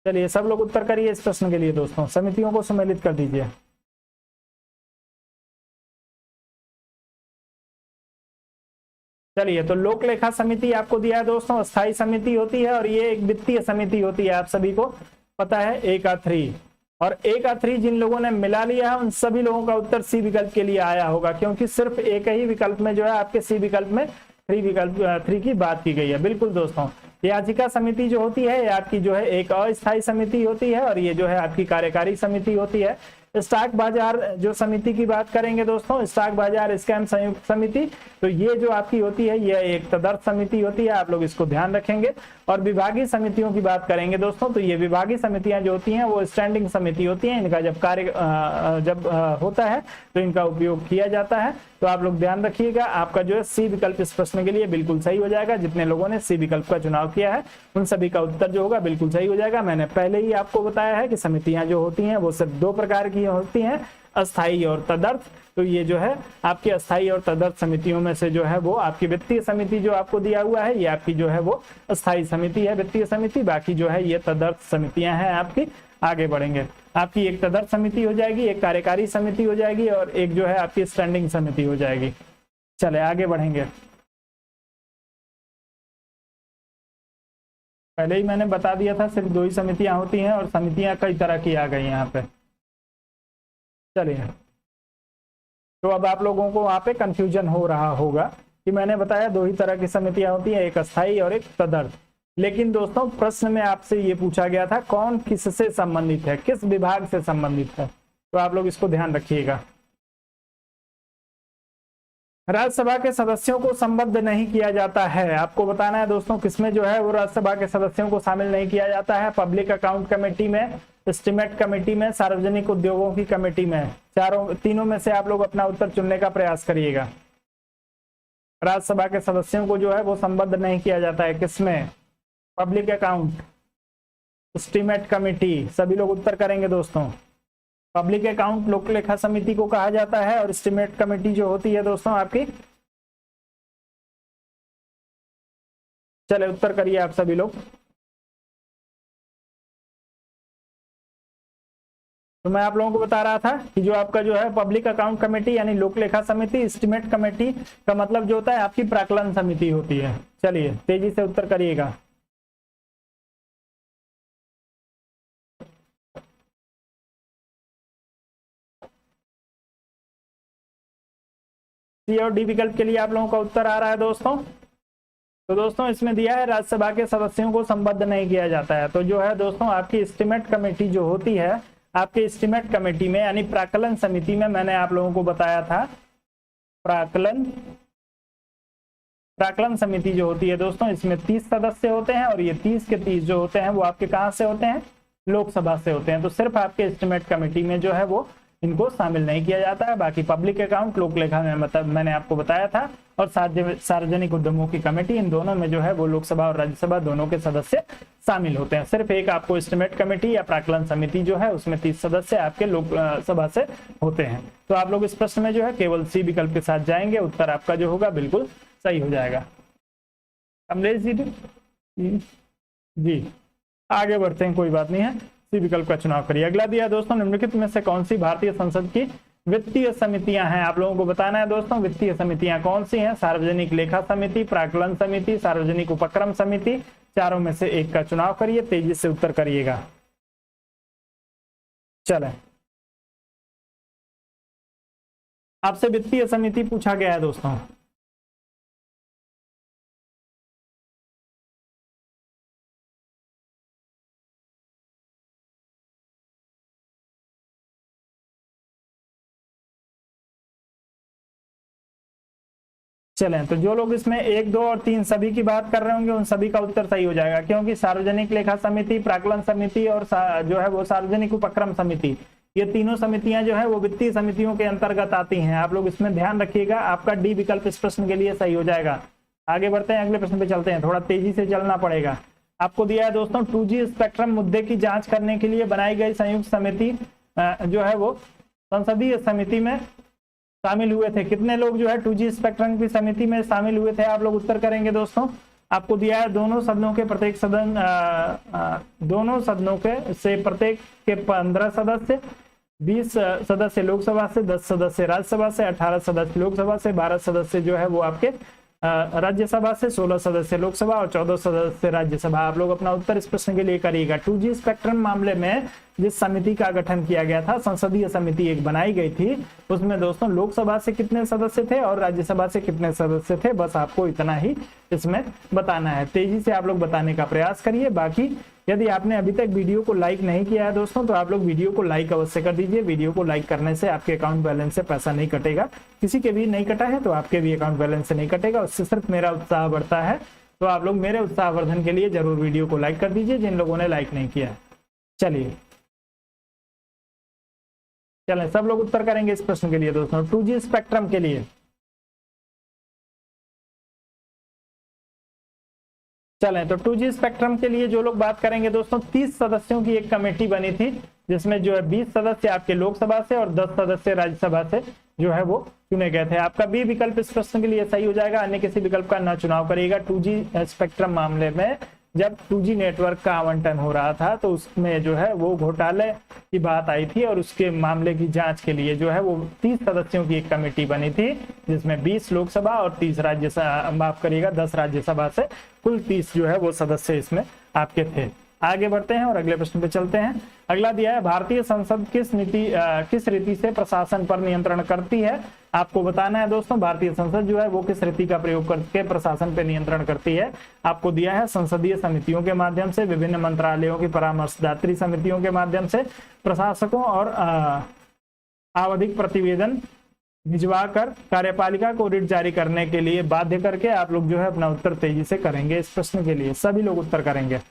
चलिए, सब लोग उत्तर करिए इस प्रश्न के लिए दोस्तों, समितियों को सम्मिलित कर दीजिए। चलिए, तो लोक लेखा समिति आपको दिया है दोस्तों, स्थायी समिति होती है और ये एक वित्तीय समिति होती है। आप सभी को पता है। 1 और 1 जिन लोगों ने मिला लिया है उन सभी लोगों का उत्तर सी विकल्प के लिए आया होगा, क्योंकि सिर्फ एक ही विकल्प में जो है आपके सी विकल्प में 3 की बात की गई है। बिल्कुल दोस्तों, याचिका समिति जो होती है आपकी जो है एक अस्थायी समिति होती है और ये जो है आपकी कार्यकारी समिति होती है। स्टॉक बाजार जो समिति की बात करेंगे दोस्तों, स्टॉक बाजार स्कैम संयुक्त समिति, तो ये जो आपकी होती है ये एक तदर्थ समिति होती है। आप लोग इसको ध्यान रखेंगे। और विभागीय समितियों की बात करेंगे दोस्तों, तो ये विभागीय समितियां जो होती हैं वो स्टैंडिंग समिति होती हैं। इनका जब कार्य होता है तो इनका उपयोग किया जाता है। तो आप लोग ध्यान रखिएगा, आपका जो है सी विकल्प इस प्रश्न के लिए बिल्कुल सही हो जाएगा। जितने लोगों ने सी विकल्प का चुनाव किया है उन सभी का उत्तर जो होगा बिल्कुल सही हो जाएगा। मैंने पहले ही आपको बताया है कि समितियां जो होती हैं वो सिर्फ 2 प्रकार की होती हैं, अस्थाई और तदर्थ। तो ये जो है आपकी अस्थाई और तदर्थ समितियों में से जो है वो आपकी वित्तीय समिति जो आपको दिया हुआ है ये आपकी जो है वो अस्थाई समिति है, वित्तीय समिति। बाकी जो है ये तदर्थ समितियां हैं आपकी। आगे बढ़ेंगे, आपकी एक तदर्थ समिति हो जाएगी, एक कार्यकारी समिति हो जाएगी और एक जो है आपकी स्टैंडिंग समिति हो जाएगी। चले आगे बढ़ेंगे। पहले ही मैंने बता दिया था सिर्फ 2 ही समितियां होती हैं और समितियां कई तरह की आ गई यहाँ पे। चलिए, तो अब आप लोगों को वहां पे कंफ्यूजन हो रहा होगा कि मैंने बताया 2 ही तरह की समितियां होती हैं, एक अस्थाई और एक तदर्थ। लेकिन दोस्तों प्रश्न में आपसे ये पूछा गया था कौन किससे संबंधित है, किस विभाग से संबंधित है, तो आप लोग इसको ध्यान रखिएगा। राज्यसभा के सदस्यों को संबद्ध नहीं किया जाता है, आपको बताना है दोस्तों किसमें जो है वो राज्यसभा के सदस्यों को शामिल नहीं किया जाता है। पब्लिक अकाउंट कमेटी में, एस्टीमेट कमेटी में, सार्वजनिक उद्योगों की कमेटी में, तीनों में से आप लोग अपना उत्तर चुनने का प्रयास करिएगा। राज्यसभा के सदस्यों को जो है वो संबद्ध नहीं किया जाता है, किसमें? पब्लिक अकाउंट, एस्टीमेट कमेटी, सभी लोग उत्तर करेंगे दोस्तों। पब्लिक अकाउंट लोक लेखा समिति को कहा जाता है और एस्टीमेट कमेटी जो होती है दोस्तों आपकी, चले उत्तर करिए आप सभी लोग। तो मैं आप लोगों को बता रहा था कि जो आपका जो है पब्लिक अकाउंट कमेटी यानी लोक लेखा समिति, एस्टीमेट कमेटी का मतलब जो होता है आपकी प्राक्कलन समिति होती है। चलिए तेजी से उत्तर करिएगा। सी और डी विकल्प के लिए आप लोगों का उत्तर आ रहा है दोस्तों। तो दोस्तों इसमें दिया है राज्यसभा के सदस्यों को संबद्ध नहीं किया जाता है। तो जो है दोस्तों आपकी एस्टीमेट कमेटी जो होती है, आपके एस्टीमेट कमेटी में यानी प्राक्कलन समिति में, मैंने आप लोगों को बताया था प्राक्कलन समिति जो होती है दोस्तों, इसमें 30 सदस्य होते हैं और ये 30 के 30 जो होते हैं वो आपके कहाँ से होते हैं? लोकसभा से होते हैं। तो सिर्फ आपके एस्टीमेट कमेटी में जो है वो इनको शामिल नहीं किया जाता है। बाकी पब्लिक अकाउंट, लोक लेखा में मतलब मैंने आपको बताया था, और सार्वजनिक उद्यमों की कमेटी, इन दोनों में जो है वो लोकसभा और राज्यसभा दोनों के सदस्य शामिल होते हैं। सिर्फ एक आपको एस्टीमेट कमेटी या प्राक्कलन समिति जो है उसमें 30 सदस्य आपके लोकसभा से होते हैं। तो आप लोग इस प्रश्न में जो है केवल सी विकल्प के साथ जाएंगे, उत्तर आपका जो होगा बिल्कुल सही हो जाएगा। कमलेश जी आगे बढ़ते हैं, कोई बात नहीं है, सी विकल्प का चुनाव करिए। अगला दिया दोस्तों, निम्नलिखित में से कौन सी भारतीय संसद की वित्तीय समितियां हैं? आप लोगों को बताना है दोस्तों वित्तीय समितियां कौन सी हैं। सार्वजनिक लेखा समिति, प्राक्कलन समिति, सार्वजनिक उपक्रम समिति, चारों में से एक का चुनाव करिए, तेजी से उत्तर करिएगा। चलें, आपसे वित्तीय समिति पूछा गया है दोस्तों। चलें, तो जो लोग इसमें 1, 2 और 3 सभी की बात कर रहे होंगे उन सभी का उत्तर सही हो जाएगा, क्योंकि सार्वजनिक लेखा समिति, प्राक्कलन समिति और जो है वो सार्वजनिक उपक्रम समिति, ये तीनों समितियां जो है वो वित्तीय समितियों के अंतर्गत आती हैं। आप लोग इसमें ध्यान रखिएगा, आपका डी विकल्प इस प्रश्न के लिए सही हो जाएगा। आगे बढ़ते हैं, अगले प्रश्न पे चलते हैं, थोड़ा तेजी से चलना पड़ेगा। आपको दिया है दोस्तों 2G स्पेक्ट्रम मुद्दे की जांच करने के लिए बनाई गई संयुक्त समिति जो है वो संसदीय समिति में शामिल हुए थे। कितने लोग जो है 2G स्पेक्ट्रम की समिति में शामिल हुए थे? आप लोग उत्तर करेंगे दोस्तों। आपको दिया है दोनों सदनों के प्रत्येक सदन दोनों सदनों के से प्रत्येक के 15 सदस्य, 20 सदस्य लोकसभा से, 10 सदस्य राज्यसभा से, 18 सदस्य लोकसभा से, 12 सदस्य जो है वो आपके राज्यसभा से, 16 सदस्य लोकसभा और 14 सदस्य राज्यसभा। आप लोग अपना उत्तर इस प्रश्न के लिए करिएगा। 2G स्पेक्ट्रम मामले में जिस समिति का गठन किया गया था, संसदीय समिति एक बनाई गई थी, उसमें दोस्तों लोकसभा से कितने सदस्य थे और राज्यसभा से कितने सदस्य थे, बस आपको इतना ही इसमें बताना है। तेजी से आप लोग बताने का प्रयास करिए। बाकी यदि आपने अभी तक वीडियो को लाइक नहीं किया है दोस्तों, तो आप लोग वीडियो को लाइक अवश्य कर दीजिए। वीडियो को लाइक करने से आपके अकाउंट बैलेंस से पैसा नहीं कटेगा, किसी के भी नहीं कटा है तो आपके भी अकाउंट बैलेंस से नहीं कटेगा, उससे सिर्फ मेरा उत्साह बढ़ता है। तो आप लोग मेरे उत्साहवर्धन के लिए जरूर वीडियो को लाइक कर दीजिए जिन लोगों ने लाइक नहीं किया है। चलिए चलें, सब लोग उत्तर करेंगे इस प्रश्न के लिए दोस्तों, 2G स्पेक्ट्रम के लिए। चलें, तो 2G स्पेक्ट्रम के लिए जो लोग बात करेंगे दोस्तों, 30 सदस्यों की एक कमेटी बनी थी, जिसमें जो है 20 सदस्य आपके लोकसभा से और 10 सदस्य राज्यसभा से जो है वो चुने गए थे। आपका बी विकल्प इस प्रश्न के लिए सही हो जाएगा, अन्य किसी विकल्प का न चुनाव करिएगा। 2G स्पेक्ट्रम मामले में जब 2G नेटवर्क का आवंटन हो रहा था तो उसमें जो है वो घोटाले की बात आई थी और उसके मामले की जांच के लिए जो है वो 30 सदस्यों की एक कमेटी बनी थी, जिसमें 20 लोकसभा और 30 राज्यसभा, माफ करिएगा 10 राज्यसभा से कुल 30 जो है वो सदस्य इसमें आपके थे। आगे बढ़ते हैं और अगले प्रश्न पे चलते हैं। अगला दिया है, भारतीय संसद किस रीति से प्रशासन पर नियंत्रण करती है। आपको बताना है दोस्तों, भारतीय संसद जो है वो किस रीति का प्रयोग करके प्रशासन पर नियंत्रण करती है। आपको दिया है संसदीय समितियों के माध्यम से, विभिन्न मंत्रालयों की परामर्शदात्री समितियों के माध्यम से, प्रशासकों और आवधिक प्रतिवेदन भिजवा कर कार्यपालिका को रिट जारी करने के लिए बाध्य करके। आप लोग जो है अपना उत्तर तेजी से करेंगे। इस प्रश्न के लिए सभी लोग उत्तर करेंगे।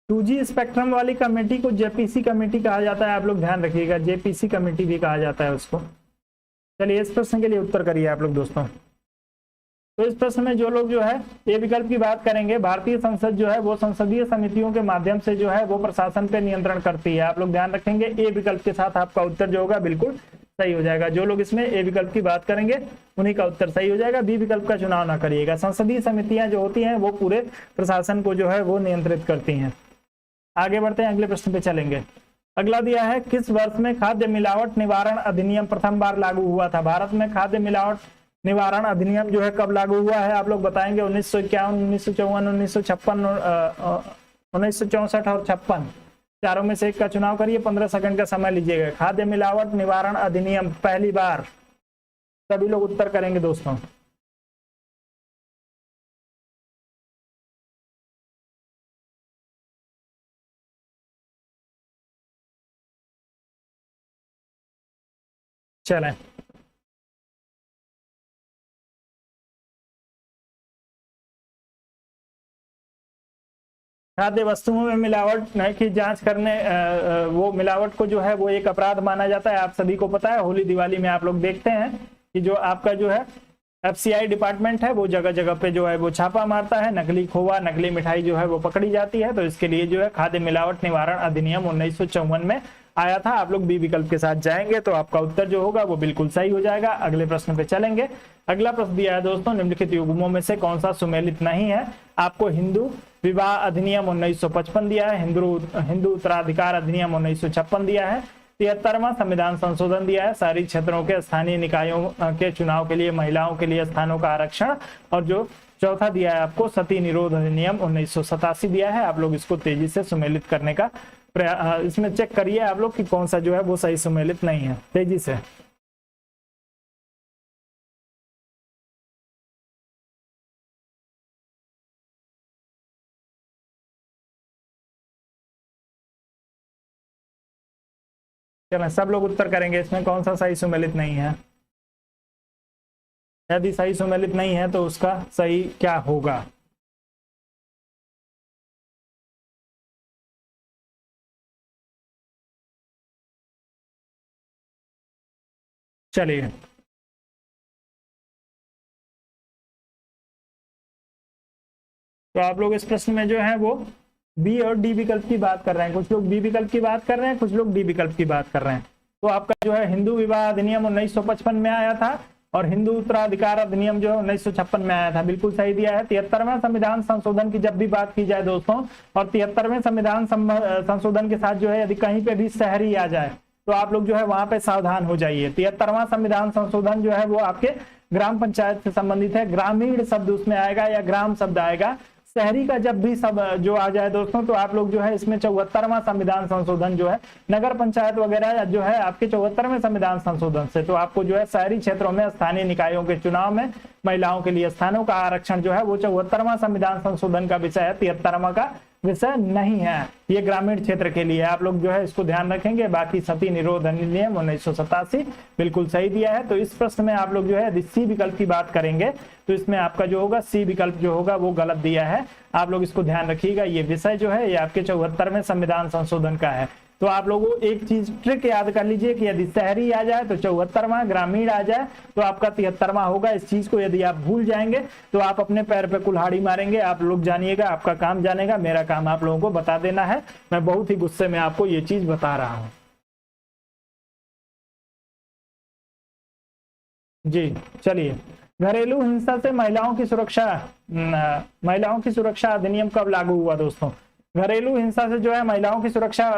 टू जी स्पेक्ट्रम वाली कमेटी को जेपीसी कमेटी कहा जाता है, आप लोग ध्यान रखिएगा, जेपीसी कमेटी भी कहा जाता है उसको। चलिए इस प्रश्न के लिए उत्तर करिए आप लोग दोस्तों। तो इस प्रश्न में जो लोग जो है ए विकल्प की बात करेंगे, भारतीय संसद जो है वो संसदीय समितियों के माध्यम से जो है वो प्रशासन पे नियंत्रण करती है। आप लोग ध्यान रखेंगे, ए विकल्प के साथ आपका उत्तर जो होगा बिल्कुल सही हो जाएगा। जो लोग इसमें ए विकल्प की बात करेंगे उन्हीं का उत्तर सही हो जाएगा। बी विकल्प का चुनाव ना करिएगा। संसदीय समितियां जो होती हैं वो पूरे प्रशासन को जो है वो नियंत्रित करती हैं। आगे बढ़ते हैं, अगले प्रश्न पे चलेंगे। अगला दिया है, किस वर्ष में खाद्य मिलावट निवारण अधिनियम प्रथम बार लागू हुआ था। भारत में खाद्य मिलावट निवारण अधिनियम जो है कब लागू हुआ है, आप लोग बताएंगे। 1951, 1954, 1956, 1964 और 56, चारों में से एक का चुनाव करिए। 15 सेकंड का समय लीजिएगा। खाद्य मिलावट निवारण अधिनियम पहली बार, सभी लोग उत्तर करेंगे दोस्तों। चलें, खाद्य वस्तुओं में मिलावट की जांच करने वो मिलावट को जो है वो एक अपराध माना जाता है। आप सभी को पता है, होली दिवाली में आप लोग देखते हैं कि जो आपका जो है FCI डिपार्टमेंट है वो जगह जगह पे जो है वो छापा मारता है, नकली खोवा नकली मिठाई जो है वो पकड़ी जाती है। तो इसके लिए जो है खाद्य मिलावट निवारण अधिनियम 1954 में आया था। आप लोग बी विकल्प के साथ जाएंगे तो आपका उत्तर जो होगा वो बिल्कुल सही हो जाएगा। अगले प्रश्न पे चलेंगे। अगला प्रश्न दिया है दोस्तों, निम्नलिखित युग्मों में से कौन सा सुमेलित नहीं है। आपको हिंदू विवाह अधिनियम 1955 दिया है, हिंदू उत्तराधिकार अधिनियम 1956 दिया है, 73वां संविधान संशोधन दिया है, शहरी क्षेत्रों के स्थानीय निकायों के चुनाव के लिए महिलाओं के लिए स्थानों का आरक्षण, और जो चौथा दिया है आपको सती निरोध अधिनियम 1987 दिया है। आप लोग इसको तेजी से सुमेलित करने का इसमें चेक करिए आप लोग कि कौन सा जो है वो सही सुमेलित नहीं है, तेजी से। चलें, सब लोग उत्तर करेंगे इसमें कौन सा सही सुमेलित नहीं है। यदि सही सुमेलित नहीं है तो उसका सही क्या होगा। चलिए, तो आप लोग इस प्रश्न में जो है वो बी और डी विकल्प की बात कर रहे हैं। कुछ लोग बी विकल्प की बात कर रहे हैं, कुछ लोग डी विकल्प की बात कर रहे हैं। तो आपका जो है हिंदू विवाह अधिनियम 1955 में आया था और हिंदू उत्तराधिकार अधिनियम जो है 1956 में आया था, बिल्कुल सही दिया है। 73वें संविधान संशोधन की जब भी बात की जाए दोस्तों, और 73वें संविधान संशोधन के साथ जो है यदि कहीं पे भी शहरी आ जाए तो आप लोग जो है वहां पे सावधान हो जाइए। 73वां संविधान संशोधन जो है वो आपके ग्राम पंचायत से संबंधित है। ग्रामीण शब्द उसमें आएगा या ग्राम शब्द आएगा। शहरी का जब भी सब जो आ जाए दोस्तों तो आप लोग जो है इसमें 74वां संविधान संशोधन जो है नगर पंचायत वगैरह जो है आपके 74वें संविधान संशोधन से, तो आपको जो है शहरी क्षेत्रों में स्थानीय निकायों के चुनाव में महिलाओं के लिए स्थानों का आरक्षण जो है वो 74वां संविधान संशोधन का विषय है, 73वां का विषय नहीं है। ये ग्रामीण क्षेत्र के लिए आप लोग जो है इसको ध्यान रखेंगे। बाकी सती निरोध अधिनियम 1987 बिल्कुल सही दिया है। तो इस प्रश्न में आप लोग जो है यदि सी विकल्प की बात करेंगे तो इसमें आपका जो होगा सी विकल्प जो होगा वो गलत दिया है। आप लोग इसको ध्यान रखिएगा। ये विषय जो है ये आपके 74वें संविधान संशोधन का है। तो आप लोगों को एक चीज ट्रिक याद कर लीजिए कि यदि शहरी आ जाए तो 74वां, ग्रामीण आ जाए तो आपका 73वां होगा। इस चीज को यदि आप भूल जाएंगे तो आप अपने पैर पे कुल्हाड़ी मारेंगे। आप लोग जानिएगा, आपका काम जानेगा, मेरा काम आप लोगों को बता देना है। मैं बहुत ही गुस्से में आपको ये चीज बता रहा हूं जी। चलिए, घरेलू हिंसा से महिलाओं की सुरक्षा अधिनियम कब लागू हुआ दोस्तों? घरेलू हिंसा से जो है महिलाओं की सुरक्षा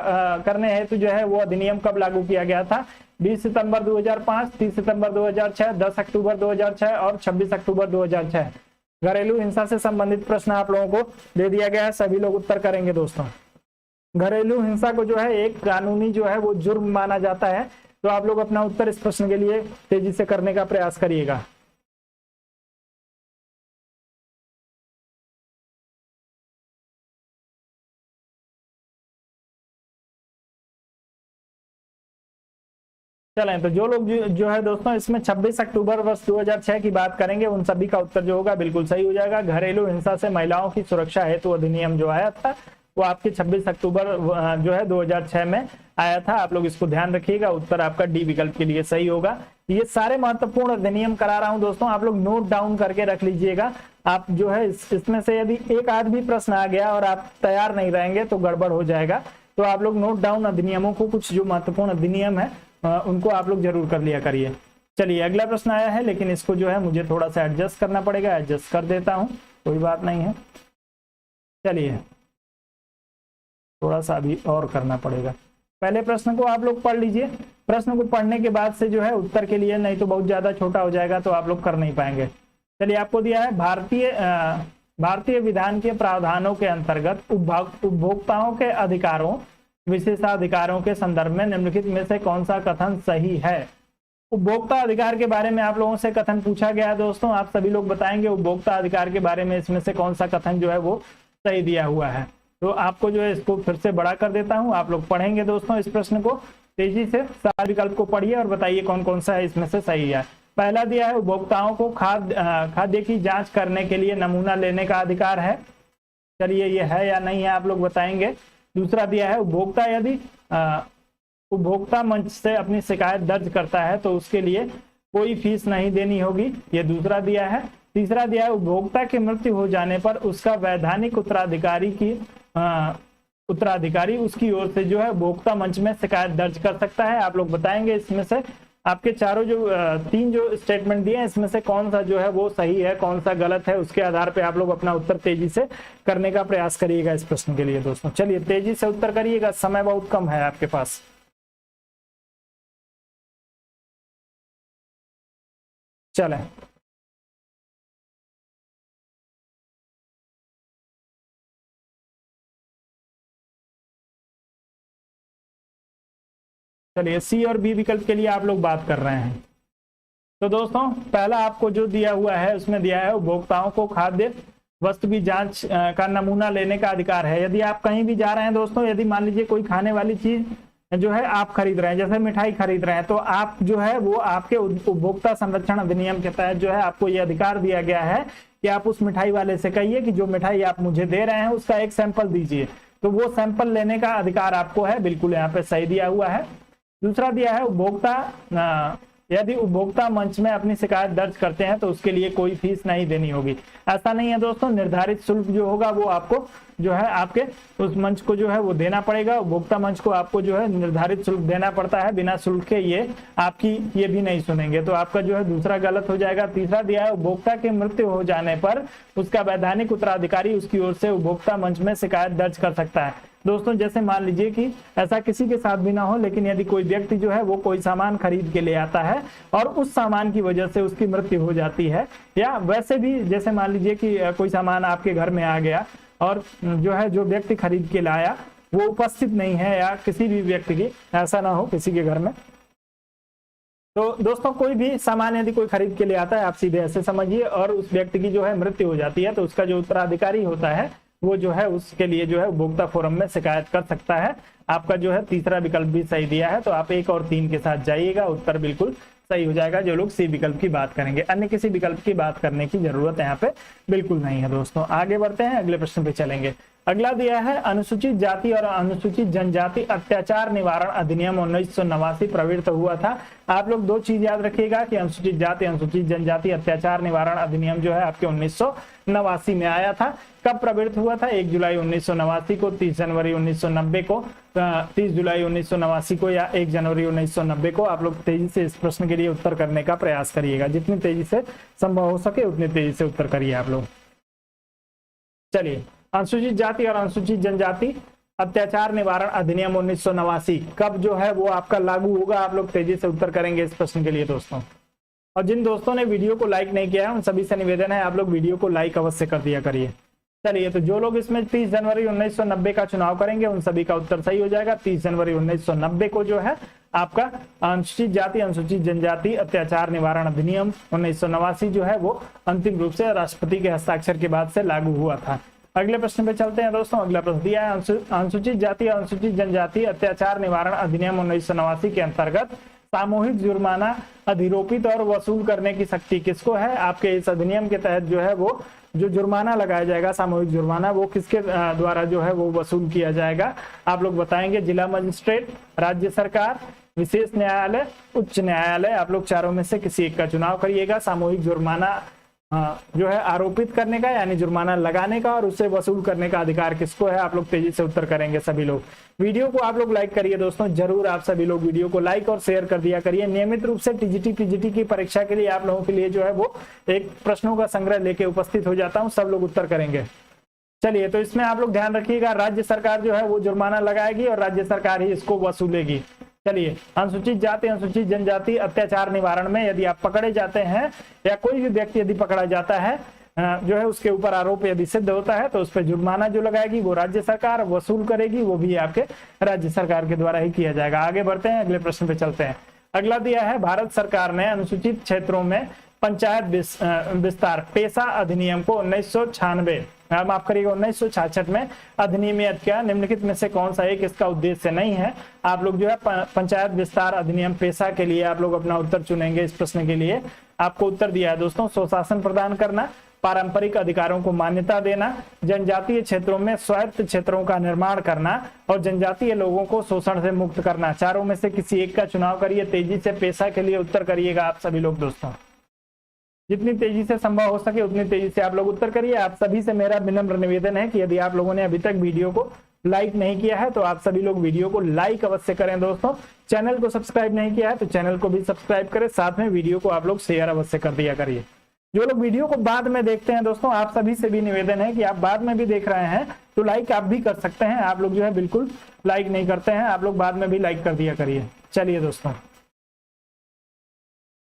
करने हेतु जो है वो अधिनियम कब लागू किया गया था? 20 सितंबर 2005, 30 सितंबर 2006, 10 अक्टूबर 2006 और 26 अक्टूबर 2006। घरेलू हिंसा से संबंधित प्रश्न आप लोगों को दे दिया गया है, सभी लोग उत्तर करेंगे दोस्तों। घरेलू हिंसा को जो है एक कानूनी जो है वो जुर्म माना जाता है। तो आप लोग अपना उत्तर इस प्रश्न के लिए तेजी से करने का प्रयास करिएगा। चलें, तो जो लोग जो है दोस्तों इसमें 26 अक्टूबर वर्ष 2006 की बात करेंगे, उन सभी का उत्तर जो होगा बिल्कुल सही हो जाएगा। घरेलू हिंसा से महिलाओं की सुरक्षा हेतु अधिनियम जो आया था वो आपके 26 अक्टूबर जो है 2006 में आया था। आप लोग इसको ध्यान रखिएगा, उत्तर आपका डी विकल्प के लिए सही होगा। ये सारे महत्वपूर्ण अधिनियम करा रहा हूं दोस्तों, आप लोग नोट डाउन करके रख लीजिएगा। आप जो है इसमें से यदि एक आध भी प्रश्न आ गया और आप तैयार नहीं रहेंगे तो गड़बड़ हो जाएगा। तो आप लोग नोट डाउन अधिनियमों को, कुछ जो महत्वपूर्ण अधिनियम है उनको आप लोग जरूर कर लिया करिए। चलिए, अगला प्रश्न आया है, लेकिन इसको जो है मुझे थोड़ा सा एडजस्ट करना पड़ेगा। एडजस्ट कर देता हूं, कोई बात नहीं है। चलिए, थोड़ा सा अभी और करना पड़ेगा। पहले प्रश्न को आप लोग पढ़ लीजिए। प्रश्न को पढ़ने के बाद से जो है उत्तर के लिए, नहीं तो बहुत ज्यादा छोटा हो जाएगा तो आप लोग कर नहीं पाएंगे। चलिए, आपको दिया है भारतीय विधान के प्रावधानों के अंतर्गत उपभोक्ताओं के अधिकारों, विशेषाधिकारों के संदर्भ में निम्नलिखित में से कौन सा कथन सही है? उपभोक्ता अधिकार के बारे में आप लोगों से कथन पूछा गया है दोस्तों। आप सभी लोग बताएंगे उपभोक्ता अधिकार के बारे में इसमें से कौन सा कथन जो है वो सही दिया हुआ है। तो आपको जो है इसको फिर से बड़ा कर देता हूं, आप लोग पढ़ेंगे दोस्तों इस प्रश्न को तेजी से। सारे विकल्प को पढ़िए और बताइए कौन कौन सा है इसमें से सही है। पहला दिया है उपभोक्ताओं को खाद्य की जांच करने के लिए नमूना लेने का अधिकार है। चलिए, ये है या नहीं है आप लोग बताएंगे। दूसरा दिया है उपभोक्ता यदि उपभोक्ता मंच से अपनी शिकायत दर्ज करता है तो उसके लिए कोई फीस नहीं देनी होगी, ये दूसरा दिया है। तीसरा दिया है उपभोक्ता की मृत्यु हो जाने पर उसका वैधानिक उत्तराधिकारी उसकी ओर से जो है उपभोक्ता मंच में शिकायत दर्ज कर सकता है। आप लोग बताएंगे इसमें से आपके चारों जो तीन जो स्टेटमेंट दिए हैं इसमें से कौन सा जो है वो सही है, कौन सा गलत है, उसके आधार पे आप लोग अपना उत्तर तेजी से करने का प्रयास करिएगा इस प्रश्न के लिए दोस्तों। चलिए, तेजी से उत्तर करिएगा, समय बहुत कम है आपके पास। चलें, चलिए, सी और बी विकल्प के लिए आप लोग बात कर रहे हैं। तो दोस्तों, पहला आपको जो दिया हुआ है उसमें दिया है उपभोक्ताओं को खाद्य वस्तु की जांच का नमूना लेने का अधिकार है। यदि आप कहीं भी जा रहे हैं दोस्तों, यदि मान लीजिए कोई खाने वाली चीज जो है आप खरीद रहे हैं, जैसे मिठाई खरीद रहे हैं, तो आप जो है वो आपके उपभोक्ता संरक्षण अधिनियम के तहत जो है आपको ये अधिकार दिया गया है कि आप उस मिठाई वाले से कहिए कि जो मिठाई आप मुझे दे रहे हैं उसका एक सैंपल दीजिए। तो वो सैंपल लेने का अधिकार आपको है, बिल्कुल यहाँ पे सही दिया हुआ है। दूसरा दिया है उपभोक्ता यदि उपभोक्ता मंच में अपनी शिकायत दर्ज करते हैं तो उसके लिए कोई फीस नहीं देनी होगी। ऐसा नहीं है दोस्तों, निर्धारित शुल्क जो होगा वो आपको जो है आपके उस मंच को जो है वो देना पड़ेगा। उपभोक्ता मंच को आपको जो है निर्धारित शुल्क देना पड़ता है, बिना शुल्क के ये आपकी ये भी नहीं सुनेंगे। तो आपका जो है दूसरा गलत हो जाएगा। तीसरा दिया है उपभोक्ता की मृत्यु हो जाने पर उसका वैधानिक उत्तराधिकारी उसकी ओर से उपभोक्ता मंच में शिकायत दर्ज कर सकता है। दोस्तों, जैसे मान लीजिए कि ऐसा किसी के साथ भी ना हो, लेकिन यदि कोई व्यक्ति जो है वो कोई सामान खरीद के ले आता है और उस सामान की वजह से उसकी मृत्यु हो जाती है, या वैसे भी जैसे मान लीजिए कि कोई सामान आपके घर में आ गया और जो है जो व्यक्ति खरीद के लाया वो उपस्थित नहीं है, या किसी भी व्यक्ति की ऐसा ना हो किसी के घर में, तो दोस्तों कोई भी सामान यदि कोई खरीद के ले आता है, आप सीधे ऐसे समझिए, और उस व्यक्ति की जो है मृत्यु हो जाती है, तो उसका जो उत्तराधिकारी होता है वो जो है उसके लिए जो है उपभोक्ता फोरम में शिकायत कर सकता है। आपका जो है तीसरा विकल्प भी सही दिया है, तो आप 1 और 3 के साथ जाइएगा, उत्तर बिल्कुल सही हो जाएगा। जो लोग सी विकल्प की बात करेंगे, अन्य किसी विकल्प की बात करने की जरूरत यहाँ पे बिल्कुल नहीं है दोस्तों। आगे बढ़ते हैं, अगले प्रश्न पे चलेंगे। अगला दिया है अनुसूचित जाति और अनुसूचित जनजाति अत्याचार निवारण अधिनियम 1989 प्रवृत्त हुआ था। आप लोग दो चीज याद रखिएगा कि अनुसूचित जाति अनुसूचित जनजाति अत्याचार निवारण अधिनियम जो है आपके 1989 में आया था। कब प्रवृत्त हुआ था? 1 जुलाई 1989 को, 30 जनवरी 1990 को, 30 जुलाई 1989 को या 1 जनवरी 1990 को। आप लोग तेजी से इस प्रश्न के लिए उत्तर करने का प्रयास करिएगा, जितनी तेजी से संभव हो सके उतनी तेजी से उत्तर करिए आप लोग। चलिए, अनुसूचित जाति और अनुसूचित जनजाति अत्याचार निवारण अधिनियम 1989 कब जो है वो आपका लागू होगा? आप लोग तेजी से उत्तर करेंगे इस प्रश्न के लिए दोस्तों। और जिन दोस्तों ने वीडियो को लाइक नहीं किया है उन सभी से निवेदन है आप लोग वीडियो को लाइक अवश्य कर दिया करिए। चलिए, तो जो लोग इसमें 30 जनवरी 1990 का चुनाव करेंगे उन सभी का उत्तर सही हो जाएगा। 30 जनवरी 1990 को जो है आपका अनुसूचित जाति अनुसूचित जनजाति अत्याचार निवारण अधिनियम 1989 जो है वो अंतिम रूप से राष्ट्रपति के हस्ताक्षर के बाद से लागू हुआ था। अगले प्रश्न पे चलते हैं दोस्तों। अगला प्रश्न दिया है अनुसूचित जाति और अनुसूचित जनजाति अत्याचार निवारण अधिनियम 1989 के अंतर्गत सामूहिक जुर्माना अधिरोपित और वसूल करने की शक्ति किसको है? आपके इस अधिनियम के तहत जो है वो जो जुर्माना लगाया जाएगा, सामूहिक जुर्माना, वो किसके द्वारा जो है वो वसूल किया जाएगा? आप लोग बताएंगे। जिला मजिस्ट्रेट, राज्य सरकार, विशेष न्यायालय, उच्च न्यायालय। आप लोग चारों में से किसी एक का चुनाव करिएगा। सामूहिक जुर्माना जो है आरोपित करने का यानी जुर्माना लगाने का और उसे वसूल करने का अधिकार किसको है? आप लोग तेजी से उत्तर करेंगे सभी लोग। वीडियो को आप लोग लाइक करिए दोस्तों, जरूर आप सभी लोग वीडियो को लाइक और शेयर कर दिया करिए। नियमित रूप से टीजीटी पीजीटी की परीक्षा के लिए आप लोगों के लिए जो है वो एक प्रश्नों का संग्रह लेके उपस्थित हो जाता हूँ, सब लोग उत्तर करेंगे। चलिए, तो इसमें आप लोग ध्यान रखिएगा, राज्य सरकार जो है वो जुर्माना लगाएगी और राज्य सरकार ही इसको वसूलेगी। चलिए, अनुसूचित जाति अनुसूचित जनजाति अत्याचार निवारण में यदि आप पकड़े जाते हैं या कोई भी व्यक्ति यदि पकड़ा जाता है जो है उसके ऊपर आरोप यदि सिद्ध होता है तो उस पर जुर्माना जो लगाएगी वो राज्य सरकार वसूल करेगी, वो भी आपके राज्य सरकार के द्वारा ही किया जाएगा। आगे बढ़ते हैं, अगले प्रश्न पे चलते हैं। अगला दिया है भारत सरकार ने अनुसूचित क्षेत्रों में पंचायत विस्तार पेशा अधिनियम को 1996 माफ करिएगा 1966 में अधिनियमित किया। निम्नलिखित में से कौन सा एक इसका उद्देश्य नहीं है? आप लोग जो है पंचायत विस्तार अधिनियम पेशा के लिए आप लोग अपना उत्तर चुनेंगे। इस प्रश्न के लिए आपको उत्तर दिया है दोस्तों, स्वशासन प्रदान करना, पारंपरिक अधिकारों को मान्यता देना, जनजातीय क्षेत्रों में स्वायत्त क्षेत्रों का निर्माण करना और जनजातीय लोगों को शोषण से मुक्त करना। चारों में से किसी एक का चुनाव करिए। तेजी से पेशा के लिए उत्तर करिएगा आप सभी लोग दोस्तों, जितनी तेजी से संभव हो सके उतनी तेजी से आप लोग उत्तर करिए। आप सभी से मेरा विनम्र निवेदन है कि यदि आप लोगों ने अभी तक वीडियो को लाइक नहीं किया है तो आप सभी लोग वीडियो को लाइक अवश्य करें दोस्तों। चैनल को सब्सक्राइब नहीं किया है तो चैनल को भी सब्सक्राइब करें, साथ में वीडियो को आप लोग शेयर अवश्य कर दिया करिए। जो लोग वीडियो को बाद में देखते हैं दोस्तों, आप सभी से भी निवेदन है कि आप बाद में भी देख रहे हैं तो लाइक आप भी कर सकते हैं। आप लोग जो है बिल्कुल लाइक नहीं करते हैं, आप लोग बाद में भी लाइक कर दिया करिए। चलिए दोस्तों,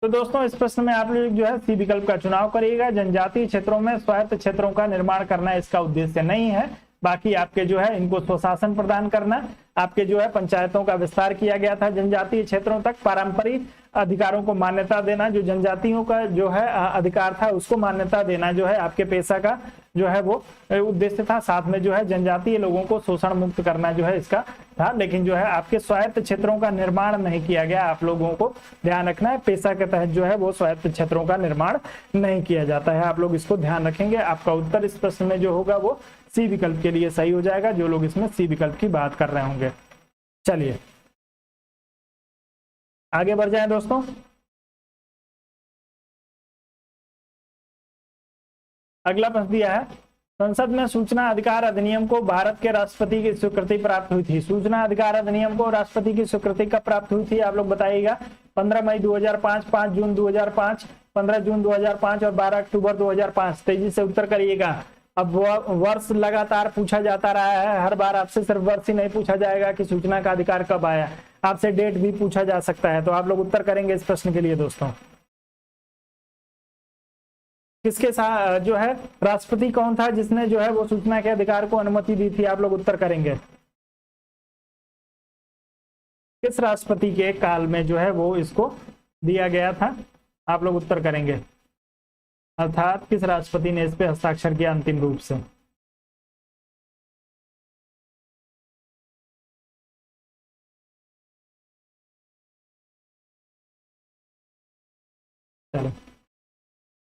तो दोस्तों इस प्रश्न में आप लोग जो है सी विकल्प का चुनाव करिएगा। जनजातीय क्षेत्रों में स्वायत्त क्षेत्रों का निर्माण करना इसका उद्देश्य नहीं है। बाकी आपके जो है इनको स्वशासन प्रदान करना, आपके जो है पंचायतों का विस्तार किया गया था जनजातीय क्षेत्रों तक, पारंपरिक अधिकारों को मान्यता देना, जो जनजातियों का जो है अधिकार था उसको मान्यता देना जो है आपके पेशा का जो है वो उद्देश्य था। साथ में जो है जनजातीय लोगों को शोषण मुक्त करना जो है इसका था। लेकिन जो है आपके स्वायत्त क्षेत्रों का निर्माण नहीं किया गया। आप लोगों को ध्यान रखना है, पेशा के तहत जो है वो स्वायत्त क्षेत्रों का निर्माण नहीं किया जाता है। आप लोग इसको ध्यान रखेंगे। आपका उत्तर इस प्रश्न में जो होगा वो सी विकल्प के लिए सही हो जाएगा, जो लोग इसमें सी विकल्प की बात कर रहे होंगे। चलिए आगे बढ़ जाएं दोस्तों। अगला प्रश्न दिया है, संसद में सूचना अधिकार अधिनियम को भारत के राष्ट्रपति की स्वीकृति प्राप्त हुई थी। सूचना अधिकार अधिनियम को राष्ट्रपति की स्वीकृति कब प्राप्त हुई थी? आप लोग बताइएगा। 15 मई 2005, 5 जून 2005, 15 जून 2005 और 12 अक्टूबर 2005। तेजी से उत्तर करिएगा। अब वर्ष लगातार पूछा जाता रहा है, हर बार आपसे सिर्फ वर्ष ही नहीं पूछा जाएगा कि सूचना का अधिकार कब आया, आपसे डेट भी पूछा जा सकता है। तो आप लोग उत्तर करेंगे इस प्रश्न के लिए दोस्तों। किसके साथ जो है राष्ट्रपति कौन था जिसने जो है वो सूचना के अधिकार को अनुमति दी थी? आप लोग उत्तर करेंगे। किस राष्ट्रपति के काल में जो है वो इसको दिया गया था? आप लोग उत्तर करेंगे। अर्थात किस राष्ट्रपति ने इस पे हस्ताक्षर किया अंतिम रूप से? चलो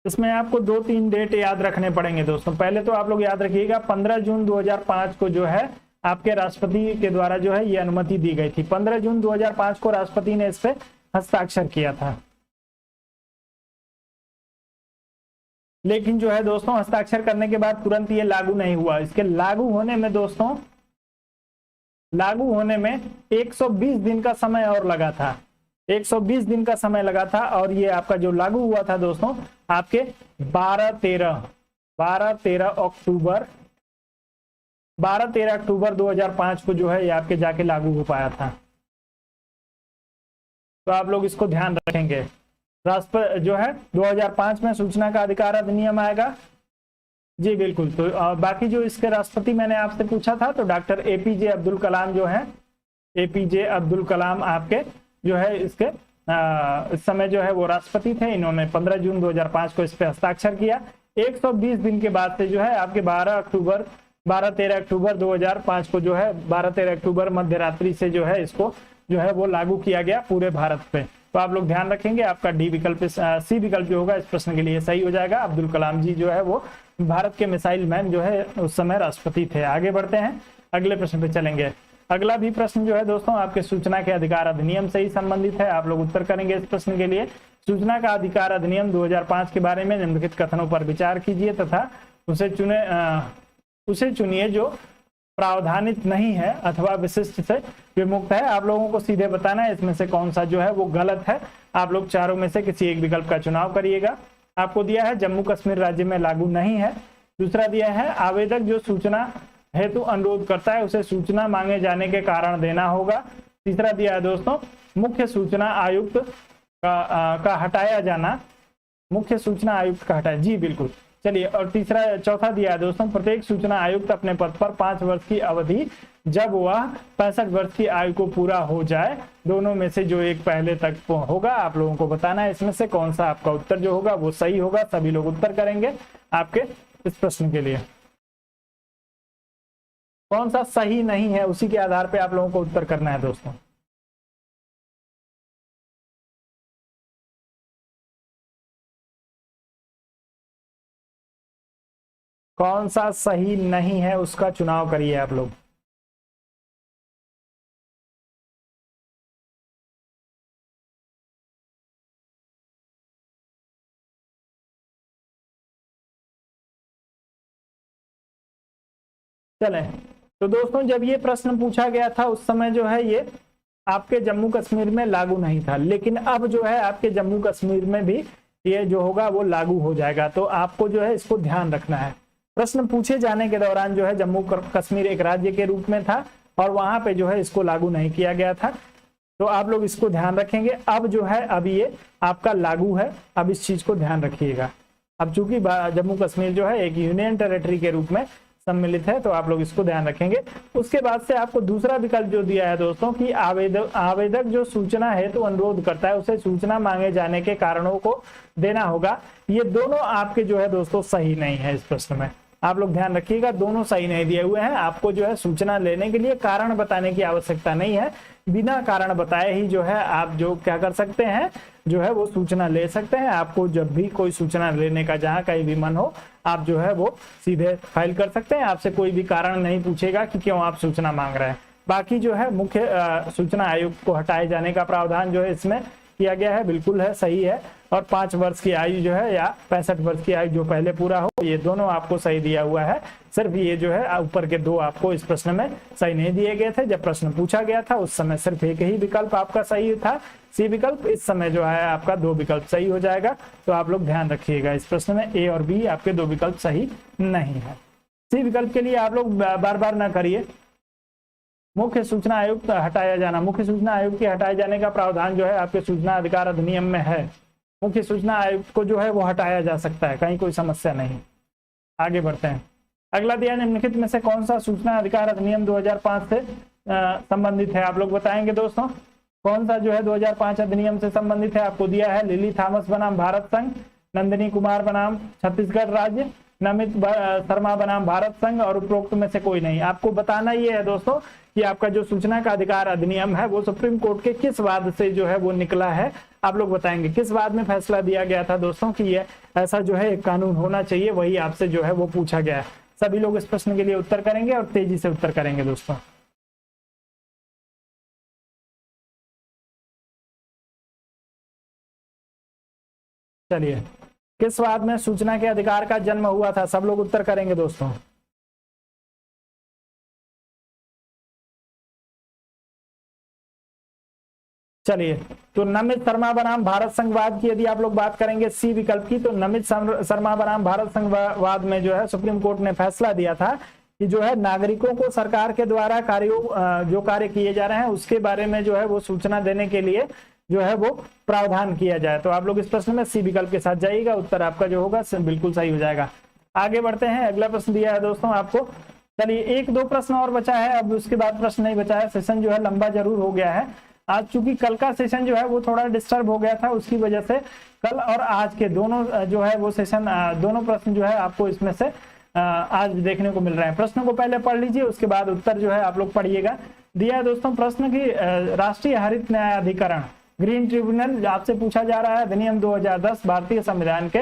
इसमें आपको 2-3 डेट याद रखने पड़ेंगे दोस्तों। पहले तो आप लोग याद रखिएगा 15 जून 2005 को जो है आपके राष्ट्रपति के द्वारा जो है ये अनुमति दी गई थी। 15 जून 2005 को राष्ट्रपति ने इस पे हस्ताक्षर किया था। लेकिन जो है दोस्तों हस्ताक्षर करने के बाद तुरंत ये लागू नहीं हुआ। इसके लागू होने में दोस्तों, लागू होने में 120 दिन का समय और लगा था। 120 दिन का समय लगा था और ये आपका जो लागू हुआ था दोस्तों आपके 12-13 अक्टूबर 2005 को जो है ये आपके जाके लागू हो पाया था। तो आप लोग इसको ध्यान रखेंगे। राष्ट्रपति जो है 2005 में सूचना का अधिकार अधिनियम आएगा। जी बिल्कुल। तो बाकी जो इसके राष्ट्रपति मैंने आपसे पूछा था तो डॉक्टर एपीजे अब्दुल कलाम जो है, एपीजे अब्दुल कलाम आपके जो है इसके इस समय जो है वो राष्ट्रपति थे। इन्होंने 15 जून 2005 को इस पे हस्ताक्षर किया। 120 दिन के बाद से जो है आपके 12-13 अक्टूबर 2005 को जो है 12-13 अक्टूबर मध्य रात्रि से जो है इसको जो है वो लागू किया गया पूरे भारत पे। तो आप लोग ध्यान रखेंगे, आपका डी विकल्प सी विकल्प जो होगा इस प्रश्न के लिए सही हो जाएगा। अब्दुल कलाम जी जो है वो भारत के मिसाइल मैन जो है उस समय राष्ट्रपति थे। आगे बढ़ते हैं, अगले प्रश्न पे चलेंगे। अगला भी प्रश्न जो है दोस्तों आपके सूचना के अधिकार अधिनियम से ही संबंधित है। आप लोग उत्तर करेंगे इस प्रश्न के लिए। सूचना का अधिकार अधिनियम 2005 के बारे में निम्नलिखित कथनों पर विचार कीजिए तथा उसे चुनिए जो प्रावधानित नहीं है अथवा विशिष्ट से विमुक्त है। आप लोगों को सीधे बताना है इसमें से कौन सा जो है वो गलत है। आप लोग चारों में से किसी एक विकल्प का चुनाव करिएगा। आपको दिया है जम्मू कश्मीर राज्य में लागू नहीं है। दूसरा दिया है आवेदक जो सूचना हेतु अनुरोध करता है उसे सूचना मांगे जाने के कारण देना होगा। तीसरा दिया है दोस्तों मुख्य सूचना आयुक्त का हटाया जाना, मुख्य सूचना आयुक्त का हटाया। जी बिल्कुल। चलिए, और चौथा दिया है दोस्तों प्रत्येक सूचना आयुक्त अपने पद पर 5 वर्ष की अवधि जब वह 65 वर्ष की आयु को पूरा हो जाए, दोनों में से जो एक पहले तक होगा। आप लोगों को बताना है इसमें से कौन सा आपका उत्तर जो होगा वो सही होगा। सभी लोग उत्तर करेंगे आपके इस प्रश्न के लिए। कौन सा सही नहीं है उसी के आधार पे आप लोगों को उत्तर करना है दोस्तों। कौन सा सही नहीं है उसका चुनाव करिए आप लोग। चलें, तो दोस्तों जब ये प्रश्न पूछा गया था उस समय जो है ये आपके जम्मू कश्मीर में लागू नहीं था, लेकिन अब जो है आपके जम्मू कश्मीर में भी ये जो होगा वो लागू हो जाएगा। तो आपको जो है इसको ध्यान रखना है। प्रश्न पूछे जाने के दौरान जो है जम्मू कश्मीर एक राज्य के रूप में था और वहां पे जो है इसको लागू नहीं किया गया था। तो आप लोग इसको ध्यान रखेंगे। अब जो है अब ये आपका लागू है, अब इस चीज को ध्यान रखिएगा। अब चूंकि जम्मू कश्मीर जो है एक यूनियन टेरिटरी के रूप में सम्मिलित है, तो आप लोग इसको ध्यान रखेंगे। उसके बाद से आपको दूसरा विकल्प जो दिया है दोस्तों कि आवेदक जो सूचना है तो अनुरोध करता है उसे सूचना मांगे जाने के कारणों को देना होगा। ये दोनों आपके जो है दोस्तों सही नहीं है। इस प्रश्न में आप लोग ध्यान रखिएगा, दोनों सही नहीं दिए हुए हैं। आपको जो है सूचना लेने के लिए कारण बताने की आवश्यकता नहीं है। बिना कारण बताए ही जो है आप जो क्या कर सकते हैं जो है वो सूचना ले सकते हैं। आपको जब भी कोई सूचना लेने का जहां कहीं भी मन हो आप जो है वो सीधे फाइल कर सकते हैं। आपसे कोई भी कारण नहीं पूछेगा कि क्यों आप सूचना मांग रहे हैं। बाकी जो है मुख्य सूचना आयुक्त को हटाए जाने का प्रावधान जो है इसमें किया गया है, बिल्कुल है, सही है। और 5 वर्ष की आयु जो है या 65 वर्ष की आयु जो पहले पूरा हो, ये दोनों आपको सही दिया हुआ है। सिर्फ ये जो है ऊपर के 2 आपको इस प्रश्न में सही नहीं दिए गए थे। जब प्रश्न पूछा गया था उस समय सिर्फ एक ही विकल्प आपका सही था, सी विकल्प। इस समय जो है आपका 2 विकल्प सही हो जाएगा। तो आप लोग ध्यान रखिएगा, इस प्रश्न में ए और बी आपके 2 विकल्प सही नहीं है। सी विकल्प के लिए आप लोग बार बार ना करिए। मुख्य सूचना आयुक्त हटाया जाना, मुख्य सूचना आयुक्त के हटाए जाने का प्रावधान जो है आपके सूचना अधिकार अधिनियम में है। मुख्य सूचना आयुक्त को जो है वो हटाया जा सकता है, कहीं कोई समस्या नहीं। आगे बढ़ते हैं। अगला दिया निम्नलिखित में से कौन सा सूचना अधिकार अधिनियम 2005 से संबंधित है। आप लोग बताएंगे दोस्तों कौन सा जो है 2005 अधिनियम से संबंधित है। आपको दिया है लिली थॉमस बनाम भारत संघ, नंदिनी कुमार बनाम छत्तीसगढ़ राज्य, नमित शर्मा बनाम भारत संघ और उपरोक्त में से कोई नहीं। आपको बताना ये है दोस्तों कि आपका जो सूचना का अधिकार अधिनियम है वो सुप्रीम कोर्ट के किस वाद से जो है वो निकला है, आप लोग बताएंगे किस वाद में फैसला दिया गया था दोस्तों कि ये ऐसा जो है एक कानून होना चाहिए, वही आपसे जो है वो पूछा गया है। सभी लोग इस प्रश्न के लिए उत्तर करेंगे और तेजी से उत्तर करेंगे दोस्तों। चलिए, किस वाद में सूचना के अधिकार का जन्म हुआ था, सब लोग उत्तर करेंगे दोस्तों। चलिए, तो नमित शर्मा बनाम भारत संघवाद की यदि आप लोग बात करेंगे सी विकल्प की, तो नमित शर्मा बनाम भारत संघवाद में जो है सुप्रीम कोर्ट ने फैसला दिया था कि जो है नागरिकों को सरकार के द्वारा जो कार्य किए जा रहे हैं उसके बारे में जो है वो सूचना देने के लिए जो है वो प्रावधान किया जाए। तो आप लोग इस प्रश्न में सी विकल्प के साथ जाइएगा, उत्तर आपका जो होगा बिल्कुल सही हो जाएगा। आगे बढ़ते हैं, अगला प्रश्न दिया है दोस्तों आपको। चलिए, एक दो प्रश्न और बचा है, अब उसके बाद प्रश्न नहीं बचा है। सेशन जो है लंबा जरूर हो गया है आज, चूंकि कल का सेशन जो है वो थोड़ा डिस्टर्ब हो गया था, उसकी वजह से कल और आज के दोनों जो है वो सेशन दोनों प्रश्न जो है आपको इसमें से आज देखने को मिल रहे हैं। प्रश्न को पहले पढ़ लीजिए, उसके बाद उत्तर जो है आप लोग पढ़िएगा। दिया है दोस्तों प्रश्न की राष्ट्रीय हरित न्यायाधिकरण ग्रीन ट्रिब्यूनल आपसे पूछा जा रहा है अधिनियम 2010 भारतीय संविधान के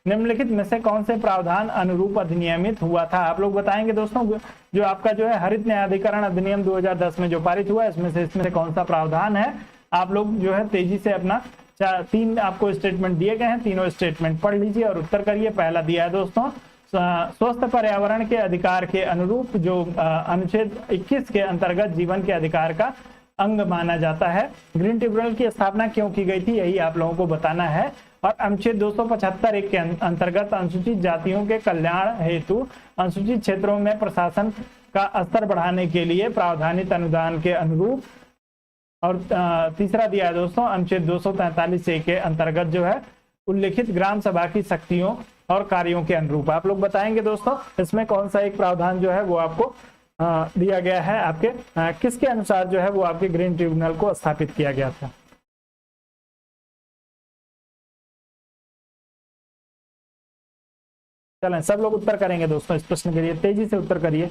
निम्नलिखित में से कौन से प्रावधान अनुरूप अधिनियमित हुआ था। आप लोग बताएंगे दोस्तों, जो आपका जो है हरित न्यायाधिकरण अधिनियम 2010 में जो पारित हुआ है इसमें से कौन सा प्रावधान है। आप लोग जो है तेजी से अपना तीन आपको स्टेटमेंट दिए गए हैं, तीनों स्टेटमेंट पढ़ लीजिए और उत्तर करिए। पहला दिया है दोस्तों स्वस्थ पर्यावरण के अधिकार के अनुरूप जो अनुच्छेद 21 के अंतर्गत जीवन के अधिकार का अंग माना जाता है। ग्रीन ट्रिब्यूनल की स्थापना क्यों की गई थी, यही आप लोगों को बताना है। और अनुच्छेद 275 के अंतर्गत अनुसूचित जातियों के कल्याण हेतु अनुसूचित क्षेत्रों में प्रशासन का स्तर बढ़ाने के लिए प्रावधानित अनुदान के अनुरूप। और तीसरा दिया है दोस्तों अनुच्छेद 243 के अंतर्गत जो है उल्लेखित ग्राम सभा की शक्तियों और कार्यों के अनुरूप। आप लोग बताएंगे दोस्तों इसमें कौन सा एक प्रावधान जो है वो आपको दिया गया है, आपके किसके अनुसार जो है वो आपके ग्रीन ट्रिब्यूनल को स्थापित किया गया था। चलें, सब लोग उत्तर करेंगे दोस्तों, इस प्रश्न के लिए तेजी से उत्तर करिए।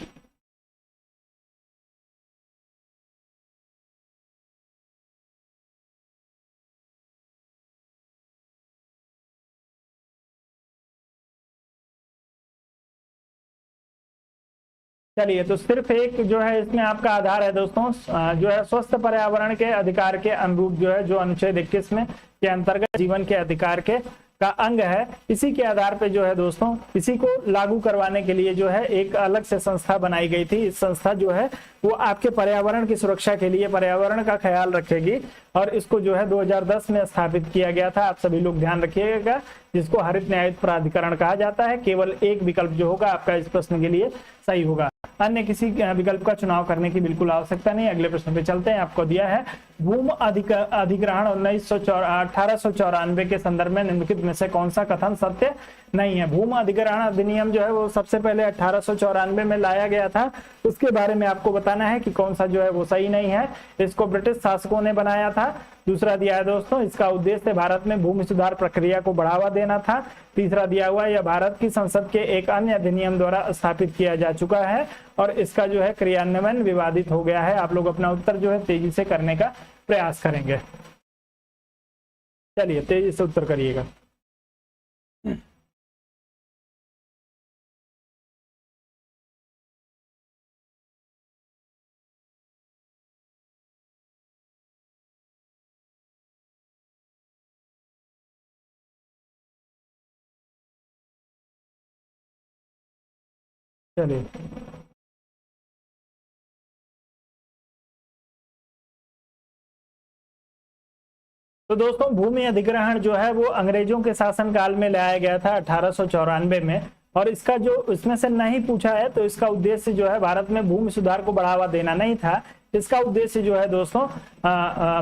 चलिए, तो सिर्फ एक जो है इसमें आपका आधार है दोस्तों, जो है स्वस्थ पर्यावरण के अधिकार के अनुरूप जो है जो अनुच्छेद 21 में के अंतर्गत जीवन के अधिकार के का अंग है, इसी के आधार पे जो है दोस्तों इसी को लागू करवाने के लिए जो है एक अलग से संस्था बनाई गई थी। इस संस्था जो है वो आपके पर्यावरण की सुरक्षा के लिए पर्यावरण का ख्याल रखेगी और इसको जो है 2010 में स्थापित किया गया था। आप सभी लोग ध्यान रखिएगा, जिसको हरित न्यायिक प्राधिकरण कहा जाता है। केवल एक विकल्प जो होगा आपका इस प्रश्न के लिए सही होगा, अन्य किसी विकल्प का चुनाव करने की बिल्कुल आवश्यकता नहीं। अगले प्रश्न पे चलते हैं। आपको दिया है भूमि अधिग्रहण 1894 के संदर्भ में निम्नलिखित में से कौन सा कथन सत्य नहीं है। भूमि अधिग्रहण अधिनियम जो है वो सबसे पहले 1894 में लाया गया था, उसके बारे में आपको बताना है कि कौन सा जो है वो सही नहीं है। इसको ब्रिटिश शासकों ने बनाया था। दूसरा दिया है दोस्तों इसका उद्देश्य भारत में भूमि सुधार प्रक्रिया को बढ़ावा देना था। तीसरा दिया हुआ यह भारत की संसद के एक अन्य अधिनियम द्वारा स्थापित किया जा चुका है और इसका जो है क्रियान्वयन विवादित हो गया है। आप लोग अपना उत्तर जो है तेजी से करने का प्रयास करेंगे। चलिए, तेजी से उत्तर करिएगा। चलिए, तो दोस्तों भूमि अधिग्रहण जो है वो अंग्रेजों के शासनकाल में लाया गया था 1894 में, और इसका जो इसमें से नहीं पूछा है तो इसका उद्देश्य जो है भारत में भूमि सुधार को बढ़ावा देना नहीं था। इसका उद्देश्य जो है दोस्तों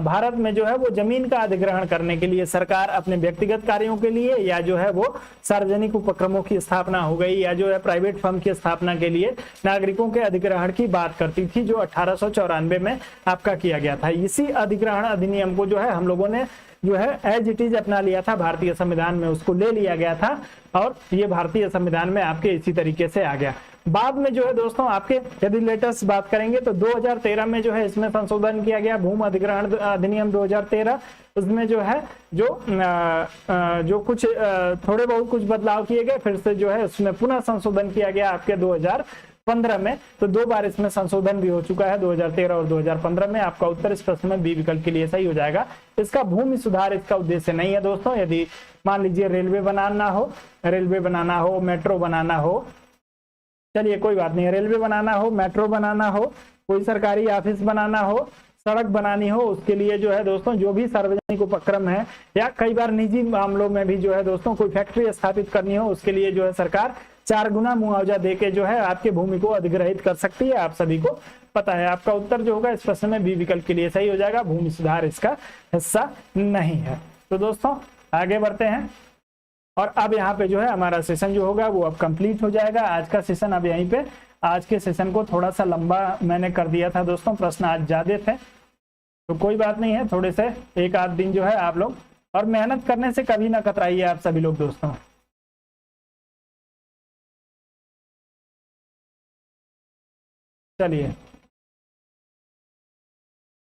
भारत में जो है वो जमीन का अधिग्रहण करने के लिए सरकार अपने व्यक्तिगत कार्यों के लिए या जो है वो सार्वजनिक उपक्रमों की स्थापना हो गई या जो है प्राइवेट फर्म की स्थापना के लिए नागरिकों के अधिग्रहण की बात करती थी, जो 1894 में आपका किया गया था। इसी अधिग्रहण अधिनियम को जो है हम लोगों ने जो है एज इट इज अपना लिया था, भारतीय संविधान में उसको ले लिया गया था और ये भारतीय संविधान में आपके इसी तरीके से आ गया। बाद में जो है दोस्तों आपके यदि लेटेस्ट बात करेंगे तो 2013 में जो है इसमें संशोधन किया गया, भूमि अधिग्रहण अधिनियम 2013। उसमें जो है जो कुछ थोड़े बहुत कुछ बदलाव किए गए, फिर से जो है उसमें पुनः संशोधन किया गया आपके 2015 में। तो 2 बार इसमें संशोधन भी हो चुका है, 2013 और 2015 में। आपका उत्तर इस प्रश्न में बी विकल्प के लिए सही हो जाएगा। इसका भूमि सुधार इसका उद्देश्य नहीं है दोस्तों। यदि मान लीजिए रेलवे बनाना हो, मेट्रो बनाना हो, चलिए कोई बात नहीं, रेलवे बनाना हो, मेट्रो बनाना हो, कोई सरकारी ऑफिस बनाना हो, सड़क बनानी हो, उसके लिए जो है दोस्तों जो भी सार्वजनिक उपक्रम है या कई बार निजी मामलों में भी जो है दोस्तों कोई फैक्ट्री स्थापित करनी हो, उसके लिए जो है सरकार 4 गुना मुआवजा देके जो है आपके भूमि को अधिग्रहित कर सकती है। आप सभी को पता है। आपका उत्तर जो होगा इस प्रश्न में बी विकल्प के लिए सही हो जाएगा। भूमि सुधार इसका हिस्सा नहीं है। तो दोस्तों आगे बढ़ते हैं और अब यहाँ पे जो है हमारा सेशन जो होगा वो अब कंप्लीट हो जाएगा। आज का सेशन अब यहीं पे, आज के सेशन को थोड़ा सा लंबा मैंने कर दिया था दोस्तों, प्रश्न आज ज्यादा थे तो कोई बात नहीं है, थोड़े से 1 आध दिन जो है आप लोग, और मेहनत करने से कभी ना कतराइए आप सभी लोग दोस्तों। चलिए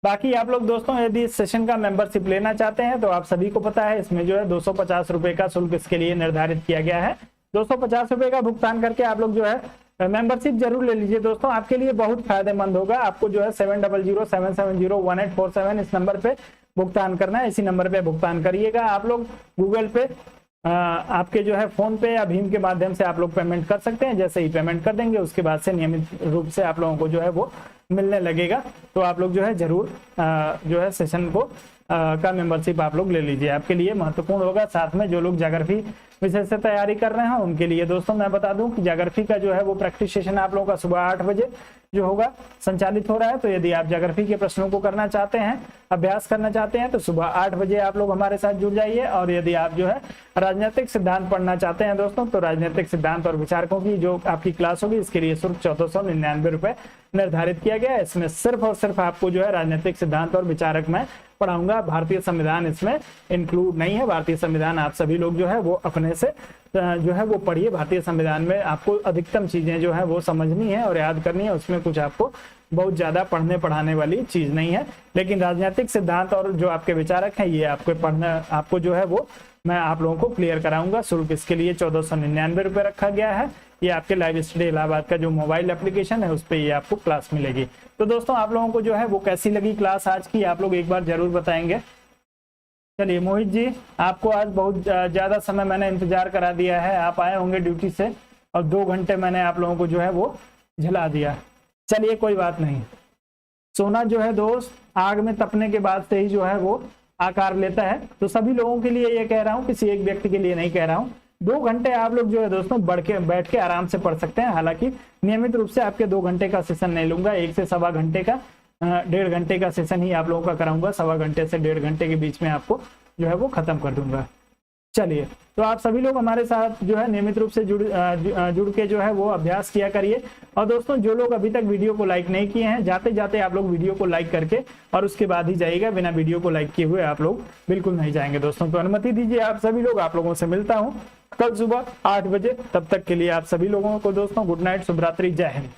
बाकी आप लोग दोस्तों यदि इस सेशन का मेंबरशिप लेना चाहते हैं तो आप सभी को पता है इसमें जो है 250 रुपए का शुल्क इसके लिए निर्धारित किया गया है। 250 रुपए का भुगतान करके आप लोग जो है मेंबरशिप जरूर ले लीजिए दोस्तों, आपके लिए बहुत फायदेमंद होगा। आपको जो है 7007701847 इस नंबर पे भुगतान करना है। इसी नंबर पे भुगतान करिएगा। आप लोग गूगल पे आपके जो है फोन पे या भीम के माध्यम से आप लोग पेमेंट कर सकते हैं। जैसे ही पेमेंट कर देंगे उसके बाद से नियमित रूप से आप लोगों को जो है वो मिलने लगेगा। तो आप लोग जो है जरूर जो है सेशन को का मेंबरशिप आप लोग ले लीजिए, आपके लिए महत्वपूर्ण होगा। साथ में जो लोग ज्योग्राफी विषय से तैयारी कर रहे हैं उनके लिए दोस्तों मैं बता दूं कि ज्योग्राफी का जो है वो प्रैक्टिस सेशन आप लोगों का सुबह 8 बजे जो होगा संचालित हो रहा है। तो यदि आप ज्योग्राफी के प्रश्नों को करना चाहते हैं, अभ्यास करना चाहते हैं तो सुबह 8 बजे आप लोग हमारे साथ जुड़ जाइए। और यदि आप जो है राजनीतिक सिद्धांत पढ़ना चाहते हैं दोस्तों तो राजनीतिक सिद्धांत और विचारकों की जो आपकी क्लास होगी इसके लिए शुल्क 1499 रुपए निर्धारित किया गया है। इसमें सिर्फ और सिर्फ आपको जो है राजनीतिक सिद्धांत और विचारक मैं पढ़ाऊंगा। भारतीय संविधान इसमें इंक्लूड नहीं है। भारतीय संविधान आप सभी लोग जो है वो अपने से जो है वो पढ़िए। भारतीय संविधान में आपको अधिकतम चीजें जो है वो समझनी है और याद करनी है। उसमें कुछ आपको बहुत ज्यादा पढ़ने पढ़ाने वाली चीज नहीं है। लेकिन राजनीतिक सिद्धांत और जो आपके विचारक हैं ये आपको पढ़ना, आपको जो है वो मैं आप लोगों को क्लियर कराऊंगा। शुल्क इसके लिए 1499 रुपए रखा गया है। ये आपके लाइव स्टडी इलाहाबाद का जो मोबाइल एप्लीकेशन है उस पर ये आपको क्लास मिलेगी। तो दोस्तों आप लोगों को जो है वो कैसी लगी क्लास आज की, आप लोग एक बार जरूर बताएंगे। चलिए मोहित जी, आपको आज बहुत ज्यादा समय मैंने इंतजार करा दिया है। आप आए होंगे ड्यूटी से और 2 घंटे मैंने आप लोगों को जो है वो झिला दिया। चलिए कोई बात नहीं। सोना जो है दोस्त आग में तपने के बाद से ही जो है वो आकार लेता है। तो सभी लोगों के लिए ये कह रहा हूँ, किसी एक व्यक्ति के लिए नहीं कह रहा हूँ। 2 घंटे आप लोग जो है दोस्तों बैठ के आराम से पढ़ सकते हैं। हालांकि नियमित रूप से आपके 2 घंटे का सेशन नहीं लूंगा, 1 से सवा घंटे का 1.5 घंटे का सेशन ही आप लोगों का कराऊंगा। सवा घंटे से 1.5 घंटे के बीच में आपको जो है वो खत्म कर दूंगा। चलिए तो आप सभी लोग हमारे साथ जो है नियमित रूप से जुड़ के जो है वो अभ्यास किया करिए। और दोस्तों जो लोग अभी तक वीडियो को लाइक नहीं किए हैं, जाते जाते आप लोग वीडियो को लाइक करके और उसके बाद ही जाइएगा। बिना वीडियो को लाइक किए हुए आप लोग बिल्कुल नहीं जाएंगे दोस्तों। तो अनुमति दीजिए आप सभी लोग, आप लोगों से मिलता हूँ कल सुबह 8 बजे। तब तक के लिए आप सभी लोगों को दोस्तों गुड नाइट, शुभ रात्रि, जय हिंद।